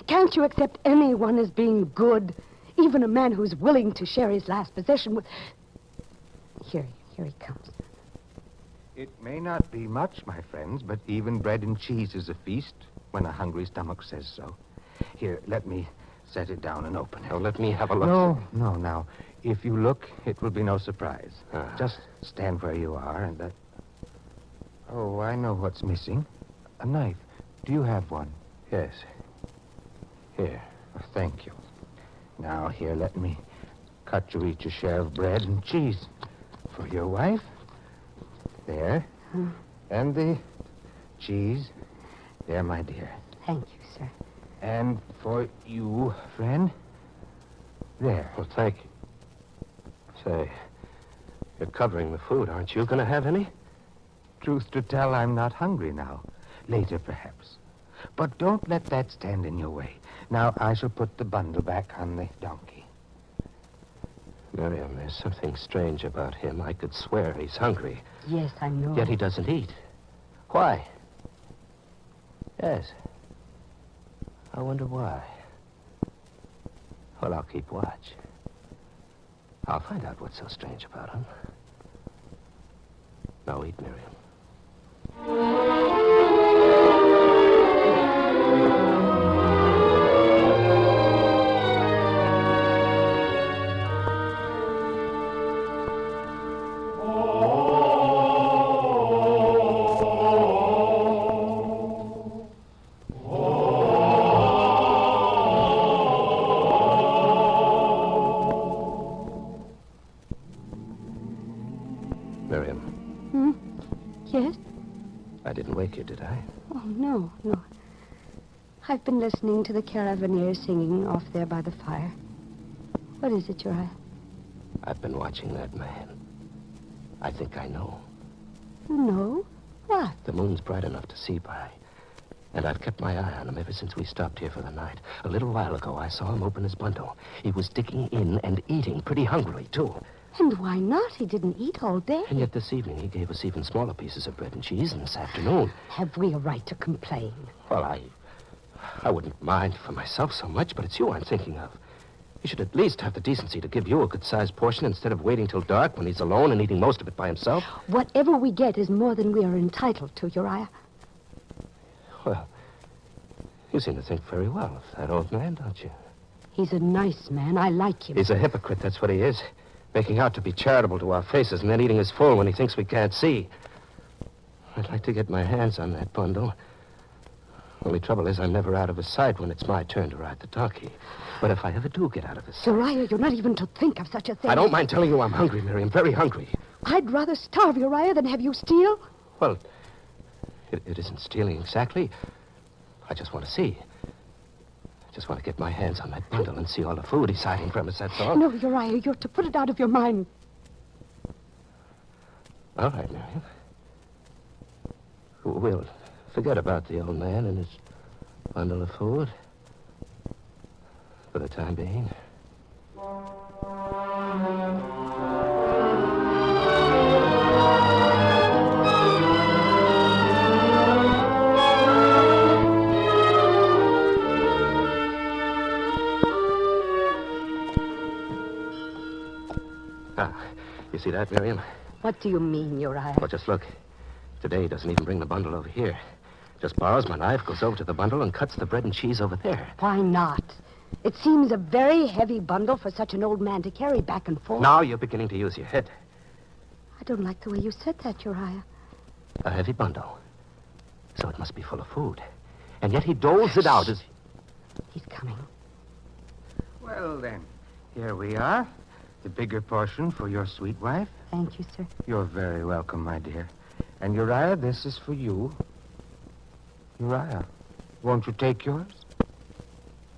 Speaker 17: Can't you accept anyone as being good? Even a man who's willing to share his last possession with... Here he comes.
Speaker 20: It may not be much, my friends, but even bread and cheese is a feast when a hungry stomach says so. Here, let me set it down and open it.
Speaker 18: Oh, let me have a look.
Speaker 20: No, now. If you look, it will be no surprise. Just stand where you are and that... Oh, I know what's missing. A knife. Do you have one?
Speaker 18: Yes. Here.
Speaker 20: Oh, thank you. Now, here, let me cut you each a share of bread and cheese. For your wife. There. And the cheese. There, my dear.
Speaker 17: Thank you, sir.
Speaker 20: And for you, friend. There.
Speaker 18: Well, thank you. Say, you're covering the food. Aren't you going to have any?
Speaker 20: Truth to tell, I'm not hungry now. Later, perhaps. But don't let that stand in your way. Now, I shall put the bundle back on the donkey.
Speaker 18: Miriam, there's something strange about him. I could swear he's hungry.
Speaker 17: Yes, I know.
Speaker 18: Yet he doesn't eat. Why? Yes. I wonder why. Well, I'll keep watch. I'll find out what's so strange about him. Now eat, Miriam.
Speaker 17: Yes?
Speaker 18: I didn't wake you, did I?
Speaker 17: Oh, no. I've been listening to the caravaneers singing off there by the fire. What is it, Uriah?
Speaker 18: I've been watching that man. I think I know.
Speaker 17: You know? What?
Speaker 18: The moon's bright enough to see by. And I've kept my eye on him ever since we stopped here for the night. A little while ago, I saw him open his bundle. He was digging in and eating, pretty hungrily, too.
Speaker 17: And why not? He didn't eat all day.
Speaker 18: And yet this evening, he gave us even smaller pieces of bread and cheese, and this afternoon...
Speaker 17: Have we a right to complain?
Speaker 18: Well, I wouldn't mind for myself so much, but it's you I'm thinking of. He should at least have the decency to give you a good-sized portion instead of waiting till dark when he's alone and eating most of it by himself.
Speaker 17: Whatever we get is more than we are entitled to, Uriah.
Speaker 18: Well, you seem to think very well of that old man, don't you?
Speaker 17: He's a nice man. I like him.
Speaker 18: He's a hypocrite, that's what he is. Making out to be charitable to our faces and then eating his full when he thinks we can't see. I'd like to get my hands on that bundle. Only trouble is I'm never out of his sight when it's my turn to ride the donkey. But if I ever do get out of his sight...
Speaker 17: Uriah, you're not even to think of such a thing.
Speaker 18: I don't mind telling you I'm hungry, Miriam, very hungry.
Speaker 17: I'd rather starve, Uriah, than have you steal.
Speaker 18: Well, it isn't stealing exactly. I just want to see. I just want to get my hands on that bundle and see all the food he's hiding from us, that's all.
Speaker 17: No, Uriah, you're to put it out of your mind.
Speaker 18: All right, Miriam. We'll forget about the old man and his bundle of food. For the time being. You see that, Miriam?
Speaker 17: What do you mean, Uriah?
Speaker 18: Well, just look. Today he doesn't even bring the bundle over here. Just borrows my knife, goes over to the bundle, and cuts the bread and cheese over there.
Speaker 17: Why not? It seems a very heavy bundle for such an old man to carry back and forth.
Speaker 18: Now you're beginning to use your head.
Speaker 17: I don't like the way you said that, Uriah.
Speaker 18: A heavy bundle. So it must be full of food. And yet he doles it out as...
Speaker 17: He's coming.
Speaker 20: Well, then, here we are. The bigger portion for your sweet wife.
Speaker 17: Thank you, sir.
Speaker 20: You're very welcome, my dear. And Uriah, this is for you. Uriah, won't you take yours?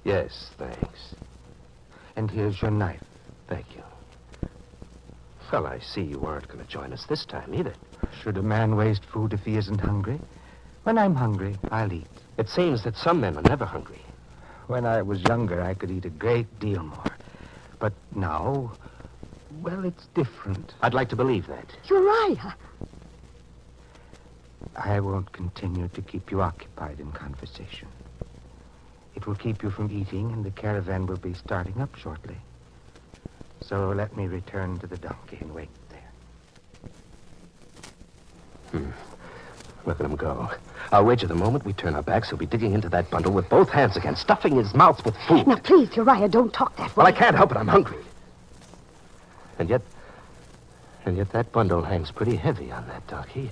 Speaker 18: Yes, thanks.
Speaker 20: And here's your knife.
Speaker 18: Thank you. Well, I see you weren't going to join us this time either.
Speaker 20: Should a man waste food if he isn't hungry? When I'm hungry, I'll eat.
Speaker 18: It seems that some men are never hungry.
Speaker 20: When I was younger, I could eat a great deal more. But now, well, it's different.
Speaker 18: I'd like to believe that.
Speaker 17: Uriah!
Speaker 20: I won't continue to keep you occupied in conversation. It will keep you from eating, and the caravan will be starting up shortly. So let me return to the donkey and wait there.
Speaker 18: Look at him go. I'll wager the moment we turn our backs, he'll be digging into that bundle with both hands again, stuffing his mouth with food.
Speaker 17: Now, please, Uriah, don't talk that way.
Speaker 18: Well, I can't help it. I'm hungry. And yet that bundle hangs pretty heavy on that donkey.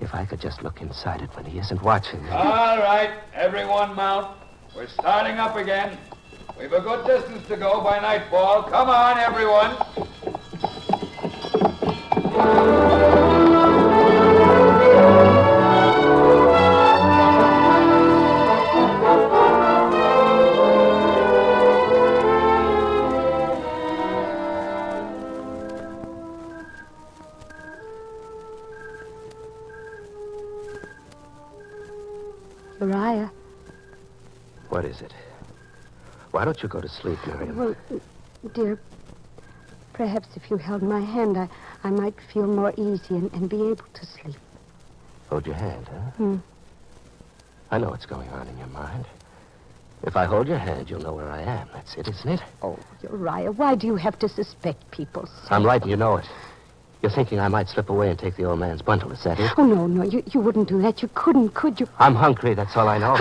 Speaker 18: If I could just look inside it when he isn't watching.
Speaker 6: All right, everyone mount. We're starting up again. We've a good distance to go by nightfall. Come on, everyone.
Speaker 17: Uriah.
Speaker 18: What is it? Why don't you go to sleep, Miriam?
Speaker 17: Well, dear, perhaps if you held my hand, I might feel more easy and be able to sleep.
Speaker 18: Hold your hand, huh? I know what's going on in your mind. If I hold your hand, you'll know where I am. That's it, isn't it?
Speaker 17: Oh, Uriah, why do you have to suspect people so?
Speaker 18: I'm right, and you know it. You're thinking I might slip away and take the old man's bundle, is that it?
Speaker 17: Oh, no, you wouldn't do that. You couldn't, could you?
Speaker 18: I'm hungry, that's all I know.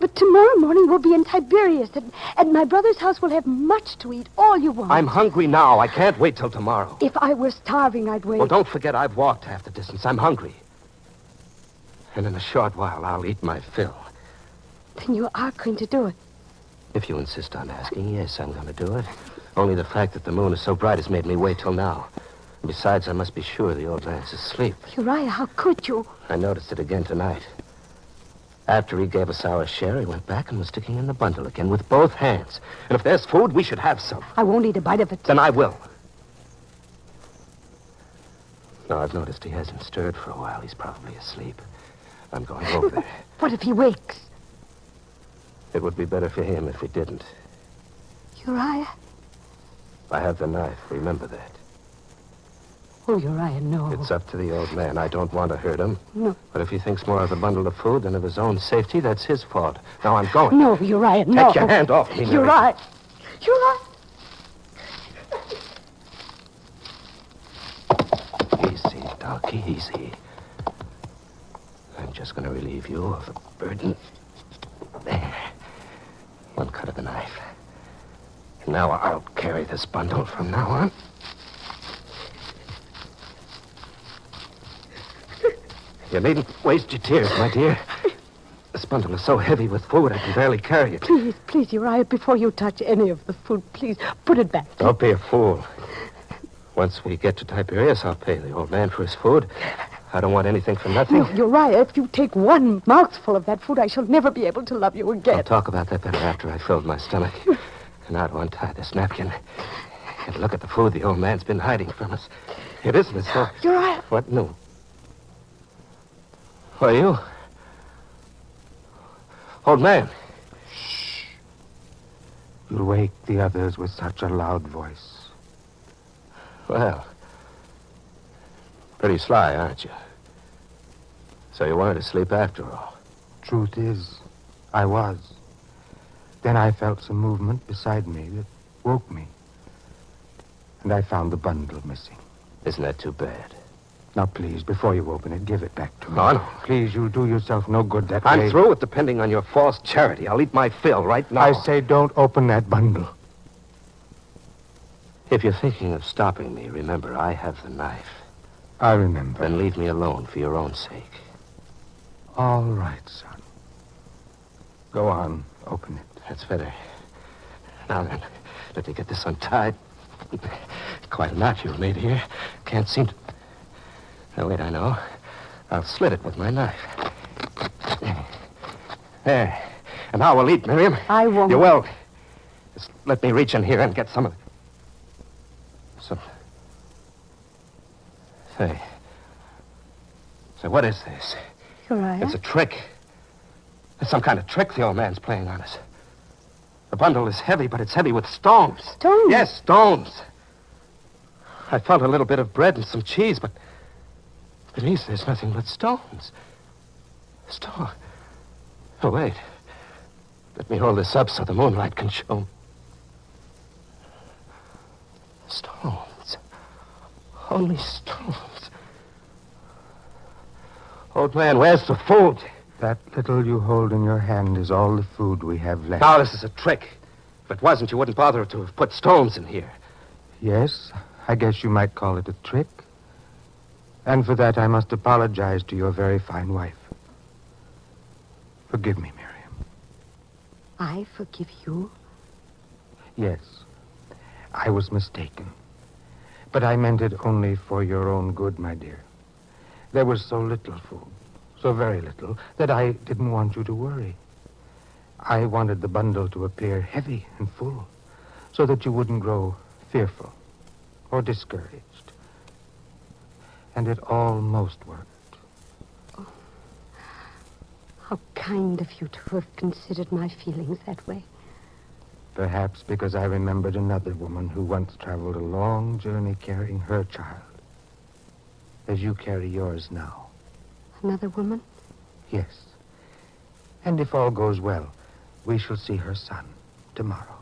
Speaker 17: But tomorrow morning we'll be in Tiberias, and my brother's house will have much to eat, all you want.
Speaker 18: I'm hungry now. I can't wait till tomorrow.
Speaker 17: If I were starving, I'd wait.
Speaker 18: Well, don't forget I've walked half the distance. I'm hungry. And in a short while, I'll eat my fill.
Speaker 17: Then you are going to do it.
Speaker 18: If you insist on asking, yes, I'm going to do it. Only the fact that the moon is so bright has made me wait till now. And besides, I must be sure the old man's asleep.
Speaker 17: Uriah, how could you?
Speaker 18: I noticed it again tonight. After he gave us our share, he went back and was sticking in the bundle again with both hands. And if there's food, we should have some.
Speaker 17: I won't eat a bite of it.
Speaker 18: Then I will. No, I've noticed he hasn't stirred for a while. He's probably asleep. I'm going over there.
Speaker 17: What if he wakes?
Speaker 18: It would be better for him if he didn't.
Speaker 17: Uriah?
Speaker 18: I have the knife. Remember that.
Speaker 17: Oh, Uriah, no.
Speaker 18: It's up to the old man. I don't want to hurt him.
Speaker 17: No.
Speaker 18: But if he thinks more of the bundle of food than of his own safety, that's his fault. Now I'm going.
Speaker 17: No, Uriah, no.
Speaker 18: Take your hand off me, Mary.
Speaker 17: Uriah. Uriah.
Speaker 18: Easy, Doc, easy. I'm just going to relieve you of the burden. There. One cut of the knife. And now I'll carry this bundle from now on. You needn't waste your tears, my dear. This bundle is so heavy with food, I can barely carry it.
Speaker 17: Please, please, Uriah, before you touch any of the food, please, put it back.
Speaker 18: Don't be a fool. Once we get to Tiberias, I'll pay the old man for his food. I don't want anything for nothing.
Speaker 17: No, Uriah, if you take one mouthful of that food, I shall never be able to love you again.
Speaker 18: I'll talk about that better after I've filled my stomach. And now to untie this napkin. And look at the food the old man's been hiding from us. It isn't as though...
Speaker 17: Uriah!
Speaker 18: What? No. Who are you? Old man.
Speaker 20: Shh. You'll wake the others with such a loud voice.
Speaker 18: Well, pretty sly, aren't you? So you wanted to sleep after all?
Speaker 20: Truth is, I was. Then I felt some movement beside me that woke me. And I found the bundle missing.
Speaker 18: Isn't that too bad?
Speaker 20: Now, please, before you open it, give it back to me.
Speaker 18: No, no.
Speaker 20: Please, you'll do yourself no good that way.
Speaker 18: I'm through with depending on your false charity. I'll eat my fill right now.
Speaker 20: I say don't open that bundle.
Speaker 18: If you're thinking of stopping me, remember, I have the knife.
Speaker 20: I remember.
Speaker 18: Then leave me alone for your own sake.
Speaker 20: All right, son. Go on. Open it.
Speaker 18: That's better. Now then, let me get this untied. Quite a knot you've made here. Can't seem to... Now, wait, I know. I'll slit it with my knife. There. And now we'll eat, Miriam.
Speaker 17: I won't.
Speaker 18: You will. Just let me reach in here and get some of it. Say, what is this?
Speaker 17: Uriah?
Speaker 18: It's a trick. It's some kind of trick the old man's playing on us. The bundle is heavy, but it's heavy with stones.
Speaker 17: Stones?
Speaker 18: Yes, stones. I felt a little bit of bread and some cheese, but beneath there's nothing but stones. Stone. Oh, wait. Let me hold this up so the moonlight can show me. Stones. Only stones. Old man, where's the food?
Speaker 20: That little you hold in your hand is all the food we have left.
Speaker 18: Now, this is a trick. If it wasn't, you wouldn't bother to have put stones in here.
Speaker 20: Yes, I guess you might call it a trick. And for that, I must apologize to your very fine wife. Forgive me, Miriam.
Speaker 17: I forgive you?
Speaker 20: Yes, I was mistaken. But I meant it only for your own good, my dear. There was so little food, so very little, that I didn't want you to worry. I wanted the bundle to appear heavy and full, so that you wouldn't grow fearful or discouraged. And it almost worked.
Speaker 17: Oh, how kind of you to have considered my feelings that way.
Speaker 20: Perhaps because I remembered another woman who once traveled a long journey carrying her child, as you carry yours now.
Speaker 17: Another woman?
Speaker 20: Yes. And if all goes well, we shall see her son tomorrow.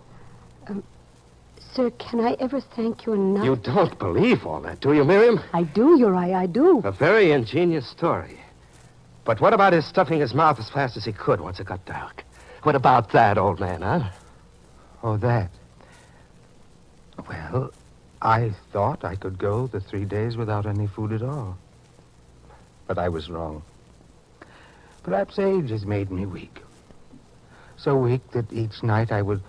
Speaker 17: Sir, can I ever thank you enough?
Speaker 18: You don't believe all that, do you, Miriam?
Speaker 17: I do, Uriah, I do.
Speaker 18: A very ingenious story. But what about his stuffing his mouth as fast as he could once it got dark? What about that, old man, huh?
Speaker 20: Oh, that. Well, I thought I could go the 3 days without any food at all. But I was wrong. Perhaps age has made me weak. So weak that each night I would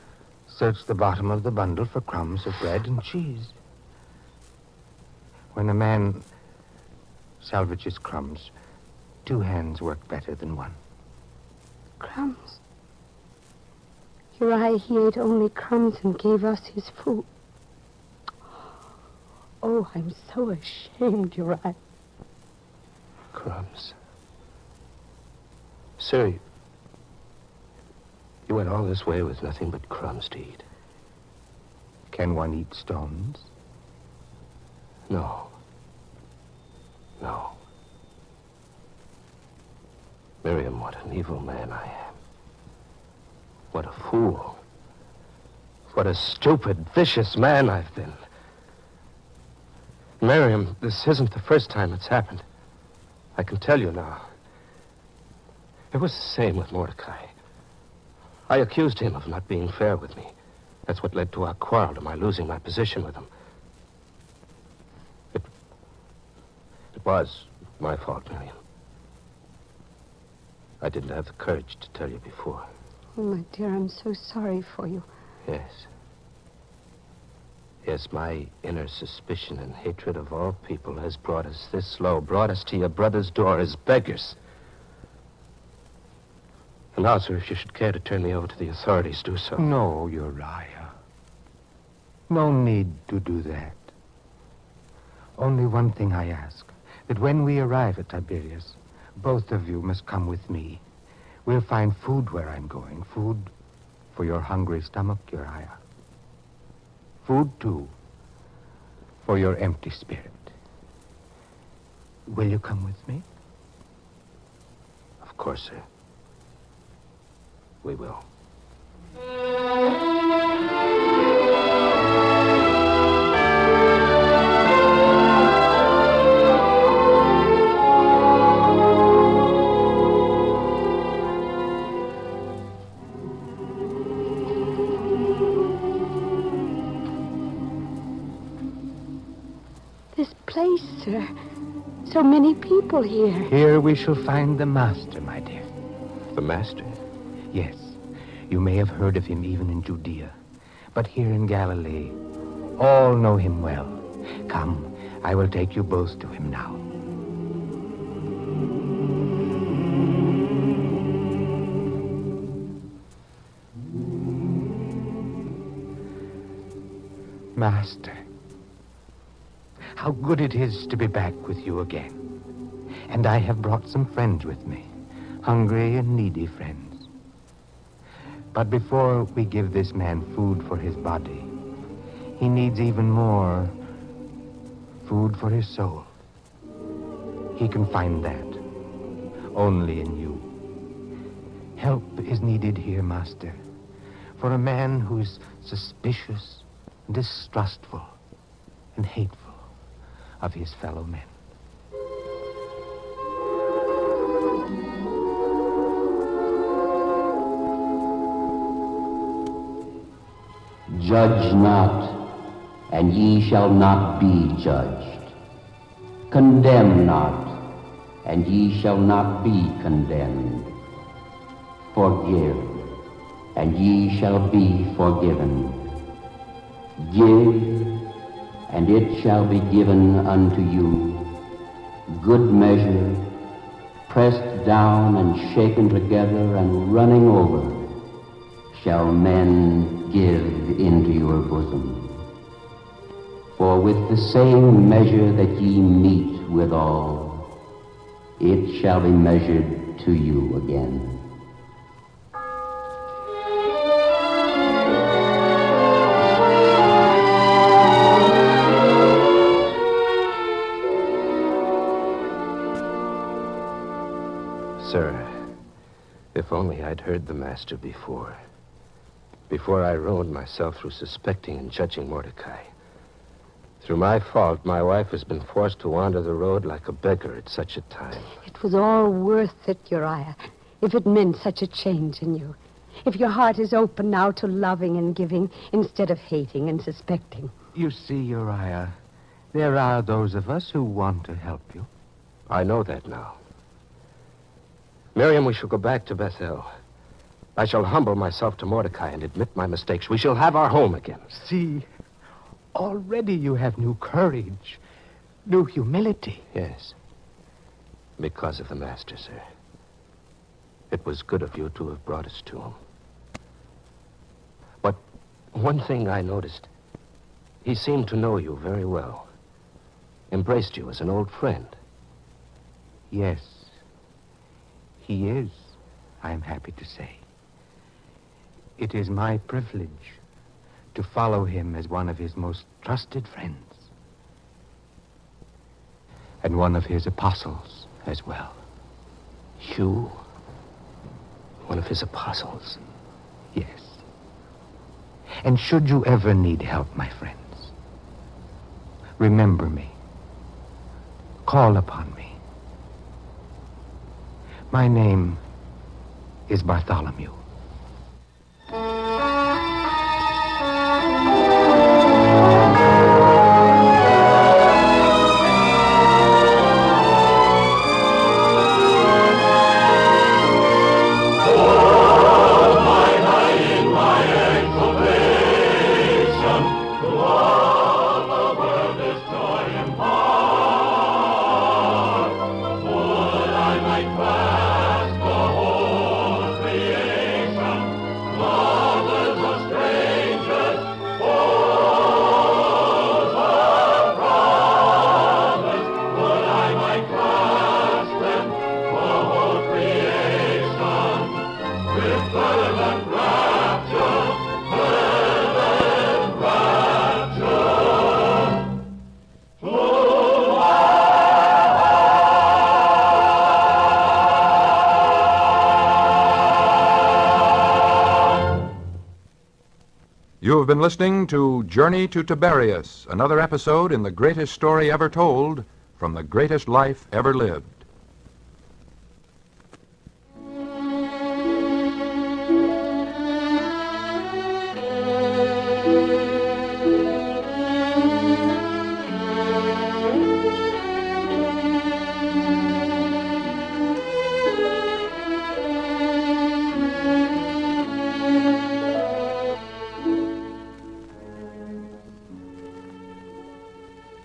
Speaker 20: search the bottom of the bundle for crumbs of bread and cheese. When a man salvages crumbs, 2 hands work better than one.
Speaker 17: Crumbs? Uriah, he ate only crumbs and gave us his food. Oh, I'm so ashamed, Uriah.
Speaker 18: Crumbs. Sir, you went all this way with nothing but crumbs to eat.
Speaker 20: Can one eat stones?
Speaker 18: No. No. Miriam, what an evil man I am. What a fool. What a stupid, vicious man I've been. Miriam, this isn't the first time it's happened. I can tell you now. It was the same with Mordecai. I accused him of not being fair with me. That's what led to our quarrel, to my losing my position with him. It was my fault, Miriam. I didn't have the courage to tell you before.
Speaker 17: Oh, my dear, I'm so sorry for you.
Speaker 18: Yes. Yes, my inner suspicion and hatred of all people has brought us this low, brought us to your brother's door as beggars. And now, sir, if you should care to turn me over to the authorities, do so.
Speaker 20: No, Uriah. No need to do that. Only one thing I ask, that when we arrive at Tiberias, both of you must come with me. We'll find food where I'm going. Food for your hungry stomach, Uriah. Food, too, for your empty spirit. Will you come with me?
Speaker 18: Of course, sir. We will.
Speaker 17: This place, sir. So many people here.
Speaker 20: Here we shall find the master, my dear.
Speaker 18: The master?
Speaker 20: Yes. You may have heard of him even in Judea. But here in Galilee, all know him well. Come, I will take you both to him now. Master, how good it is to be back with you again. And I have brought some friends with me, hungry and needy friends. But before we give this man food for his body, he needs even more food for his soul. He can find that only in you. Help is needed here, Master, for a man who is suspicious, distrustful, and hateful of his fellow men.
Speaker 7: Judge not, and ye shall not be judged. Condemn not, and ye shall not be condemned. Forgive, and ye shall be forgiven. Give, and it shall be given unto you. Good measure, pressed down and shaken together and running over, shall men give into your bosom. For with the same measure that ye meet withal, it shall be measured to you again.
Speaker 18: Sir, if only I'd heard the master before. Before I ruined myself through suspecting and judging Mordecai. Through my fault, my wife has been forced to wander the road like a beggar at such a time.
Speaker 17: It was all worth it, Uriah, if it meant such a change in you. If your heart is open now to loving and giving instead of hating and suspecting.
Speaker 20: You see, Uriah, there are those of us who want to help you.
Speaker 18: I know that now. Miriam, we shall go back to Bethel. I shall humble myself to Mordecai and admit my mistakes. We shall have our home again.
Speaker 20: See, already you have new courage, new humility.
Speaker 18: Yes. Because of the master, sir. It was good of you to have brought us to him. But one thing I noticed. He seemed to know you very well. Embraced you as an old friend.
Speaker 20: Yes, he is, I'm happy to say. It is my privilege to follow him as one of his most trusted friends. and one of his apostles as well.
Speaker 18: You? One of his apostles?
Speaker 20: Yes. And should you ever need help, my friends, remember me. Call upon me. My name is Bartholomew.
Speaker 11: You have been listening to Journey to Tiberias, another episode in the greatest story ever told from the greatest life ever lived.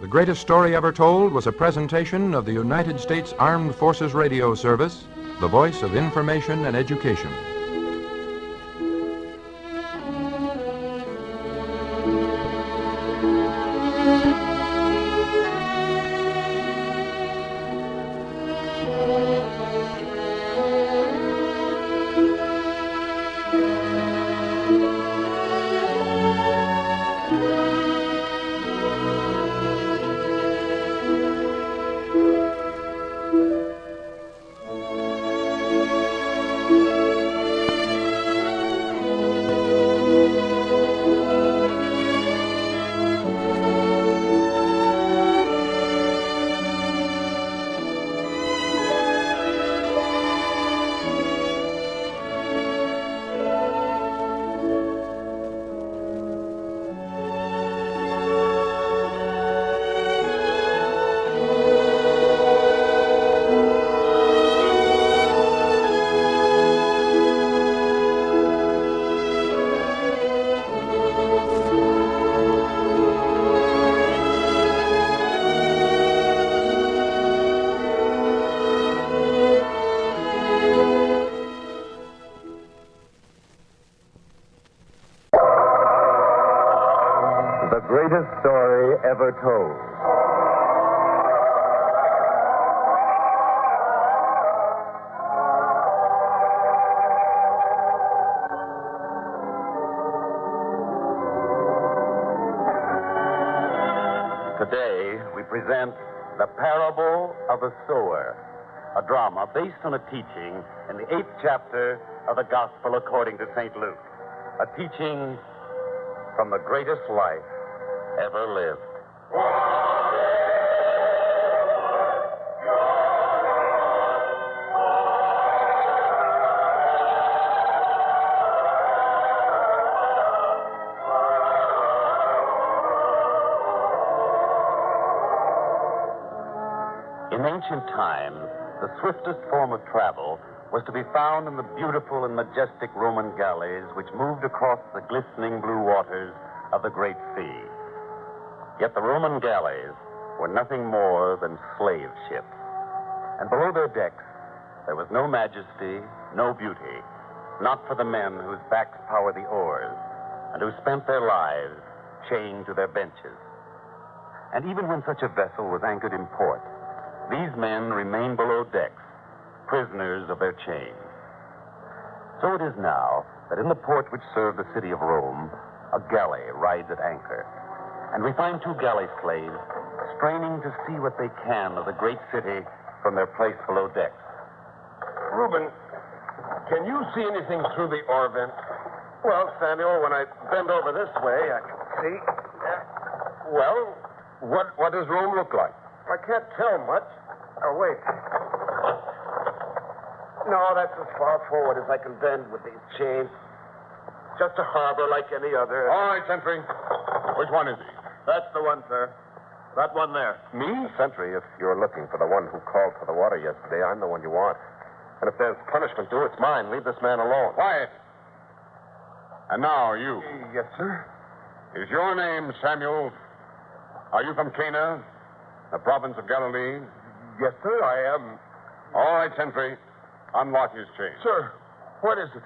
Speaker 11: The Greatest Story Ever Told was a presentation of the United States Armed Forces Radio Service, the voice of information and education.
Speaker 9: The greatest story ever told. Today, we present The Parable of the Sower, a drama based on a teaching in the 8th chapter of the Gospel according to St. Luke, a teaching from the greatest life ever lived. In ancient times, the swiftest form of travel was to be found in the beautiful and majestic Roman galleys which moved across the glistening blue waters of the great sea. Yet the Roman galleys were nothing more than slave ships. And below their decks, there was no majesty, no beauty, not for the men whose backs power the oars and who spent their lives chained to their benches. And even when such a vessel was anchored in port, these men remained below decks, prisoners of their chains. So it is now that in the port which served the city of Rome, a galley rides at anchor. and we find two galley slaves straining to see what they can of the great city from their place below decks.
Speaker 2: Reuben, can you see anything through the ore vent? Well, Samuel, when I bend over this way, I can see. Well, what does Rome look like? I can't tell much. Oh, wait. No, that's as far forward as I can bend with these chains. Just a harbor like any other.
Speaker 22: All right, Sentry. Which one is he?
Speaker 2: That's the one, sir. That one there.
Speaker 22: Me?
Speaker 2: Sentry, if you're looking for the one who called for the water yesterday, I'm the one you want. And if there's punishment due, it's mine. Leave this man alone.
Speaker 22: Quiet. And now, you.
Speaker 2: Yes, sir.
Speaker 22: Is your name Samuel? Are you from Cana, the province of Galilee?
Speaker 2: Yes, sir, I am.
Speaker 22: All right, Sentry. Unlock his chain.
Speaker 2: Sir, what is it?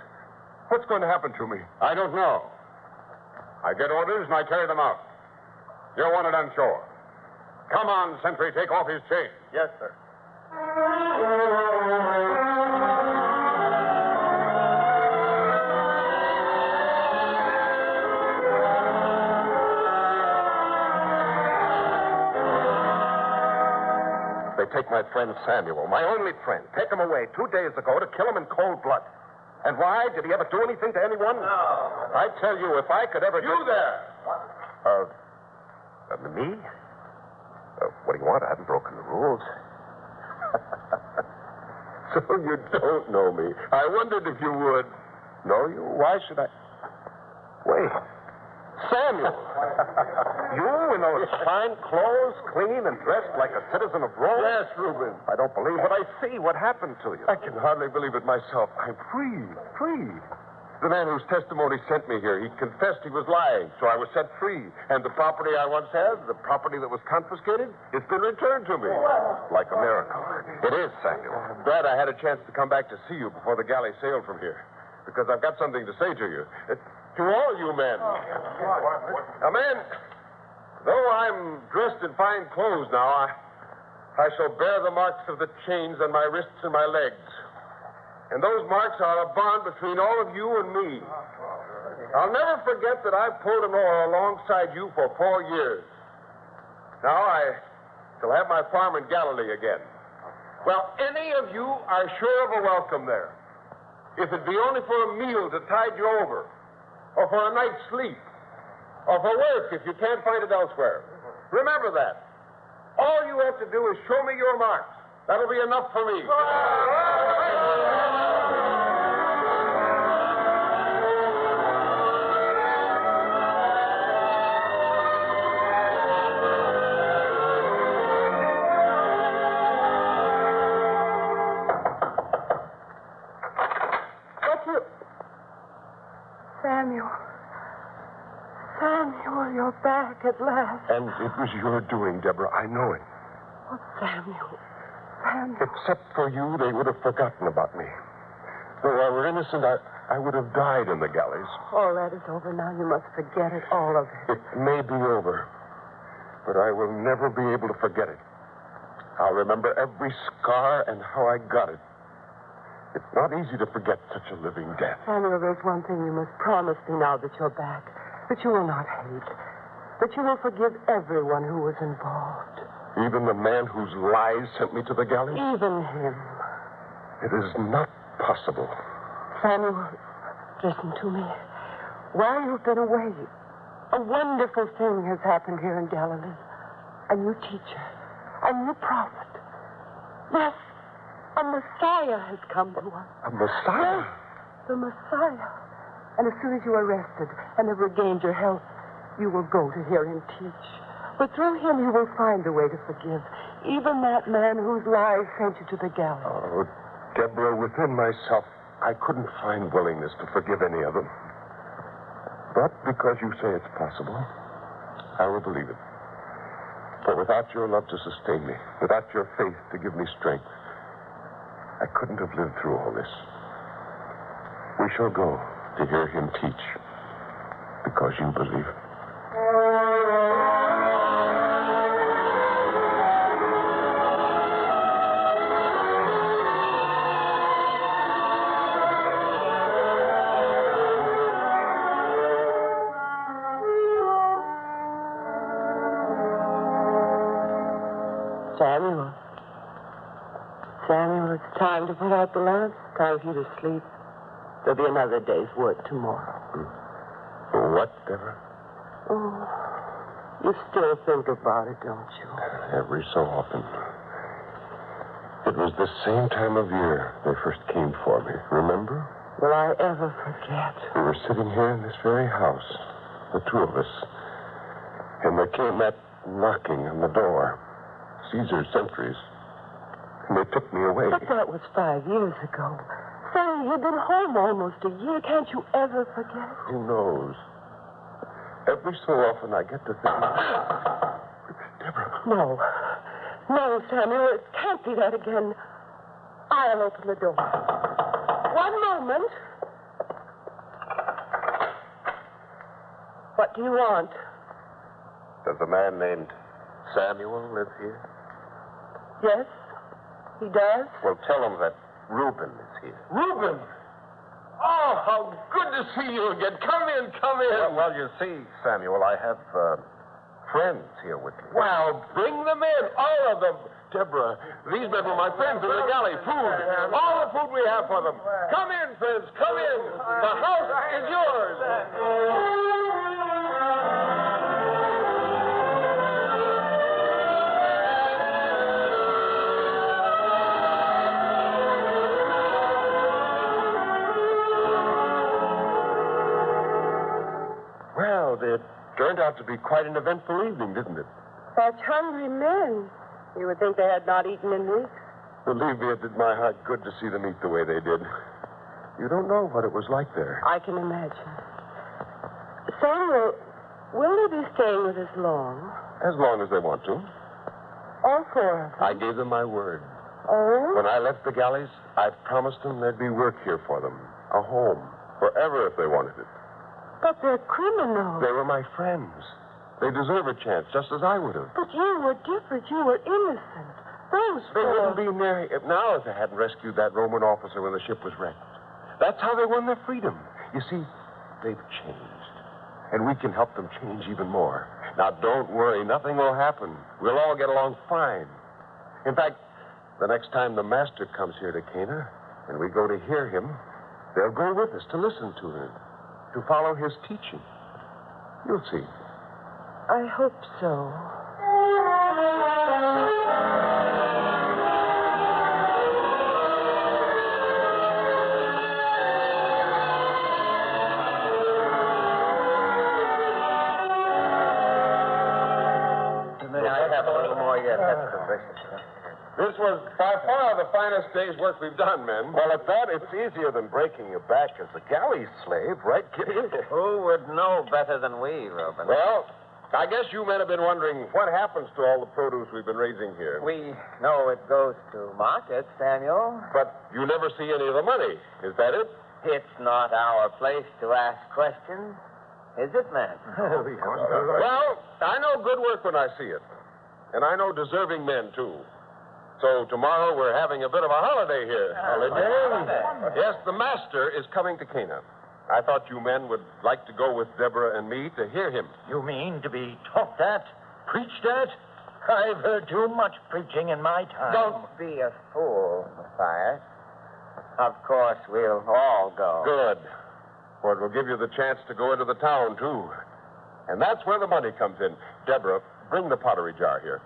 Speaker 2: What's going to happen to me?
Speaker 22: I don't know. I get orders and I carry them out. You're wanted on shore. Come on, Sentry, take off his chain.
Speaker 2: Yes, sir. They take my friend Samuel, my only friend. Take him away 2 days ago to kill him in cold blood. And why? Did he ever do anything to anyone? No. I tell you, if I could ever...
Speaker 22: You there!
Speaker 2: Me? What do you want? I haven't broken the rules. So you don't know me. I wondered if you would. Know you? Why should I... Wait. Samuel! You in those fine clothes, clean and dressed like a citizen of Rome?
Speaker 22: Yes, Reuben.
Speaker 2: I don't believe what I see. What happened to you?
Speaker 22: I can hardly believe it myself. I'm free. The man whose testimony sent me here, he confessed he was lying, so I was set free. And the property I once had, the property that was confiscated, it's been returned to me.
Speaker 2: Like a miracle. It is, Samuel.
Speaker 22: I'm glad I had a chance to come back to see you before the galley sailed from here, because I've got something to say to you. To all you men. Now, men, though I'm dressed in fine clothes now, I shall bear the marks of the chains on my wrists and my legs. And those marks are a bond between all of you and me. I'll never forget that I've pulled an oar alongside you for 4 years. Now I shall have my farm in Galilee again. Well, any of you are sure of a welcome there. If it be only for a meal to tide you over, or for a night's sleep, or for work if you can't find it elsewhere. Remember that. All you have to do is show me your marks. That'll be enough for me.
Speaker 17: Samuel, you're back at last.
Speaker 2: And it was your doing, Deborah. I know it.
Speaker 17: Oh, Samuel.
Speaker 2: Except for you, they would have forgotten about me. Though I were innocent, I would have died in the galleys.
Speaker 17: All that is over now. You must forget it, all of it.
Speaker 2: It may be over, but I will never be able to forget it. I'll remember every scar and how I got it. It's not easy to forget such a living death.
Speaker 17: Samuel, there's one thing you must promise me now that you're back. That you will not hate. That you will forgive everyone who was involved.
Speaker 2: Even the man whose lies sent me to the galleys?
Speaker 17: Even him.
Speaker 2: It is not possible.
Speaker 17: Samuel, listen to me. While you've been away, a wonderful thing has happened here in Galilee. A new teacher. A new prophet. Yes, a Messiah has come to us.
Speaker 2: A Messiah?
Speaker 17: Yes, the Messiah. And as soon as you are rested and have regained your health, you will go to hear him teach. But through him you will find a way to forgive even that man whose lies sent you to the gallows.
Speaker 2: Oh, Deborah, within myself, I couldn't find willingness to forgive any of them. But because you say it's possible, I will believe it. For without your love to sustain me, without your faith to give me strength, I couldn't have lived through all this. We shall go to hear him teach, because you believe.
Speaker 12: Samuel. Samuel, it's time to put out the lamps. Time for you to sleep. There'll be another day's work tomorrow.
Speaker 2: What, Deborah?
Speaker 12: Oh, you still think about it, don't you?
Speaker 2: Every so often. It was the same time of year they first came for me, remember?
Speaker 12: Will I ever forget?
Speaker 2: We were sitting here in this very house, the two of us. And there came that knocking on the door. Caesar's sentries. And they took me away.
Speaker 12: But that was 5 years ago. Say, you've been home almost a year. Can't you ever forget?
Speaker 2: Who knows? Every so often I get to think... Deborah.
Speaker 12: No. No, Samuel, it can't be that again. I'll open the door. One moment. What do you want?
Speaker 2: Does a man named Samuel live here?
Speaker 12: Yes, he does.
Speaker 2: Well, tell him that Reuben is here.
Speaker 13: Reuben! Oh, how good to see you again. Come in, come in.
Speaker 2: Well, you see, Samuel, I have friends here with me.
Speaker 13: Well, bring them in, all of them. Deborah, these men were my friends in the galley. Food, all the food we have for them. Come in, friends, come in. The house is yours.
Speaker 2: Well, it turned out to be quite an eventful evening, didn't it?
Speaker 12: Such hungry men. You would think they had not eaten in weeks.
Speaker 2: Believe me, it did my heart good to see them eat the way they did. You don't know what it was like there.
Speaker 12: I can imagine. Samuel, will they be staying with us long?
Speaker 2: As long as they want to.
Speaker 12: All four of them?
Speaker 2: I gave them my word.
Speaker 12: Oh?
Speaker 2: When I left the galleys, I promised them there'd be work here for them. A home. Forever if they wanted it.
Speaker 12: But they're criminals.
Speaker 2: They were my friends. They deserve a chance, just as I would have.
Speaker 12: But you were different. You were innocent.
Speaker 2: They wouldn't be near here now if they hadn't rescued that Roman officer when the ship was wrecked. That's how they won their freedom. You see, they've changed. And we can help them change even more. Now, don't worry. Nothing will happen. We'll all get along fine. In fact, the next time the master comes here to Cana, and we go to hear him, they'll go with us to listen to him, to follow his teaching. You'll see.
Speaker 12: I hope so.
Speaker 13: May I have a little more yet? That's delicious. This was by far the finest day's work we've done, men.
Speaker 2: Well, at that, it's easier than breaking your back as a galley slave, right, Kitty?
Speaker 15: Who would know better than we, Reuben?
Speaker 2: Well, I guess you men have been wondering what happens to all the produce we've been raising here.
Speaker 15: We know it goes to market, Samuel.
Speaker 2: But you never see any of the money. Is that it?
Speaker 15: It's not our place to ask questions. Is it, man?
Speaker 2: Well, I know good work when I see it. And I know deserving men, too. So tomorrow we're having a bit of a holiday here.
Speaker 15: Holiday?
Speaker 2: Yes, the master is coming to Cana. I thought you men would like to go with Deborah and me to hear him.
Speaker 24: You mean to be talked at, preached at? I've heard too much preaching in my time.
Speaker 15: Don't be a fool, Matthias. Of course, we'll all go.
Speaker 2: Good. For it will give you the chance to go into the town, too. And that's where the money comes in. Deborah, bring the pottery jar here.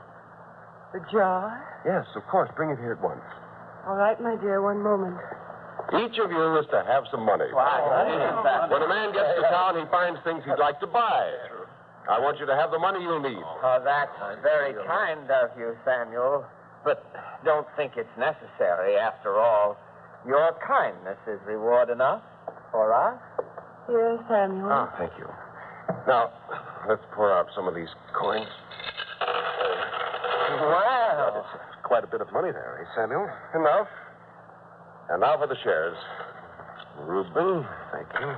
Speaker 12: The jar?
Speaker 2: Yes, of course. Bring it here at once.
Speaker 12: All right, my dear, one moment.
Speaker 2: Each of you is to have some money. When a man gets to town, he finds things he'd like to buy. I want you to have the money you'll need.
Speaker 15: Oh, that's very kind of you, Samuel. But don't think it's necessary, after all. Your kindness is reward enough for us.
Speaker 12: Here, Samuel.
Speaker 2: Ah, thank you. Now, let's pour out some of these coins.
Speaker 15: Wow.
Speaker 2: It's quite a bit of money there, eh, Samuel? Enough. And now for the shares. Reuben, thank you.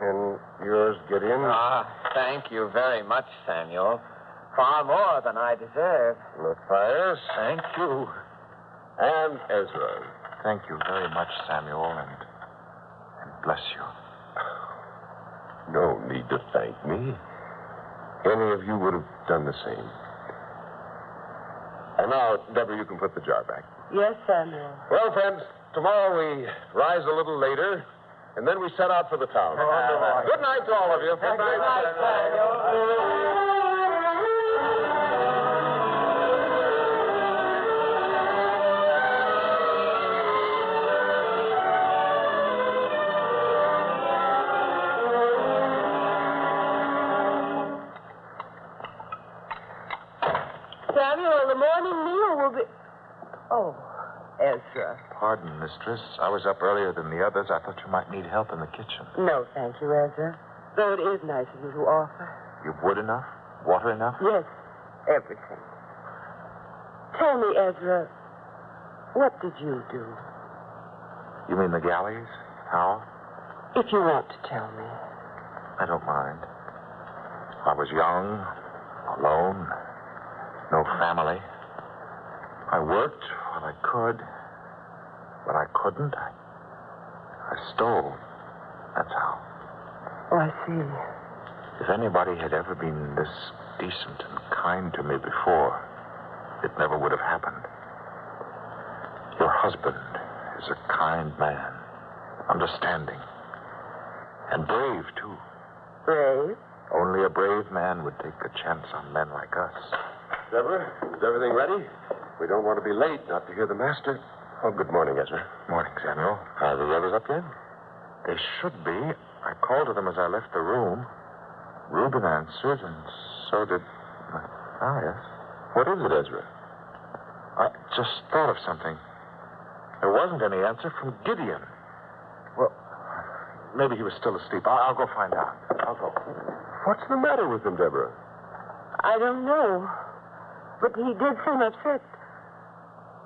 Speaker 2: And yours, Gideon.
Speaker 15: Ah, thank you very much, Samuel. Far more than I deserve.
Speaker 2: Matthias.
Speaker 24: Thank you.
Speaker 2: And Ezra.
Speaker 24: Thank you very much, Samuel, and bless you.
Speaker 2: No need to thank me. Any of you would have done the same. And now, Deborah, you can put the jar back.
Speaker 12: Yes, Samuel.
Speaker 13: Well, friends, tomorrow we rise a little later, and then we set out for the town. Good night to all of you. Good night, Samuel.
Speaker 12: Samuel, the morning meal will be... Oh, Ezra.
Speaker 4: Pardon, mistress. I was up earlier than the others. I thought you might need help in the kitchen.
Speaker 12: No, thank you, Ezra. Though it is nice of you to offer.
Speaker 4: You've wood enough? Water enough?
Speaker 12: Yes, everything. Tell me, Ezra, what did you do?
Speaker 4: You mean the galleys? How?
Speaker 12: If you want to tell me.
Speaker 4: I don't mind. I was young, alone, no family. I worked when I could. When I couldn't, I stole. That's how.
Speaker 12: Oh, I see.
Speaker 4: If anybody had ever been this decent and kind to me before, it never would have happened. Your husband is a kind man, understanding, and brave, too.
Speaker 12: Brave?
Speaker 4: Only a brave man would take a chance on men like us.
Speaker 2: Deborah, is everything ready? We don't want to be late, not to hear the master. Oh, good morning, Ezra.
Speaker 4: Morning, Samuel.
Speaker 2: Are the others up yet?
Speaker 4: They should be. I called to them as I left the room. Reuben answered, and so did Matthias.
Speaker 2: What is it, Ezra?
Speaker 4: I just thought of something. There wasn't any answer from Gideon. Well, maybe he was still asleep. I'll go find out. I'll go.
Speaker 2: What's the matter with him, Deborah?
Speaker 12: I don't know. But he did seem upset.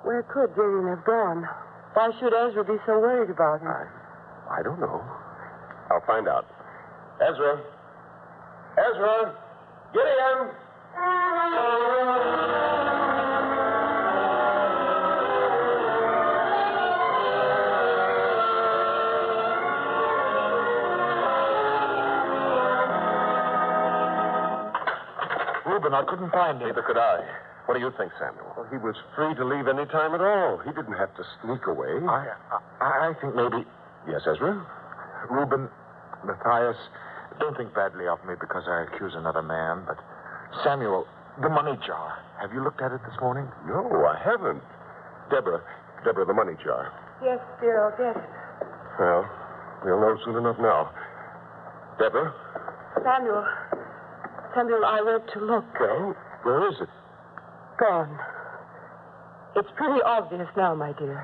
Speaker 12: Where could Gideon have gone? Why should Ezra be so worried about him?
Speaker 2: I don't know. I'll find out. Ezra! Ezra! Gideon!
Speaker 4: Reuben, I couldn't find him.
Speaker 2: Neither could I. What do you think, Samuel? Well, he was free to leave any time at all. He didn't have to sneak away.
Speaker 4: I think maybe...
Speaker 2: Yes, Ezra?
Speaker 4: Reuben, Matthias, don't think badly of me because I accuse another man, but Samuel, the money jar. Have you looked at it this morning?
Speaker 2: No, I haven't. Deborah, the money jar.
Speaker 12: Yes, dear, I'll get it.
Speaker 2: Well, we'll know soon enough now. Deborah?
Speaker 12: Samuel, I went to look.
Speaker 2: Well, where is it?
Speaker 12: Gone. It's pretty obvious now, my dear.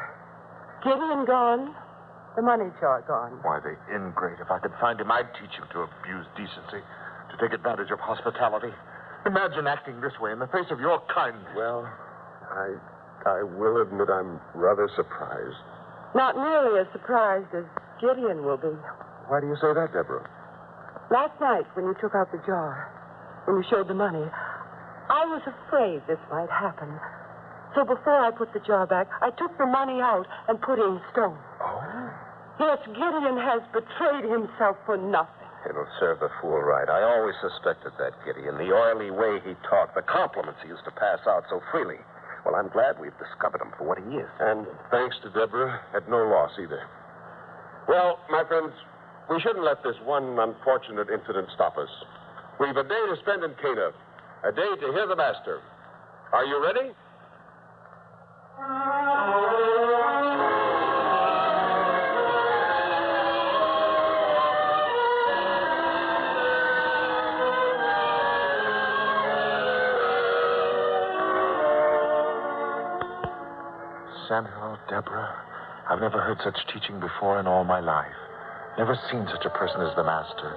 Speaker 12: Gideon gone, the money jar gone.
Speaker 4: Why, the ingrate. If I could find him, I'd teach him to abuse decency, to take advantage of hospitality. Imagine acting this way in the face of your kindness.
Speaker 2: Well, I will admit I'm rather surprised.
Speaker 12: Not nearly as surprised as Gideon will be.
Speaker 2: Why do you say that, Deborah?
Speaker 12: Last night, when you took out the jar, when you showed the money, I was afraid this might happen. So before I put the jar back, I took the money out and put in stone.
Speaker 2: Oh?
Speaker 12: Yes, Gideon has betrayed himself for nothing.
Speaker 9: It'll serve the fool right. I always suspected that, Gideon. The oily way he talked, the compliments he used to pass out so freely. Well, I'm glad we've discovered him for what he is.
Speaker 2: And thanks to Deborah, at no loss either. Well, my friends, we shouldn't let this one unfortunate incident stop us. We've a day to spend in Cana, a day to hear the master. Are you ready?
Speaker 4: Samuel, Deborah, I've never heard such teaching before in all my life. Never seen such a person as the master.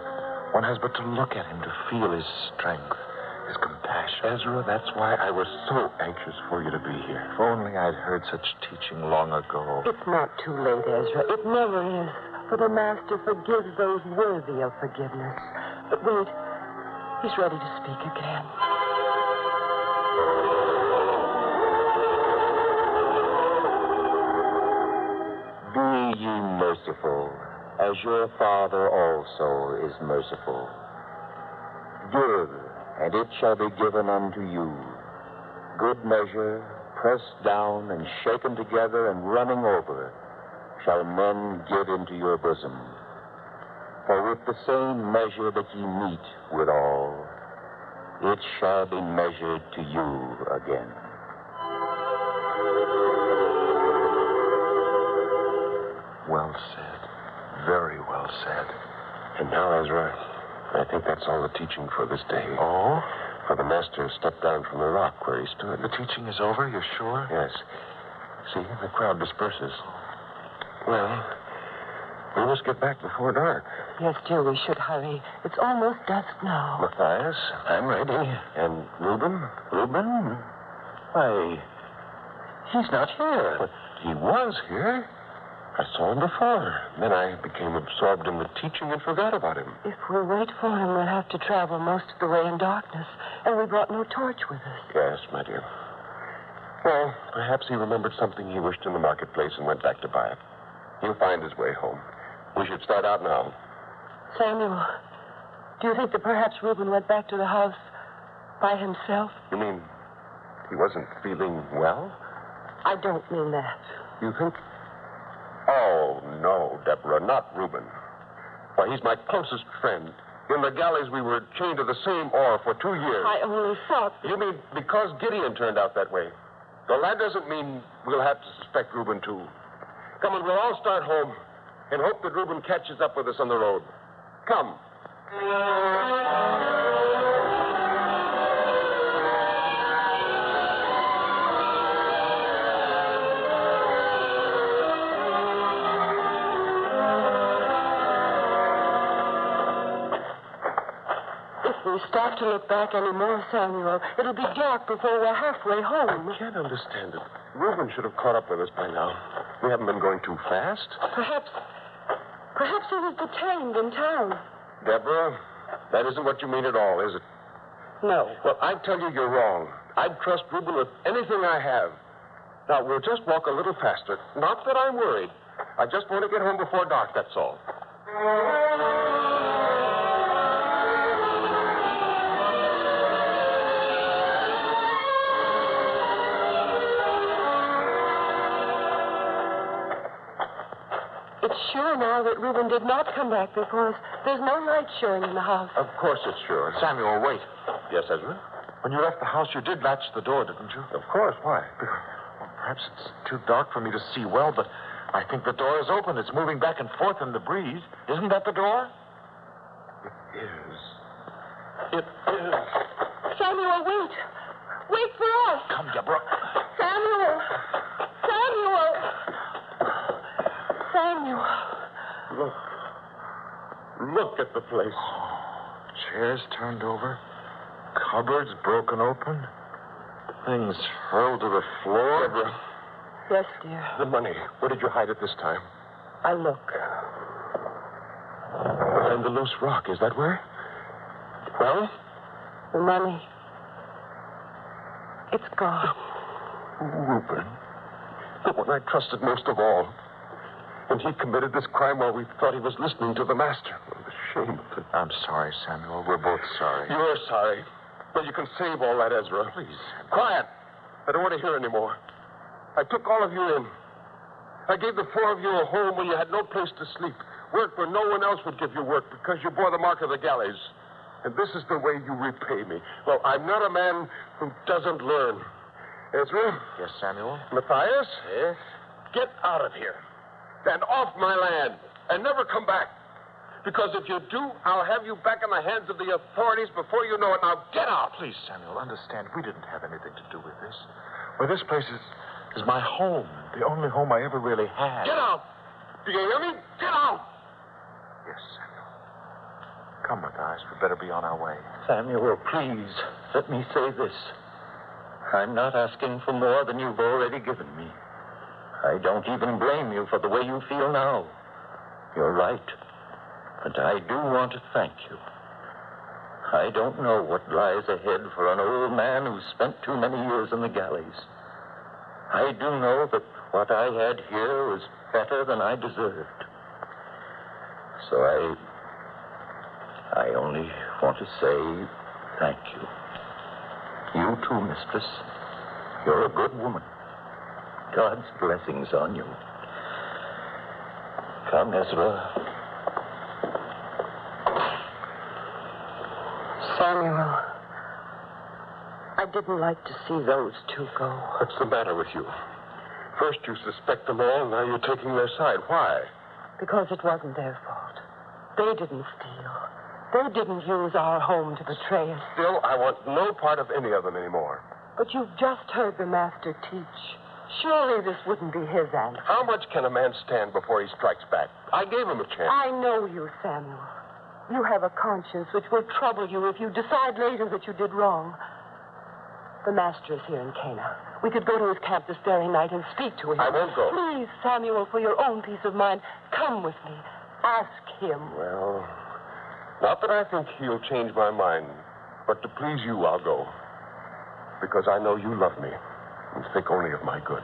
Speaker 4: One has but to look at him to feel his strength, his compassion.
Speaker 2: Ezra, that's why I was so anxious for you to be here.
Speaker 4: If only I'd heard such teaching long ago.
Speaker 12: It's not too late, Ezra. It never is. For the master forgives those worthy of forgiveness. But wait, he's ready to speak again.
Speaker 9: Be ye merciful, as your Father also is merciful. Give, and it shall be given unto you. Good measure, pressed down and shaken together and running over, shall men give into your bosom. For with the same measure that ye mete withal, it shall be measured to you again.
Speaker 2: Well said. Very well said. And now, Ezra, I think that's all the teaching for this day.
Speaker 4: Oh?
Speaker 2: For the master stepped down from the rock where he stood.
Speaker 4: The teaching is over, you're sure?
Speaker 2: Yes. See, the crowd disperses. Well, we must get back before dark.
Speaker 12: Yes, dear, we should hurry. It's almost dusk now.
Speaker 2: Matthias, I'm ready. And Reuben?
Speaker 4: Reuben? Why, he's not here.
Speaker 2: But he was here. I saw him before. Then I became absorbed in the teaching and forgot about him.
Speaker 12: If we wait for him, we'll have to travel most of the way in darkness. And we brought no torch with us.
Speaker 2: Yes, my dear. Well, perhaps he remembered something he wished in the marketplace and went back to buy it. He'll find his way home. We should start out now.
Speaker 12: Samuel, do you think that perhaps Reuben went back to the house by himself?
Speaker 2: You mean he wasn't feeling well?
Speaker 12: I don't mean that.
Speaker 2: You think? Oh, no, Deborah, not Reuben. Why, he's my closest friend. In the galleys, we were chained to the same oar for 2 years.
Speaker 12: I only thought...
Speaker 2: You mean because Gideon turned out that way? Well, that doesn't mean we'll have to suspect Reuben, too. Come on, we'll all start home and hope that Reuben catches up with us on the road. Come.
Speaker 12: If we stop to look back anymore, Samuel, it'll be dark before we're halfway home.
Speaker 2: I can't understand it. Reuben should have caught up with us by now. We haven't been going too fast.
Speaker 12: Perhaps he was detained in town.
Speaker 2: Deborah, that isn't what you mean at all, is it?
Speaker 12: No.
Speaker 2: Well, I tell you, you're wrong. I'd trust Reuben with anything I have. Now, we'll just walk a little faster. Not that I'm worried. I just want to get home before dark, that's all.
Speaker 12: It's sure now that Reuben did not come back because there's no light showing in the house.
Speaker 2: Of course it's sure.
Speaker 4: Samuel, wait.
Speaker 2: Yes, Ezra?
Speaker 4: When you left the house, you did latch the door, didn't you?
Speaker 2: Of course. Why?
Speaker 4: Well, perhaps it's too dark for me to see well, but I think the door is open. It's moving back and forth in the breeze. Isn't that the door?
Speaker 2: It is. It is.
Speaker 12: Samuel, wait. Wait for us.
Speaker 4: Come, Deborah.
Speaker 12: Samuel. Samuel. Samuel.
Speaker 2: Look at the place.
Speaker 4: Chairs turned over. Cupboards broken open. Things hurled to the floor.
Speaker 2: Deborah.
Speaker 12: Yes, dear.
Speaker 2: The money. Where did you hide it this time?
Speaker 12: I look.
Speaker 2: Behind the loose rock. Is that where? Well?
Speaker 12: The money. It's gone.
Speaker 2: Reuben. The one I trusted most of all. And he committed this crime while we thought he was listening to the master. Oh, the shame of it.
Speaker 4: I'm sorry, Samuel. We're both sorry.
Speaker 2: You're sorry. But you can save all that, Ezra.
Speaker 4: Please.
Speaker 2: Quiet. I don't want to hear anymore. I took all of you in. I gave the 4 of you a home where you had no place to sleep. Work where no one else would give you work because you bore the mark of the galleys. And this is the way you repay me. Well, I'm not a man who doesn't learn. Ezra?
Speaker 4: Yes, Samuel?
Speaker 2: Matthias?
Speaker 4: Yes?
Speaker 2: Get out of here. And off my land. And never come back. Because if you do, I'll have you back in the hands of the authorities before you know it. Now, get out.
Speaker 4: Please, Samuel, understand. We didn't have anything to do with this. Well, this place is my home. The only home I ever really had.
Speaker 2: Get out. Do you hear me? Get out.
Speaker 4: Yes, Samuel. Come, Matthias. We better be on our way.
Speaker 15: Samuel, please, let me say this. I'm not asking for more than you've already given me. I don't even blame you for the way you feel now. You're right. But I do want to thank you. I don't know what lies ahead for an old man who's spent too many years in the galleys. I do know that what I had here was better than I deserved. So I only want to say thank you. You too, mistress. You're a good woman. God's blessings on you. Come, Ezra.
Speaker 12: Samuel, I didn't like to see those two go.
Speaker 13: What's the matter with you? First you suspect them all, now you're taking their side. Why?
Speaker 12: Because it wasn't their fault. They didn't steal. They didn't use our home to betray us.
Speaker 13: Still, I want no part of any of them anymore.
Speaker 12: But you've just heard the master teach. Surely this wouldn't be his answer.
Speaker 13: How much can a man stand before he strikes back? I gave him a chance.
Speaker 12: I know you, Samuel. You have a conscience which will trouble you if you decide later that you did wrong. The master is here in Cana. We could go to his camp this very night and speak to him.
Speaker 13: I won't go.
Speaker 12: Please, Samuel, for your own peace of mind, come with me. Ask him.
Speaker 13: Well, not that I think he'll change my mind, but to please you, I'll go. Because I know you love me and think only of my good.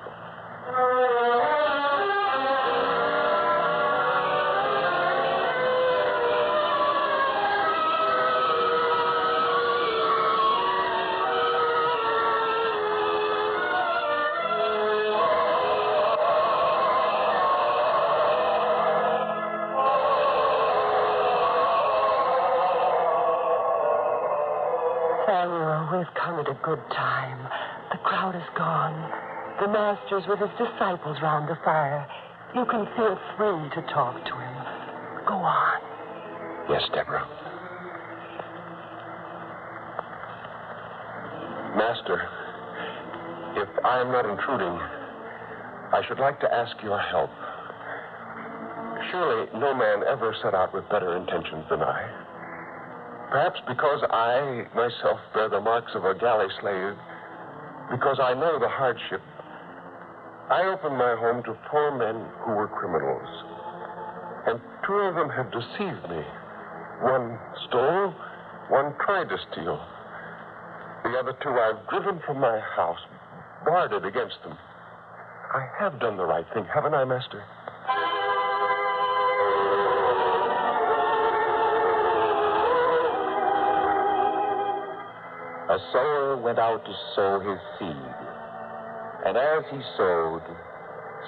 Speaker 12: Samuel, we've come at a good time. The crowd is gone. The master's with his disciples round the fire. You can feel free to talk to him. Go on.
Speaker 13: Yes, Deborah. Master, if I am not intruding, I should like to ask your help. Surely no man ever set out with better intentions than I. Perhaps because I myself bear the marks of a galley slave, because I know the hardship, I opened my home to 4 men who were criminals. And 2 of them have deceived me. One stole, one tried to steal. The other 2 I've driven from my house, barred it against them. I have done the right thing, haven't I, Master?
Speaker 15: A sower went out to sow his seed. And as he sowed,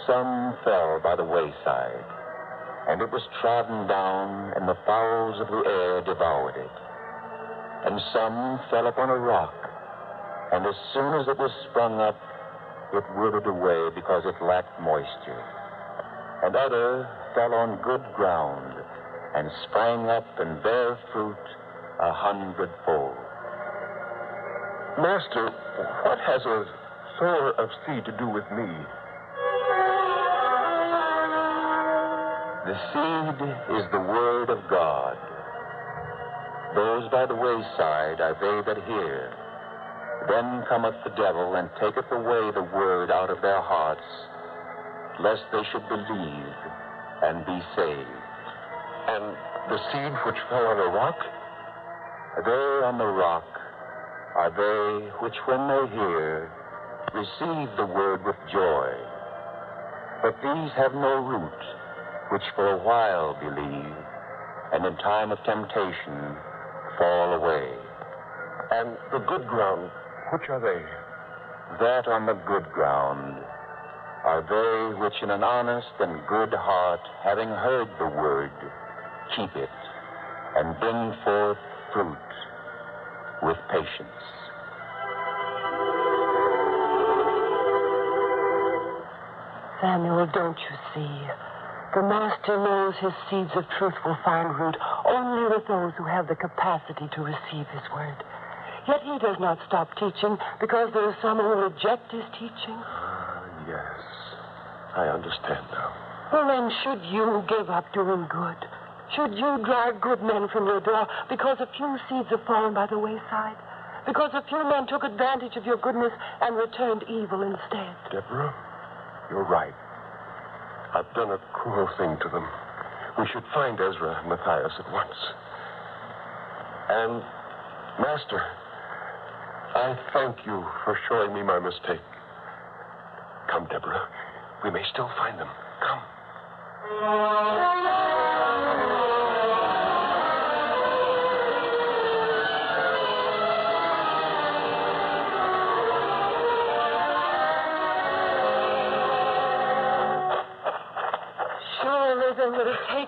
Speaker 15: some fell by the wayside, and it was trodden down, and the fowls of the air devoured it. And some fell upon a rock, and as soon as it was sprung up, it withered away because it lacked moisture. And other fell on good ground, and sprang up and bare fruit 100-fold.
Speaker 13: Master, what has a sower of seed to do with me?
Speaker 15: The seed is the word of God. Those by the wayside are they that hear. Then cometh the devil and taketh away the word out of their hearts, lest they should believe and be saved.
Speaker 13: And the seed which fell on a rock?
Speaker 15: They on the rock are they which, when they hear, receive the word with joy. But these have no root, which for a while believe, and in time of temptation fall away.
Speaker 13: And the good ground, which are they?
Speaker 15: That on the good ground are they which in an honest and good heart, having heard the word, keep it, and bring forth fruit with patience.
Speaker 12: Samuel, don't you see? The master knows his seeds of truth will find root only with those who have the capacity to receive his word. Yet he does not stop teaching because there are some who reject his teaching.
Speaker 13: Yes. I understand now.
Speaker 12: Well, then, should you give up doing good? Should you drive good men from your door because a few seeds have fallen by the wayside? Because a few men took advantage of your goodness and returned evil instead?
Speaker 13: Deborah, you're right. I've done a cruel thing to them. We should find Ezra and Matthias at once. And, Master, I thank you for showing me my mistake. Come, Deborah. We may still find them. Come.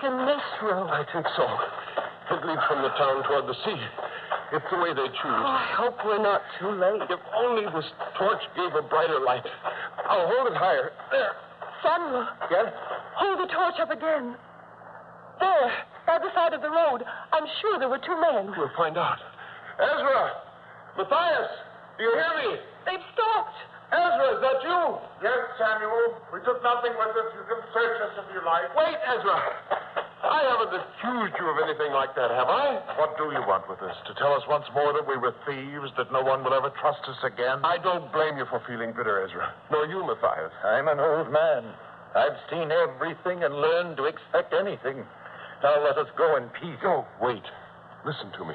Speaker 12: taken this road.
Speaker 13: I think so. It leads from the town toward the sea. It's the way they choose.
Speaker 12: Oh, I hope we're not too late.
Speaker 13: If only this torch gave a brighter light. I'll hold it higher. There.
Speaker 12: Samuel.
Speaker 13: Yes?
Speaker 12: Hold the torch up again. There, by the side of the road. I'm sure there were two men.
Speaker 13: We'll find out. Ezra! Matthias! Do you hear me?
Speaker 12: They've stopped.
Speaker 13: Ezra, is that you?
Speaker 3: Yes, Samuel. We took nothing with us. You can search us if you like.
Speaker 13: Wait, Ezra. I haven't accused you of anything like that, have I?
Speaker 3: What do you want with us? To tell us once more that we were thieves, that no one will ever trust us again?
Speaker 13: I don't blame you for feeling bitter, Ezra. Nor you, Matthias.
Speaker 15: I'm an old man. I've seen everything and learned to expect anything. Now let us go in peace.
Speaker 13: No, wait. Listen to me.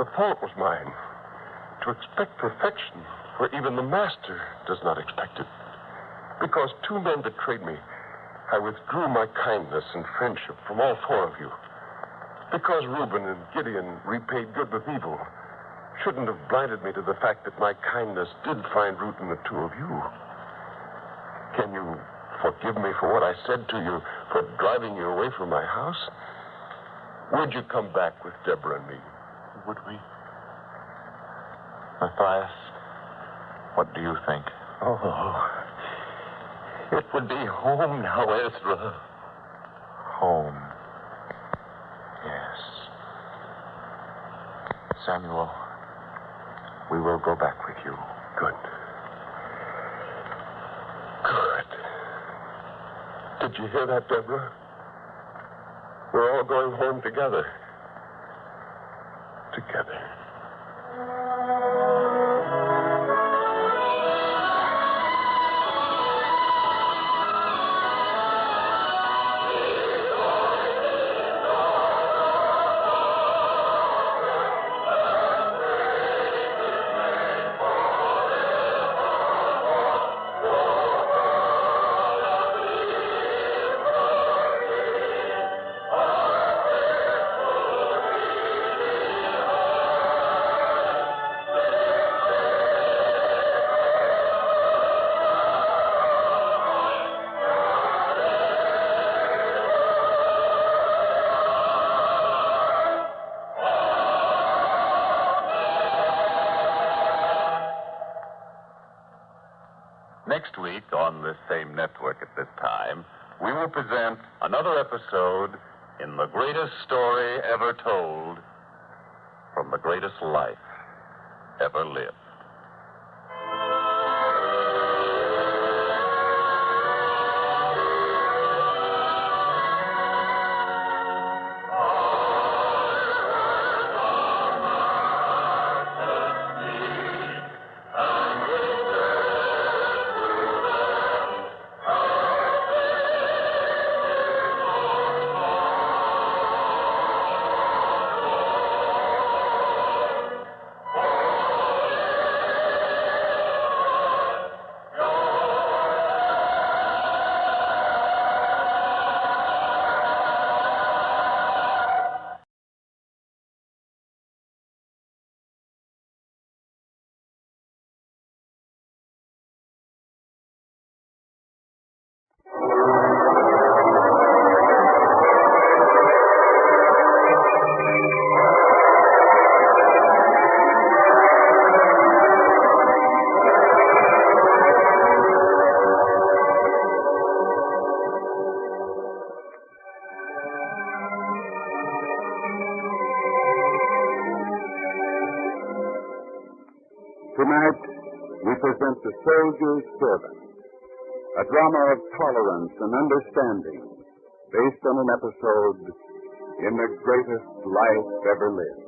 Speaker 13: The fault was mine. To expect perfection, where even the master does not expect it. Because two men betrayed me, I withdrew my kindness and friendship from all four of you. Because Reuben and Gideon repaid good with evil, shouldn't have blinded me to the fact that my kindness did find root in the two of you. Can you forgive me for what I said to you, for driving you away from my house? Would you come back with Deborah and me? Would we?
Speaker 4: Matthias, what do you think?
Speaker 15: Oh, it would be home now, Ezra.
Speaker 4: Home. Yes. Samuel, we will go back with you.
Speaker 13: Good. Good. Did you hear that, Deborah? We're all going home together. Together.
Speaker 9: Next week, on this same network at this time, we will present another episode in the greatest story ever told from the greatest life ever lived.
Speaker 22: Tonight, we present The Soldier's Servant, a drama of tolerance and understanding based on an episode in the greatest life ever lived.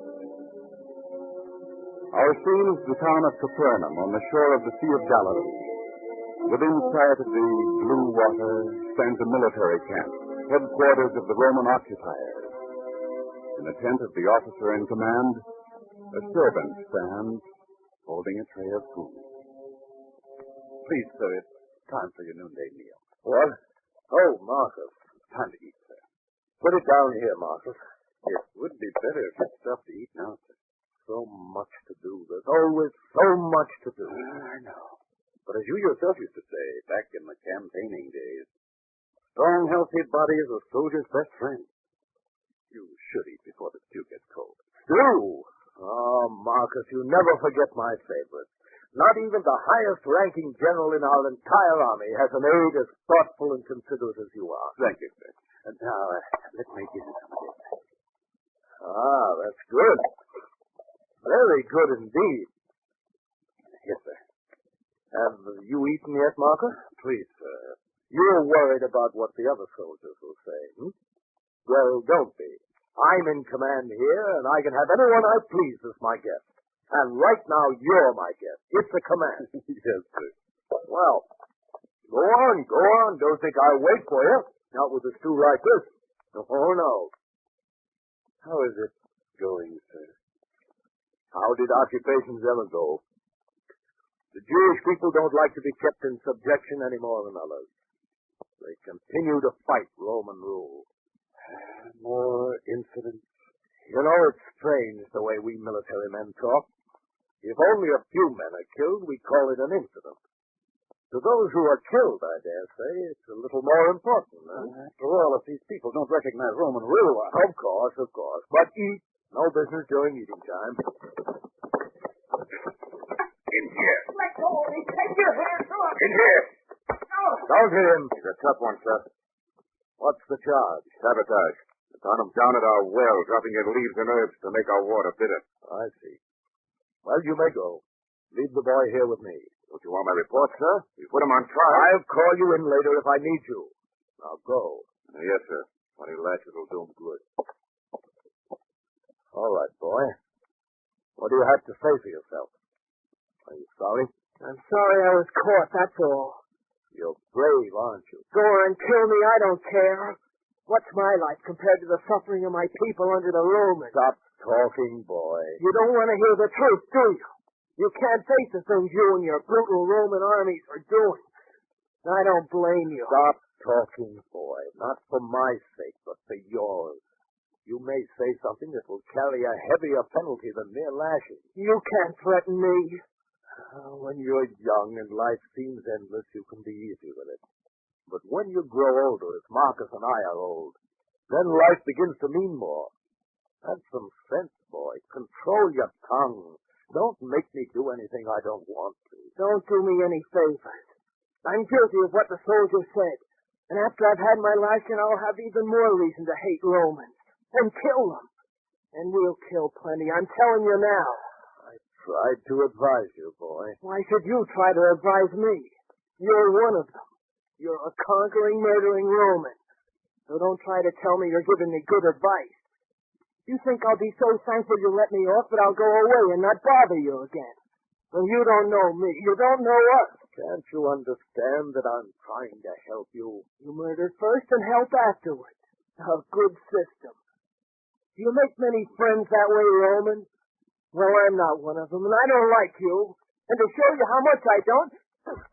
Speaker 22: Our scene is the town of Capernaum on the shore of the Sea of Galilee. Within sight of the blue water stands a military camp, headquarters of the Roman occupiers. In the tent of the officer in command, a servant stands holding a tray of food. Please, sir, it's time for your noonday meal.
Speaker 8: What? Oh, Marcus.
Speaker 22: Time to eat, sir.
Speaker 8: Put it down here, Marcus.
Speaker 22: It would be better if you'd stop to eat now, sir.
Speaker 8: So much to do. There's always so much to do.
Speaker 22: I know. But as you yourself used to say back in the campaigning days,
Speaker 8: strong, healthy body is a soldier's best friend. You should eat before the stew gets cold.
Speaker 5: Stew? Oh, Marcus, you never forget my favorite. Not even the highest-ranking general in our entire army has an aide as thoughtful and considerate as you are.
Speaker 8: Thank you, sir. And now, let me give you some of this.
Speaker 5: Ah, that's good. Very good indeed.
Speaker 8: Yes, sir.
Speaker 5: Have you eaten yet, Marcus?
Speaker 8: Please, sir.
Speaker 5: You're worried about what the other soldiers will say, hmm? Well, don't be. I'm in command here, and I can have anyone I please as my guest. And right now, you're my guest. It's a command.
Speaker 8: Yes, sir.
Speaker 5: Well, go on. Don't think I'll wait for you. Not with a stew like this. Oh, no.
Speaker 8: How is it going, sir?
Speaker 5: How did occupations ever go? The Jewish people don't like to be kept in subjection any more than others. They continue to fight Roman rule.
Speaker 8: More incidents?
Speaker 5: You know, it's strange the way we military men talk. If only a few men are killed, we call it an incident. To those who are killed, I dare say, it's a little more important.
Speaker 8: After all, if these people don't recognize Roman rule...
Speaker 5: Of course. But eat. No business during eating time.
Speaker 8: In here.
Speaker 5: Let go of me. Take your hands off.
Speaker 8: In here.
Speaker 5: Don't hit him.
Speaker 8: He's a tough one, sir.
Speaker 5: What's the charge?
Speaker 8: Sabotage. We found him down at our well, dropping in leaves and herbs to make our water bitter.
Speaker 5: I see. Well, you may go. Leave the boy here with me.
Speaker 8: Don't you want my report, sir? We put him on trial.
Speaker 5: I'll call you in later if I need you. Now go.
Speaker 8: Yes, sir. 20 lashes will do him good.
Speaker 5: All right, boy. What do you have to say for yourself? Are you sorry?
Speaker 10: I'm sorry I was caught, that's all.
Speaker 5: You're brave, aren't you?
Speaker 10: Go on, kill me, I don't care. What's my life compared to the suffering of my people under the Romans?
Speaker 5: Stop talking, boy.
Speaker 10: You don't want to hear the truth, do you? You can't face the things you and your brutal Roman armies are doing. I don't blame you.
Speaker 5: Stop talking, boy. Not for my sake, but for yours. You may say something that will carry a heavier penalty than mere lashing.
Speaker 10: You can't threaten me.
Speaker 5: When you're young and life seems endless, you can be easy with it. But when you grow older, as Marcus and I are old, then life begins to mean more. Have some sense, boy. Control your tongue. Don't make me do anything I don't want to.
Speaker 10: Don't do me any favors. I'm guilty of what the soldier said. And after I've had my lashing, I'll have even more reason to hate Romans. And kill them. And we'll kill plenty. I'm telling you now.
Speaker 5: I tried to advise you, boy.
Speaker 10: Why should you try to advise me? You're one of them. You're a conquering, murdering Roman. So don't try to tell me you're giving me good advice. You think I'll be so thankful you let me off that I'll go away and not bother you again. Well, you don't know me. You don't know us.
Speaker 5: Can't you understand that I'm trying to help you?
Speaker 10: You murder first and help afterwards. A good system. Do you make many friends that way, Roman? Well, I'm not one of them, and I don't like you. And to show you how much I don't...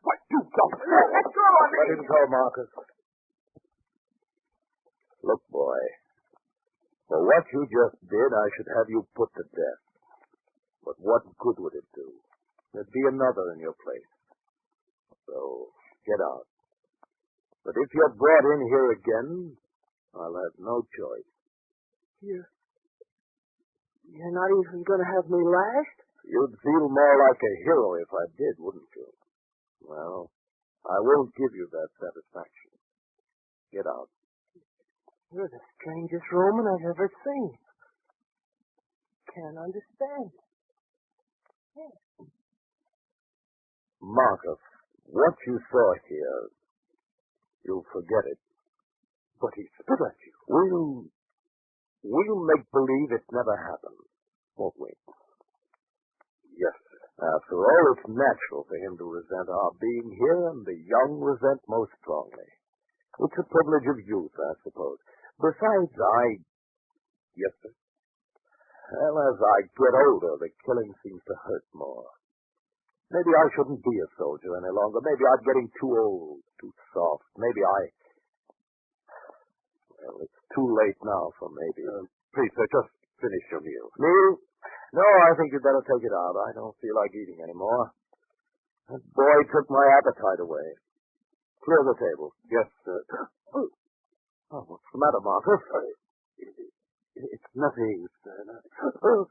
Speaker 5: What, you don't...
Speaker 10: Let go of me!
Speaker 5: Let him go, Marcus. Look, boy. For what you just did, I should have you put to death. But what good would it do? There'd be another in your place. So, get out. But if you're brought in here again, I'll have no choice.
Speaker 10: You're not even going to have me lashed?
Speaker 5: You'd feel more like a hero if I did, wouldn't you? Well, I won't give you that satisfaction. Get out.
Speaker 10: You're the strangest Roman I've ever seen. Can't understand. Yeah.
Speaker 5: Marcus, what you saw here, you'll forget it. But he spit at you. We'll make believe it never happened, won't we? Yes, sir. After all, it's natural for him to resent our being here, and the young resent most strongly. It's a privilege of youth, I suppose. Besides, Yes, sir. Well, as I get older, the killing seems to hurt more. Maybe I shouldn't be a soldier any longer. Maybe I'm getting too old, too soft. Maybe Well, it's too late now for maybe. Please, sir, just finish your meal. Meal? No, I think you'd better take it out. I don't feel like eating anymore. That boy took my appetite away. Clear the table. Yes, sir. Oh, what's the matter, Marcus? It's nothing, sir. Oh,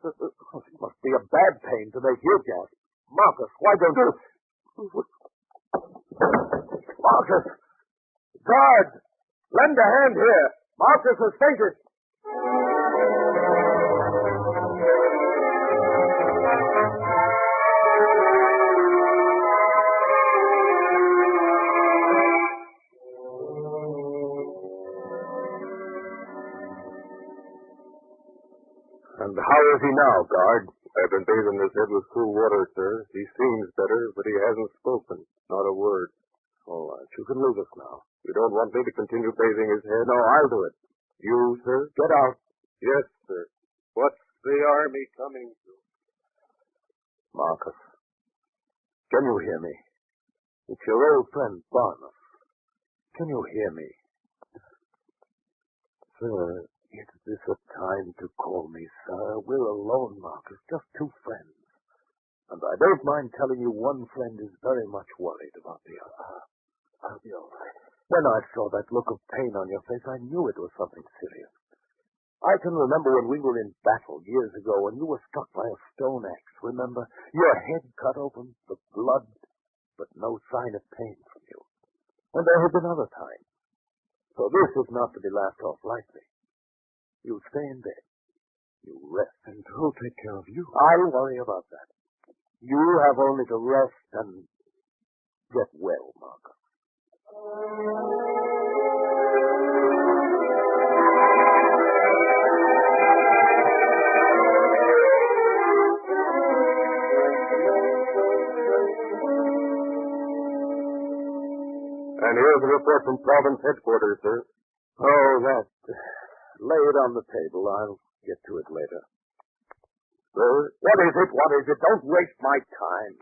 Speaker 5: it must be a bad pain to make you gasp. Marcus, why don't you... Marcus! Guard! Lend a hand here. Marcus has fainted.
Speaker 2: And how is he now, guard? I've been bathing his head with cool water, sir. He seems better, but he hasn't spoken. Not a word.
Speaker 5: All right, you can leave us now.
Speaker 2: You don't want me to continue bathing his head?
Speaker 5: No, I'll do it.
Speaker 2: You, sir?
Speaker 5: Get out.
Speaker 2: Yes, sir. What's the army coming to?
Speaker 5: Marcus, can you hear me? It's your old friend, Barnum. Can you hear me? Sir, is this a time to call me, sir? We're alone, Marcus, just two friends. And I don't mind telling you one friend is very much worried about the other. I'll be all right. When I saw that look of pain on your face, I knew it was something serious. I can remember when we were in battle years ago, when you were struck by a stone axe, remember? Your head cut open, the blood, but no sign of pain from you. And there have been other times. So this is not to be laughed off lightly. You stay in bed. You rest. And who'll take care of you? I'll worry about that. You have only to rest and get well, Marcus.
Speaker 2: And here's a report from province headquarters, sir.
Speaker 5: Oh, that. Lay it on the table. I'll get to it later. Sir? What is it? What is it? Don't waste my time.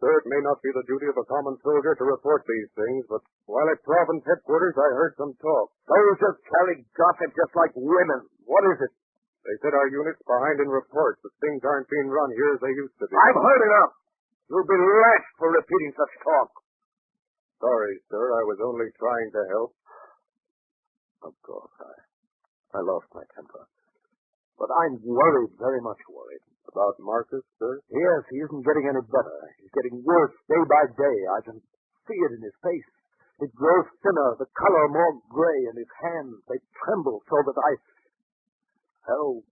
Speaker 2: Sir, it may not be the duty of a common soldier to report these things, but while at province headquarters, I heard some talk.
Speaker 5: Soldiers carry gossip just like women. What is it?
Speaker 2: They said our unit's behind in reports, that things aren't being run here as they used to be.
Speaker 5: I've heard enough. You'll be lashed for repeating such talk.
Speaker 2: Sorry, sir. I was only trying to help.
Speaker 5: Of course, I lost my temper. But I'm worried, very much worried.
Speaker 2: About Marcus, sir?
Speaker 5: Yes, he isn't getting any better. He's getting worse day by day. I can see it in his face. It grows thinner, the color more gray, and his hands, they tremble so that Oh,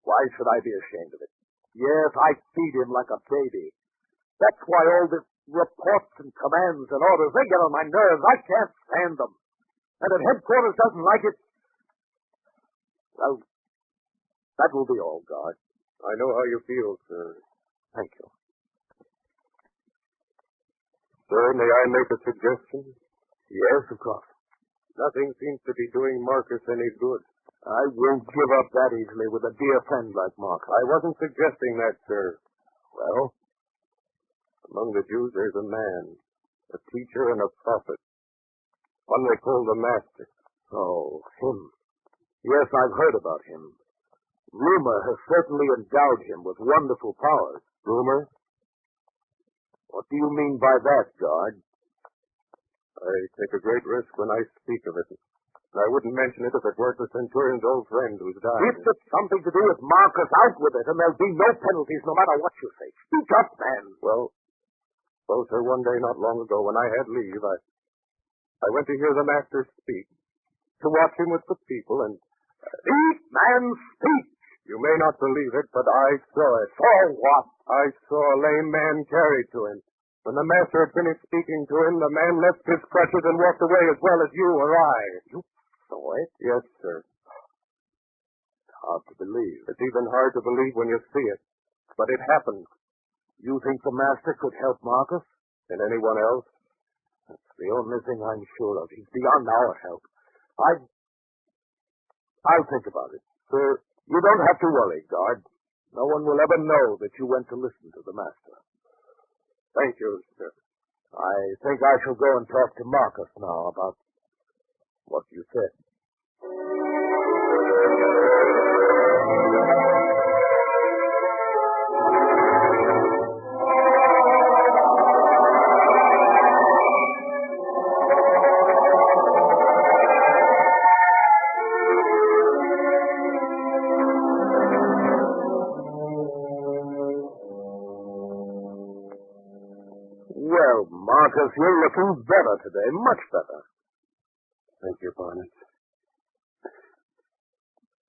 Speaker 5: why should I be ashamed of it? Yes, I feed him like a baby. That's why all this reports and commands and orders, they get on my nerves. I can't stand them. And if headquarters doesn't like it, well, that will be all, guard.
Speaker 2: I know how you feel, sir.
Speaker 5: Thank you.
Speaker 2: Sir, may I make a suggestion?
Speaker 5: Yes, of course.
Speaker 2: Nothing seems to be doing Marcus any good.
Speaker 5: I won't give up that easily with a dear friend like Marcus.
Speaker 2: I wasn't suggesting that, sir.
Speaker 5: Well?
Speaker 2: Among the Jews, there's a man, a teacher and a prophet. One they call the Master.
Speaker 5: Oh, him. Yes, I've heard about him. Rumor has certainly endowed him with wonderful powers.
Speaker 2: Rumor?
Speaker 5: What do you mean by that, guard?
Speaker 2: I take a great risk when I speak of it. I wouldn't mention it if it weren't the centurion's old friend who's died.
Speaker 5: If it's something to do with Marcus, out with it, and there'll be no penalties no matter what you say. Speak up, man.
Speaker 2: Well, sir, one day not long ago when I had leave, I went to hear the Master speak, to watch him with the people, and...
Speaker 5: Speak, man, speak!
Speaker 2: You may not believe it, but I saw it.
Speaker 5: Saw what?
Speaker 2: I saw a lame man carried to him. When the Master had finished speaking to him, the man left his crutches and walked away as well as you or I.
Speaker 5: You saw it?
Speaker 2: Yes, sir.
Speaker 5: It's hard to believe.
Speaker 2: It's even hard to believe when you see it. But it happened.
Speaker 5: You think the Master could help Marcus?
Speaker 2: And anyone else?
Speaker 5: That's the only thing I'm sure of. He's beyond our help. I'll think about it.
Speaker 2: Sir,
Speaker 5: you don't have to worry, guard. No one will ever know that you went to listen to the Master.
Speaker 2: Thank you, sir.
Speaker 5: I think I shall go and talk to Marcus now about what you said. Marcus, you're looking better today. Much better. Thank you, Barnett.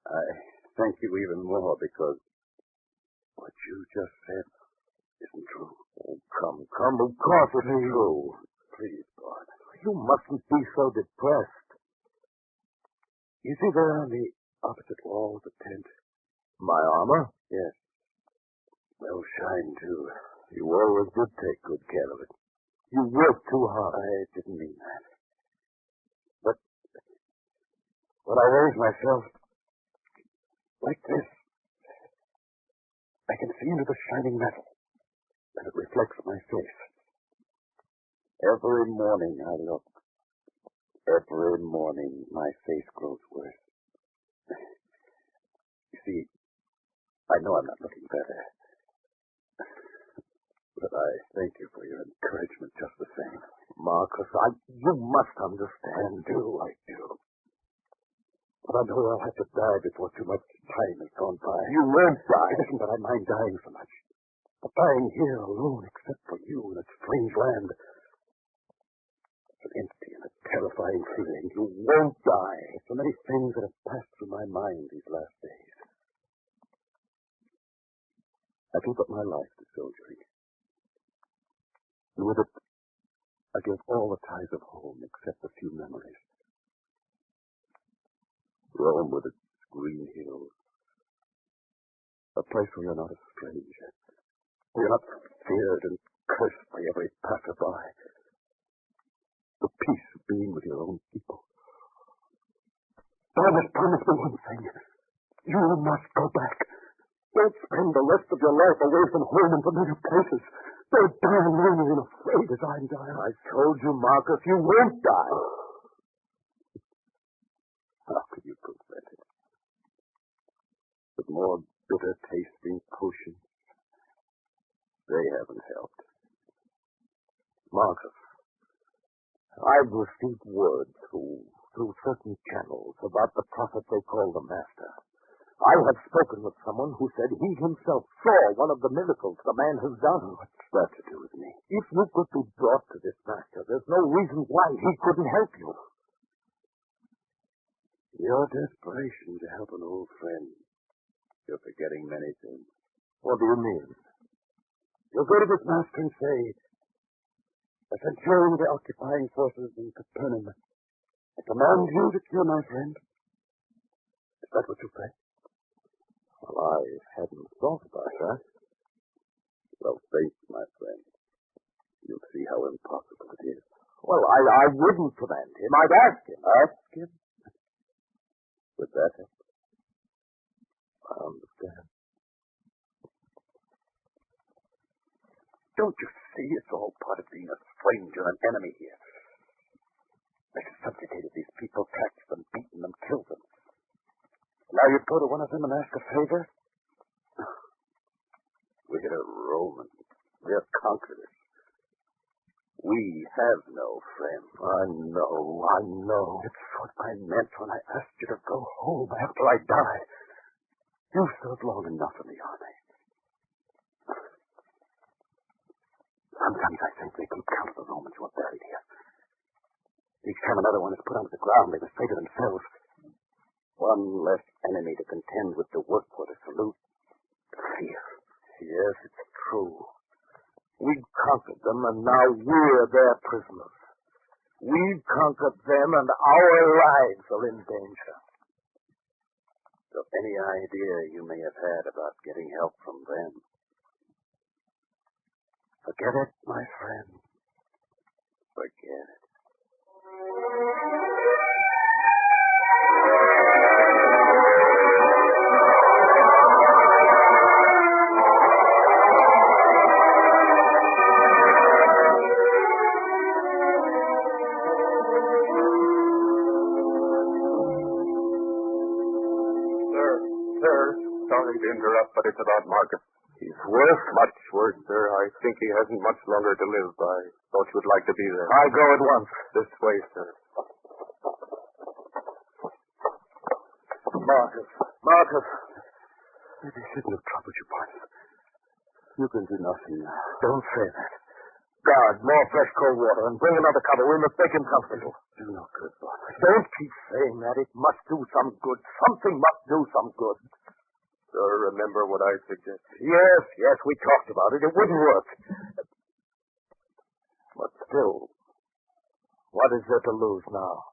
Speaker 5: I thank you even more because what you just said isn't true. Oh, come. Of course it's true. Please, Barnett, you mustn't be so depressed. You see there on the opposite wall of the tent? My armor? Yes. Well, shine, too. You always did take good care of it. You worked too hard. I didn't mean that. But when I raise myself like this, I can see into the shining metal, and it reflects my face. Every morning I look. Every morning my face grows worse. You see, I know I'm not looking better. But I thank you for your encouragement just the same. Marcus, you must understand, too. I do. But I know I'll have to die before too much time has gone by. You won't die. It isn't that I mind dying so much. But dying here alone, except for you in a strange land, it's an empty and a terrifying feeling. You won't die. So many things that have passed through my mind these last days. I gave up my life to soldiering. And with it, I gave all the ties of home except a few memories. Rome with its green hills. A place where you're not a stranger. Where you're not feared and cursed by every passerby. The peace of being with your own people. Thomas, promise me one thing. You must go back. Don't spend the rest of your life away from home and familiar places. Don't die lonely and afraid as I'm dying. I told you, Marcus, you won't die. How could you prevent it? With more bitter-tasting potions, they haven't helped. Marcus, I've received word through certain channels about the prophet they call the Master. I have spoken with someone who said he himself saw one of the miracles the man has done. What's that to do with me? If you could be brought to this Master, there's no reason why he couldn't help you. Your desperation to help an old friend. You're forgetting many things. What do you mean? You'll go to this Master and say, a centurion of the occupying forces in Capernaum, I command you to cure my friend. Is that what you say? Well, I hadn't thought about that. Well, faith, my friend. You'll see how impossible it is. Well, I wouldn't command him. I'd ask him. Ask him? Would that help? I understand. Don't you see it's all part of being a stranger, an enemy here? They've subjugated these people, taxed them, beaten them, killed them. Now you go to one of them and ask a favor? We're Romans. We're conquerors. We have no friends. I know. It's what I meant when I asked you to go home after I die. You've served long enough in the army. Sometimes I think they keep count of the Romans who are buried here. Each time another one is put onto the ground, they must say to themselves, one less enemy to contend with, to work for, to salute. Fear. Yes, it's true. We've conquered them, and now we're their prisoners. We've conquered them, and our lives are in danger. So any idea you may have had about getting help from them, forget it, my friend. Forget it.
Speaker 2: Sorry to interrupt, but it's about Marcus. He's worse? Much worse, sir. I think he hasn't much longer to live. I thought you would like to be there. I go at once. This way, sir.
Speaker 5: Marcus. Maybe I shouldn't have troubled you, Barnett. You can do nothing now. Don't say that. Guard, more fresh cold water, and bring another cover. We must make him comfortable.
Speaker 8: Do no good, Barney.
Speaker 5: Don't keep saying that. It must do some good. Something must do some good.
Speaker 8: Sir, remember what I suggested?
Speaker 5: Yes, we talked about it. It wouldn't work. But still, what is there to lose now?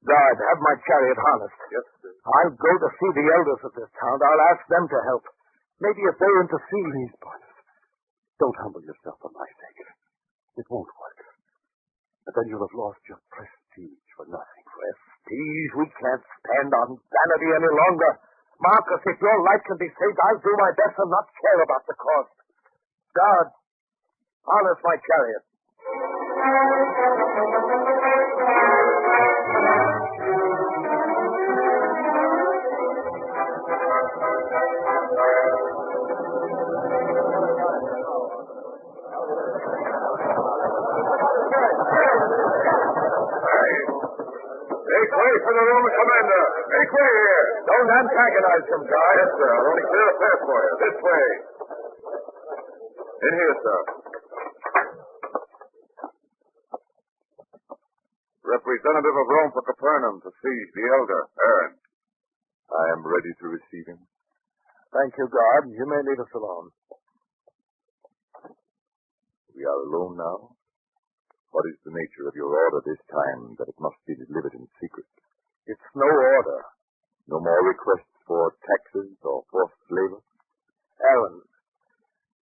Speaker 5: Guard, have my chariot harnessed.
Speaker 8: Yes, sir.
Speaker 5: I'll go to see the elders of this town. I'll ask them to help. Maybe if they intercede.
Speaker 8: Please, Barney. Don't humble yourself for my sake. It won't work. But then you'll have lost your prestige for nothing.
Speaker 5: Prestige? We can't stand on vanity any longer. Marcus, if your life can be saved, I'll do my best and not care about the cost. Guard, harness my chariot.
Speaker 2: Make way for the Roman commander. Make way here.
Speaker 5: Don't antagonize him, guard.
Speaker 2: Yes, sir. I'll only clear a path for you. This way. In here, sir. Representative of Rome for Capernaum to siege the elder, Aaron. I am ready to receive him.
Speaker 5: Thank you, guard. You may leave us alone.
Speaker 1: We are alone now. What is the nature of your order this time that it must be delivered in secret?
Speaker 5: It's no order.
Speaker 1: No more requests for taxes or forced labor?
Speaker 5: Aaron,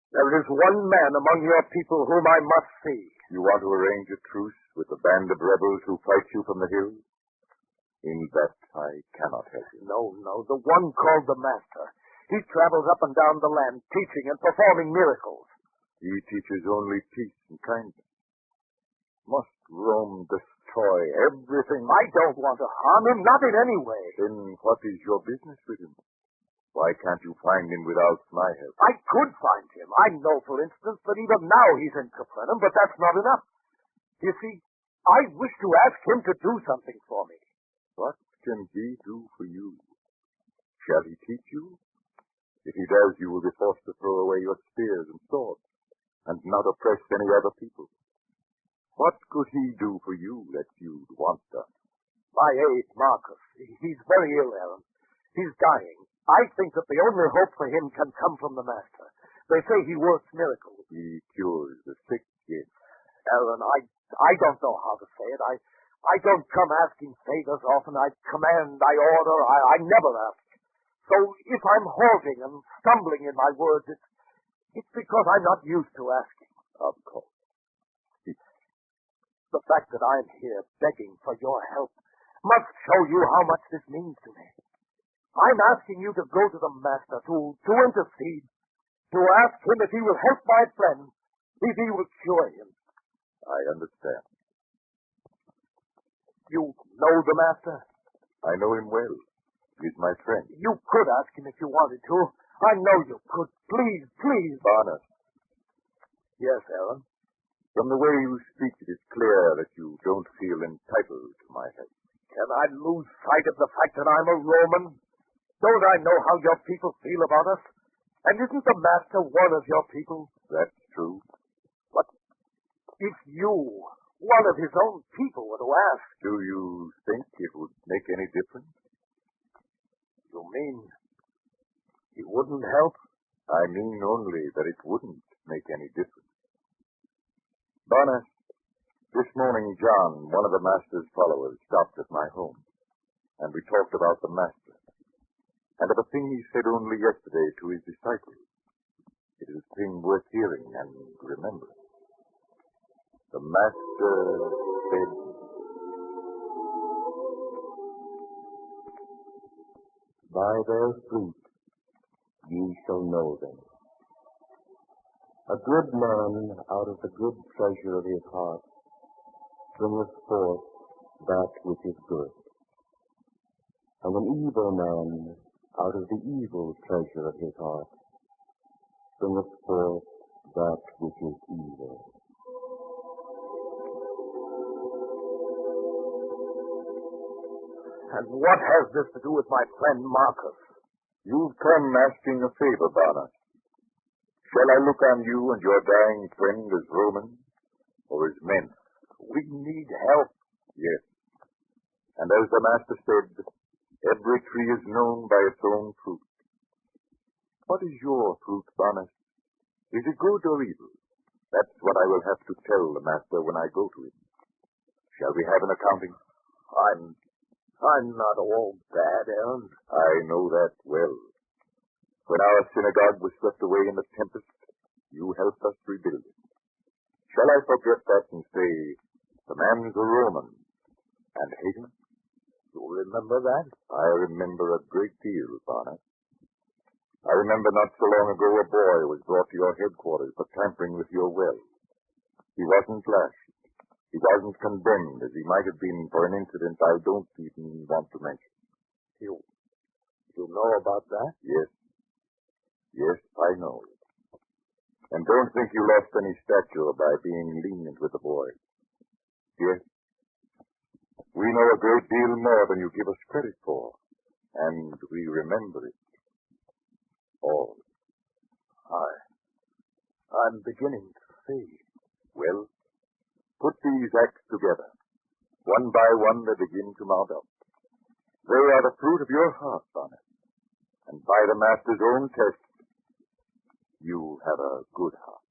Speaker 5: there is one man among your people whom I must see.
Speaker 1: You want to arrange a truce with the band of rebels who fight you from the hills? In that I cannot help you.
Speaker 5: No, the one called the Master. He travels up and down the land, teaching and performing miracles.
Speaker 1: He teaches only peace and kindness. Must Rome destroy everything?
Speaker 5: I don't want to harm him, not in any way.
Speaker 1: Then what is your business with him? Why can't you find him without my help?
Speaker 5: I could find him. I know, for instance, that even now he's in Capernaum, but that's not enough. You see, I wish to ask him to do something for me.
Speaker 1: What can he do for you? Shall he teach you? If he does, you will be forced to throw away your spears and swords, and not oppress any other people. What could he do for you that you'd want done?
Speaker 5: My aide, Marcus. He's very ill, Aaron. He's dying. I think that the only hope for him can come from the Master. They say he works miracles.
Speaker 1: He cures the sick, yes.
Speaker 5: Aaron, I don't know how to say it. I don't come asking favors often. I command, I order, I never ask. So if I'm halting and stumbling in my words, it's because I'm not used to asking.
Speaker 1: Of course.
Speaker 5: The fact that I'm here begging for your help must show you how much this means to me. I'm asking you to go to the Master, to intercede, to ask him if he will help my friend, if he will cure him.
Speaker 1: I understand.
Speaker 5: You know the Master?
Speaker 1: I know him well. He's my friend.
Speaker 5: You could ask him if you wanted to. I know you could. Please.
Speaker 1: Barnett.
Speaker 5: Yes, Aaron?
Speaker 1: From the way you speak, it is clear that you don't feel entitled to my help.
Speaker 5: Can I lose sight of the fact that I'm a Roman? Don't I know how your people feel about us? And isn't the Master one of your people?
Speaker 1: That's true.
Speaker 5: But if you, one of his own people, were to ask...
Speaker 1: Do you think it would make any difference?
Speaker 5: You mean he wouldn't help?
Speaker 1: I mean only that it wouldn't make any difference. Barnett, this morning John, one of the Master's followers, stopped at my home, and we talked about the Master, and of a thing he said only yesterday to his disciples. It is a thing worth hearing and remembering. The Master said,
Speaker 14: "By their fruit ye shall know them. A good man out of the good treasure of his heart bringeth forth that which is good. And an evil man out of the evil treasure of his heart bringeth forth that which is evil."
Speaker 5: And what has this to do with my friend Marcus?
Speaker 1: You've come asking a favor, Barnett.
Speaker 2: Shall I look on you and your dying friend as Romans or as men?
Speaker 8: We need help.
Speaker 2: Yes. And as the Master said, every tree is known by its own fruit. What is your fruit, Bonnet? Is it good or evil? That's what I will have to tell the Master when I go to him. Shall we have an accounting?
Speaker 8: I'm not all bad, Aaron.
Speaker 2: I know that well. When our synagogue was swept away in the tempest, you helped us rebuild it. Shall I forget that and say, the man's a Roman, and hate him?
Speaker 8: You remember that?
Speaker 2: I remember a great deal, Barnett. I remember not so long ago a boy was brought to your headquarters for tampering with your well. He wasn't lashed. He wasn't condemned, as he might have been for an incident I don't even want to mention.
Speaker 8: You know about that?
Speaker 2: Yes. Yes, I know. And don't think you lost any stature by being lenient with the boy. Yes. We know a great deal more than you give us credit for, and we remember it. All.
Speaker 8: I'm beginning to see.
Speaker 2: Well, put these acts together. One by one they begin to mount up. They are the fruit of your heart, Bonnet. And by the Master's own test, you have a good heart.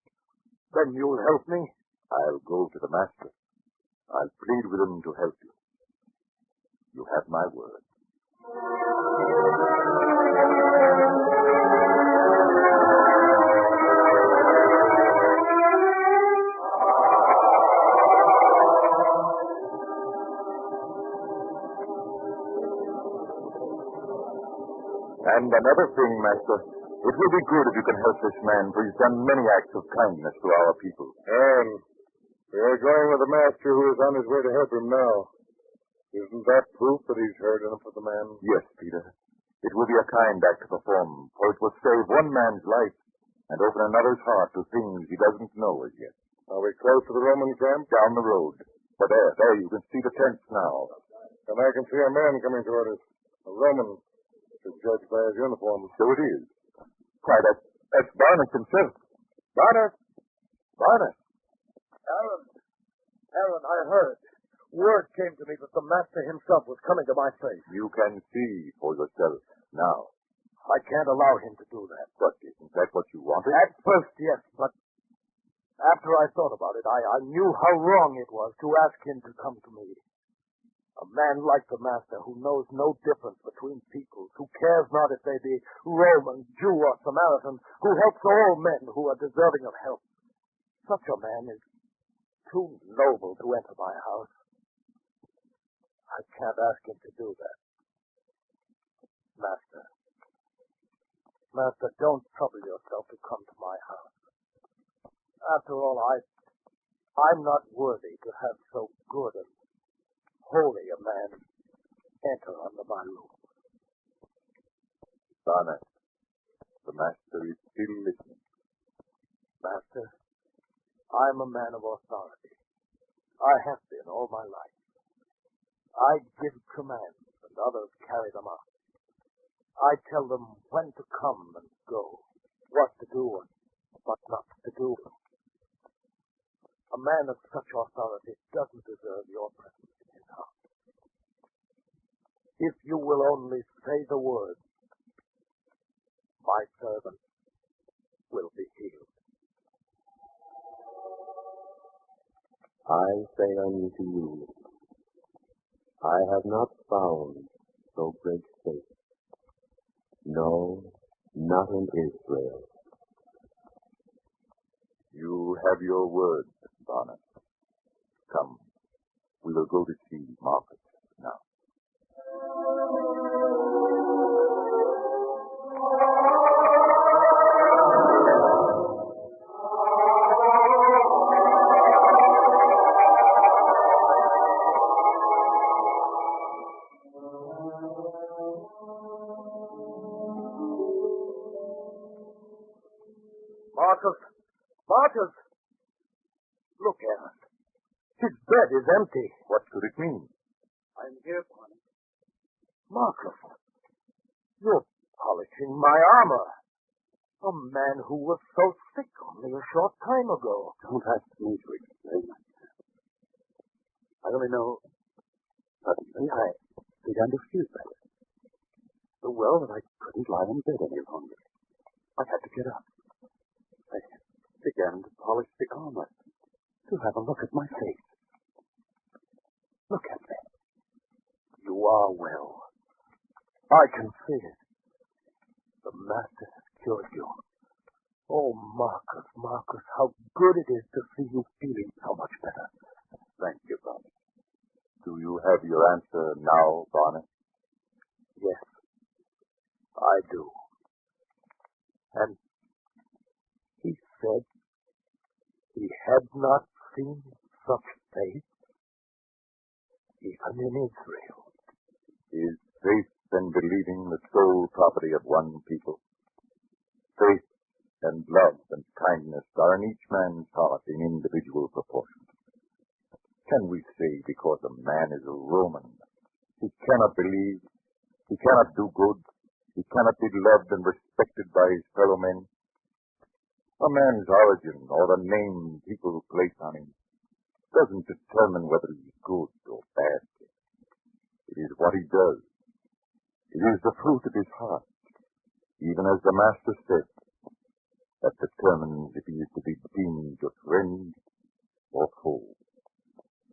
Speaker 8: Then you'll help me?
Speaker 2: I'll go to the Master. I'll plead with him to help you. You have my word. And another thing, Master, it will be good if you can help this man, for he's done many acts of kindness to our people.
Speaker 3: We're going with the Master who is on his way to help him now. Isn't that proof that he's heard enough of the man?
Speaker 2: Yes, Peter. It will be a kind act to perform, for it will save one man's life and open another's heart to things he doesn't know as yet.
Speaker 3: Are we close to the Roman camp?
Speaker 2: Down the road. But there, you can see the tents now.
Speaker 3: And I can see a man coming toward us. A Roman, to judge by his uniform.
Speaker 2: So it is. Why, that's Barnett himself. Barnett!
Speaker 8: Aaron, I heard. Word came to me that the Master himself was coming to my place.
Speaker 2: You can see for yourself now.
Speaker 8: I can't allow him to do that.
Speaker 2: But isn't that what you wanted?
Speaker 8: At first, yes, but after I thought about it, I knew how wrong it was to ask him to come to me. A man like the Master, who knows no difference between peoples, who cares not if they be Roman, Jew, or Samaritan, who helps all men who are deserving of help. Such a man is too noble to enter my house. I can't ask him to do that. Master, don't trouble yourself to come to my house. After all, I'm not worthy to have so good and holy a man enter under my roof.
Speaker 2: Barnett, the Master is still listening.
Speaker 8: Master, I'm a man of authority. I have been all my life. I give commands, and others carry them out. I tell them when to come and go, what to do and what not to do. A man of such authority doesn't deserve your presence in his house. If you will only say the word, my servant will be healed.
Speaker 14: I say unto you, I have not found so great faith. No, not in Israel.
Speaker 2: You have your word, Barnett. Come, we will go to see Marcus now.
Speaker 8: Marcus! Look, Aaron. His bed is empty.
Speaker 2: What could it mean?
Speaker 8: I'm here, Barney. Marcus, you're polishing my armor. A man who was so sick only a short time ago.
Speaker 5: Don't ask me to explain myself. I only know suddenly I began to feel better. So well that I couldn't lie in bed any longer. I had to get up. I began to polish the armor, to have a look at my face. Look at me.
Speaker 8: You are well. I can see it. The master has cured you. Oh, Marcus, how good it is to see you feeling so much better.
Speaker 5: Thank you, Barney. Do you have your answer now, Barney?
Speaker 8: Yes, I do. And he said he had not seen such faith even in Israel.
Speaker 5: Is faith and believing the sole property of one people? Faith and love and kindness are in each man's heart in individual proportions. Can we say because a man is a Roman, he cannot believe, he cannot do good, he cannot be loved and respected by his fellow men? A man's origin or the name people place on him doesn't determine whether he's good or bad. It is what he does. It is the fruit of his heart, even as the Master said, that determines if he is to be deemed a friend or foe,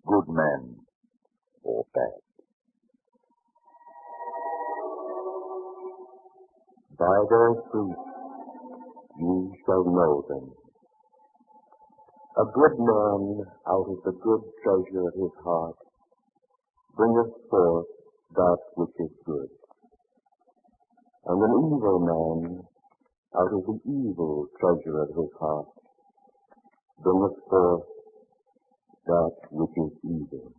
Speaker 5: good man or bad.
Speaker 14: By their fruit ye shall know them. A good man out of the good treasure of his heart bringeth forth that which is good. And an evil man out of the evil treasure of his heart bringeth forth that which is evil.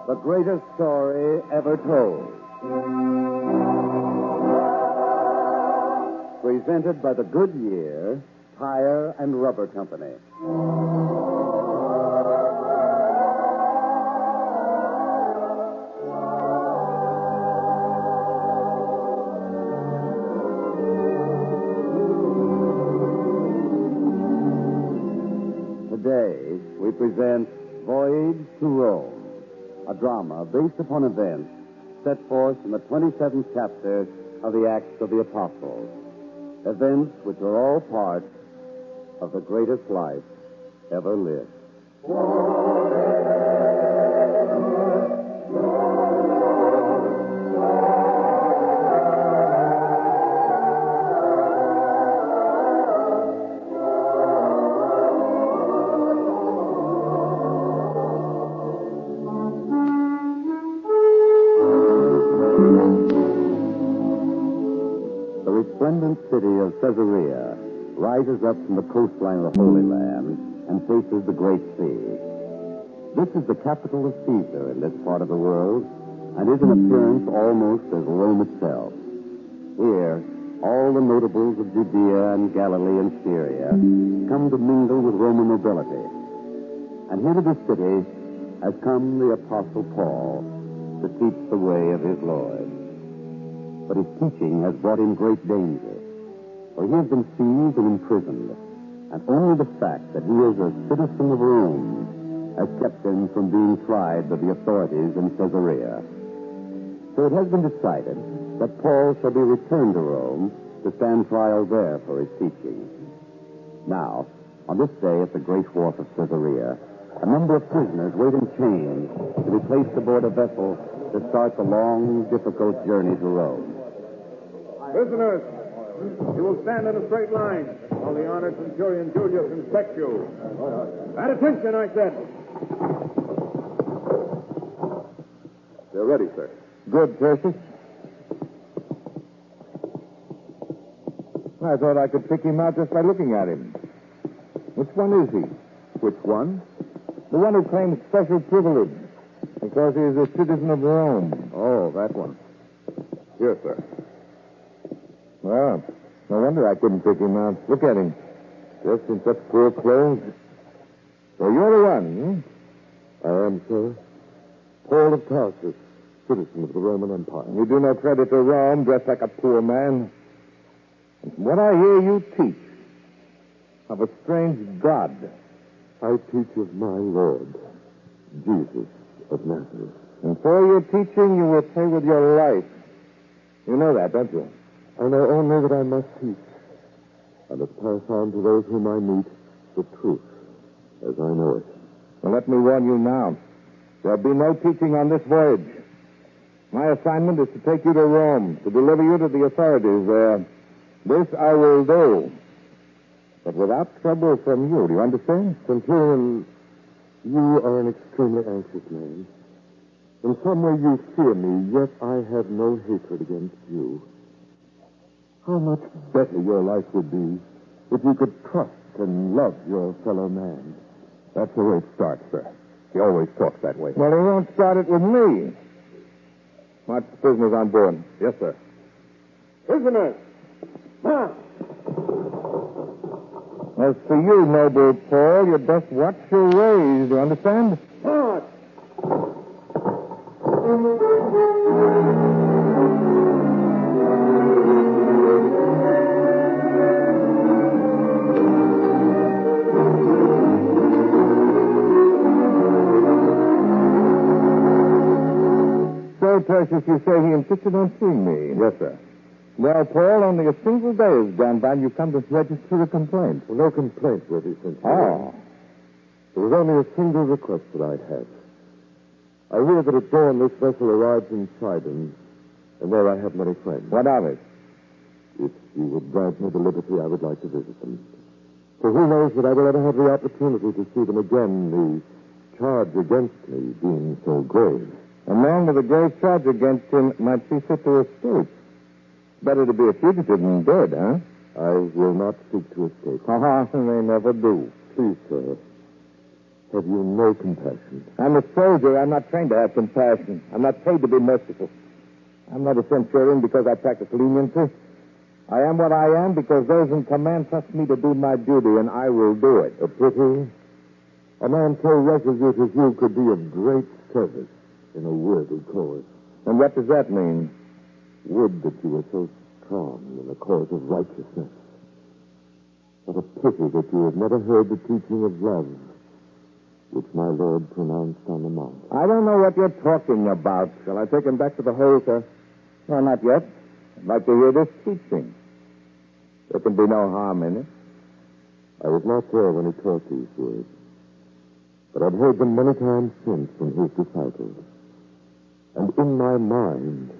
Speaker 16: The greatest story ever told. Presented by the Goodyear Tire and Rubber Company. Today, we present Voyage to Rome, a drama based upon events set forth in the 27th chapter of the Acts of the Apostles. Events which are all part of the greatest life ever lived. The resplendent city of Caesarea rises up from the coastline of the Holy Land and faces the Great Sea. This is the capital of Caesar in this part of the world, and is in appearance almost as Rome itself. Here, all the notables of Judea and Galilee and Syria come to mingle with Roman nobility. And here to this city has come the Apostle Paul to teach the way of his Lord. But his teaching has brought him great danger, for he has been seized and imprisoned, and only the fact that he is a citizen of Rome has kept him from being tried by the authorities in Caesarea. So it has been decided that Paul shall be returned to Rome to stand trial there for his teaching. Now, on this day at the great wharf of Caesarea, a number of prisoners wait in chains to be placed aboard a vessel to start the long, difficult journey to Rome.
Speaker 3: Prisoners, you will stand in a straight line while the honored Centurion Julius inspects you. At attention, I said.
Speaker 2: They're ready, sir.
Speaker 3: Good, Tertius. I thought I could pick him out just by looking at him. Which one is he?
Speaker 2: Which one?
Speaker 3: The one who claims special privilege because he is a citizen of Rome.
Speaker 2: Oh, that one. Here, sir.
Speaker 3: Well, no wonder I couldn't pick him out. Look at him. Dressed in such poor clothes. So you're the one,
Speaker 2: I am, sir. Paul of Tarsus, citizen of the Roman Empire.
Speaker 3: You do no credit to Rome, dressed like a poor man. And from what I hear you teach of a strange God.
Speaker 2: I teach of my Lord, Jesus of Nazareth.
Speaker 3: And for your teaching, you will pay with your life. You know that, don't you?
Speaker 2: I know only that I must teach, and must pass on to those whom I meet the truth, as I know it.
Speaker 3: Well, let me warn you now. There'll be no teaching on this voyage. My assignment is to take you to Rome, to deliver you to the authorities there. This I will do, but without trouble from you. Do you understand?
Speaker 2: Centurion, you are an extremely anxious man. In some way you fear me, yet I have no hatred against you. How much better your life would be if you could trust and love your fellow man.
Speaker 3: That's the way it starts, sir. He always talks that way.
Speaker 2: Well, he won't start it with me.
Speaker 3: March the prisoners on board.
Speaker 2: Yes, sir.
Speaker 3: Prisoners! As for you, noble Paul, you best watch your ways. Do you understand? March! So, Tertius, you say he insisted on seeing me?
Speaker 2: Yes, sir.
Speaker 3: Well, Paul, only a single day has gone by and you've come to register a complaint.
Speaker 2: Well, no complaint, worthy Centurion.
Speaker 3: Oh.
Speaker 2: There was only a single request that I'd have. I hear that at dawn this vessel arrives in Sidon, and there I have many friends.
Speaker 3: What of it?
Speaker 2: If you would grant me the liberty, I would like to visit them. For who knows that I will ever have the opportunity to see them again, the charge against me being so grave.
Speaker 3: A man with a grave charge against him might see fit to escape. Better to be a fugitive than dead, huh?
Speaker 2: I will not seek to escape.
Speaker 3: They never do.
Speaker 2: Please, sir, have you no compassion?
Speaker 3: I'm a soldier. I'm not trained to have compassion. I'm not paid to be merciful. I'm not a centurion because I practice leniency. I am what I am because those in command trust me to do my duty, and I will do it.
Speaker 2: A pity. A man so resolute as you could be of great service in a worthy cause.
Speaker 3: And what does that mean?
Speaker 2: Would that you were so strong in the cause of righteousness. What a pity that you have never heard the teaching of love which my Lord pronounced on the mount.
Speaker 3: I don't know what you're talking about. Shall I take him back to the hole, sir? No, not yet. I'd like to hear this teaching. There can be no harm in it.
Speaker 2: I was not there when he taught these words, but I've heard them many times since from his disciples. And in my mind,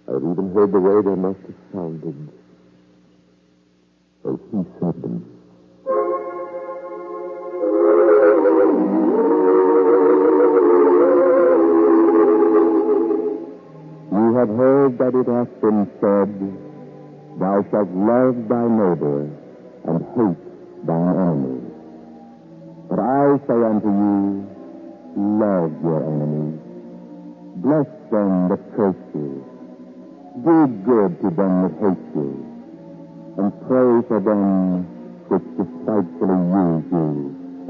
Speaker 2: I've even heard the way they must have sounded as he said them.
Speaker 16: You have heard that it hath been said, Thou shalt love thy neighbor
Speaker 3: and hate thine enemies. But I say unto you, love your enemies. Bless them that curse you. Do good to them that hate you. And pray for them which despitefully use you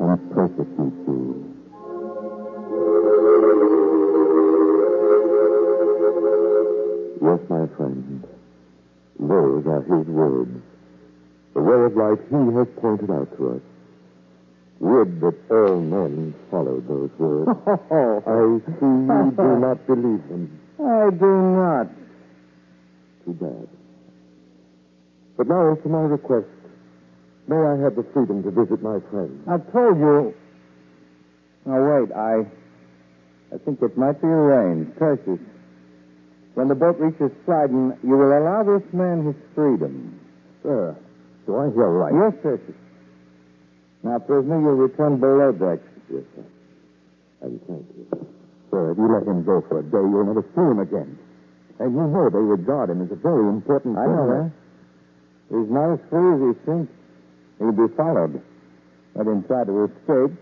Speaker 3: and persecute you. Yes, my friend, those are his words. The way of life he has pointed out to us. Would that all men followed those words. I see you do not believe them.
Speaker 6: I do not.
Speaker 3: Too bad. But now, to my request, may I have the freedom to visit my friend?
Speaker 6: I've told you. Now, wait, I think it might be arranged. Tertius, when the boat reaches Sidon, you will allow this man his freedom.
Speaker 3: Sir, do I hear right?
Speaker 6: Yes, Tertius. Now, prisoner, you'll return below decks.
Speaker 3: Yes, sir. And thank you. Sir, if you let him go for a day, you'll never see him again. And you know they regard him as a very important
Speaker 6: I know that. He's not as free as he thinks. He'll be followed. Let him try to escape,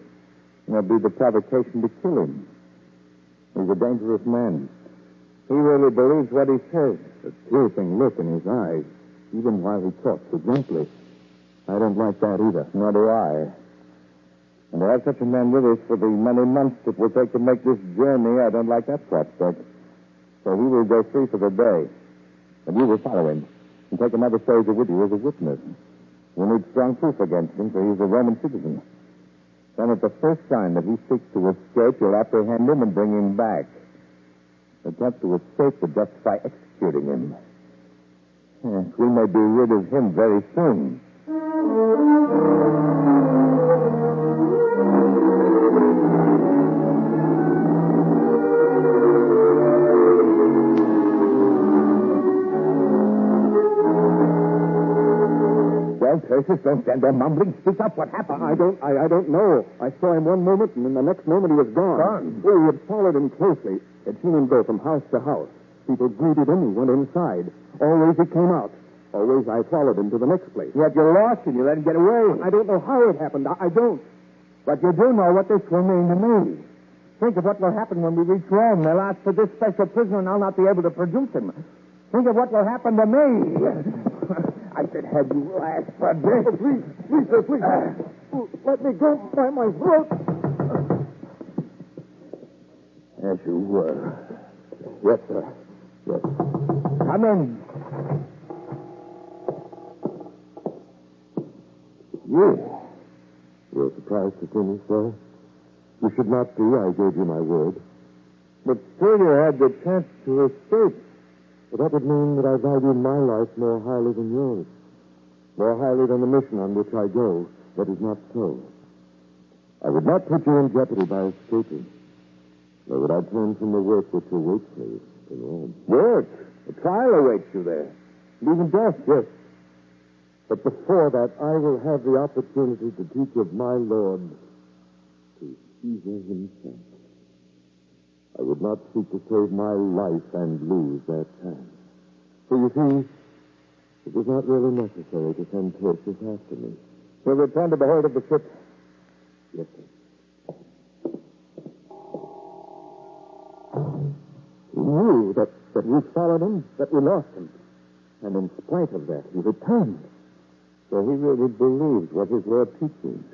Speaker 6: and there'll be the provocation to kill him. He's a dangerous man. He really believes what he says.
Speaker 3: The piercing look in his eyes, even while he talks so gently. I don't like that either.
Speaker 6: Nor do I. And to have such a man with us for the many months it will take to make this journey, I don't like that prospect. So he will go free for the day. And you will follow him and take another soldier with you as a witness. We'll need strong proof against him, for he's a Roman citizen. Then at the first sign that he seeks to escape, you'll apprehend him and bring him back. Attempt to escape would justify executing him. Yes, we may be rid of him very soon.
Speaker 3: Well, Tertius, don't stand there mumbling. Speak up. What happened? I don't know. I saw him one moment, and in the next moment he was gone.
Speaker 6: Gone?
Speaker 3: Well, we had followed him closely. Had seen him go from house to house. People greeted him. He went inside. Always he came out. Always I followed him to the next place.
Speaker 6: Yet you're lost and you let him get away.
Speaker 3: I don't know how it happened. I don't.
Speaker 6: But you do know what this will mean to me. Think of what will happen when we reach Rome. They'll ask for this special prisoner, and I'll not be able to produce him. Think of what will happen to me.
Speaker 3: I should have you last for this. Oh, please, sir, please. Let me go by my throat. As you were. Yes, sir. Yes.
Speaker 6: Come in.
Speaker 3: You're surprised to see me, sir? You should not be. I gave you my word.
Speaker 6: But still you had the chance to escape.
Speaker 3: But that would mean that I value my life more highly than yours. More highly than the mission on which I go. That is not so. I would not put you in jeopardy by escaping. Nor would I turn from the work which awaits me in Rome.
Speaker 6: Work? A trial awaits you there. And even death.
Speaker 3: Yes. But before that, I will have the opportunity to teach of my Lord to Caesar himself. I would not seek to save my life and lose that chance. So you see, it was not really necessary to send Tertius after me.
Speaker 6: We'll return to the hold of the ship.
Speaker 3: Yes, sir. He knew that we followed him, that we lost him. And in spite of that, he returned. So he really believed what his Lord teaches.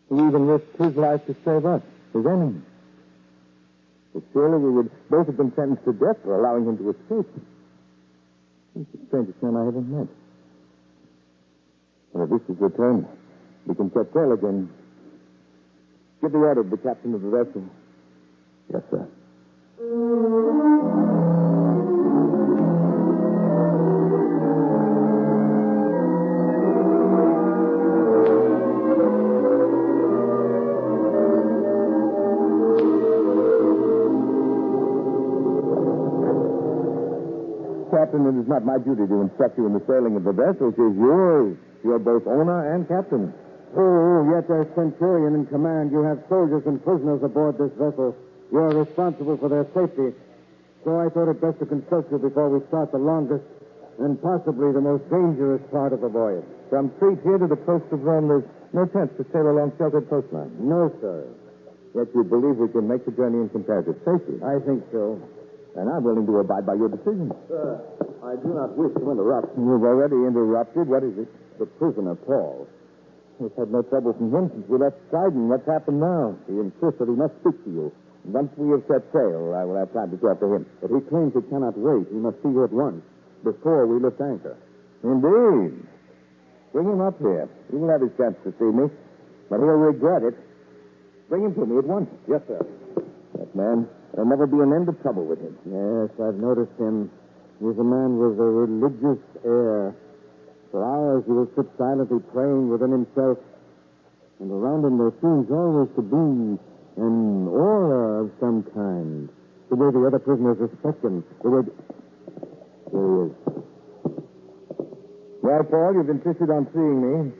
Speaker 6: He even risked his life to save us, his enemies. But surely we would both have been sentenced to death for allowing him to escape. He's the strangest man I ever met. And if this is your turn, we can set sail again. Give the order to the captain of the vessel.
Speaker 3: Yes, sir.
Speaker 6: Captain, it is not my duty to instruct you in the sailing of the vessel. It is yours. You're both owner and captain.
Speaker 3: Oh, yet as centurion in command, you have soldiers and prisoners aboard this vessel. You are responsible for their safety. So I thought it best to consult you before we start the longest,
Speaker 6: And possibly the most dangerous part of the voyage. From Crete here to the coast of Rome, there's no chance to sail along sheltered coastline. No, sir. Yet you believe we can make the journey in comparative safety. I think so. And I'm willing to abide by your decision.
Speaker 3: Sir, I do not wish to interrupt.
Speaker 6: You've already interrupted. What is it?
Speaker 3: The prisoner, Paul.
Speaker 6: We've had no trouble from him since we left Sidon. What's happened now?
Speaker 3: He insists that he must speak to you.
Speaker 6: Once we have set sail, I will have time to talk to him.
Speaker 3: But he claims he cannot wait. He must see you at once, before we lift anchor.
Speaker 6: Indeed. Bring him up here. He will have his chance to see me, but he'll regret it. Bring him to me at once.
Speaker 3: Yes, sir.
Speaker 6: That man, there'll never be an end of trouble with him.
Speaker 3: Yes, I've noticed him. He's a man with a religious air. For hours he will sit silently praying within himself, and around him there seems always to be an aura of some kind. The way the other prisoners respect him. The way... There he is.
Speaker 6: Well, Paul, you've insisted on seeing me.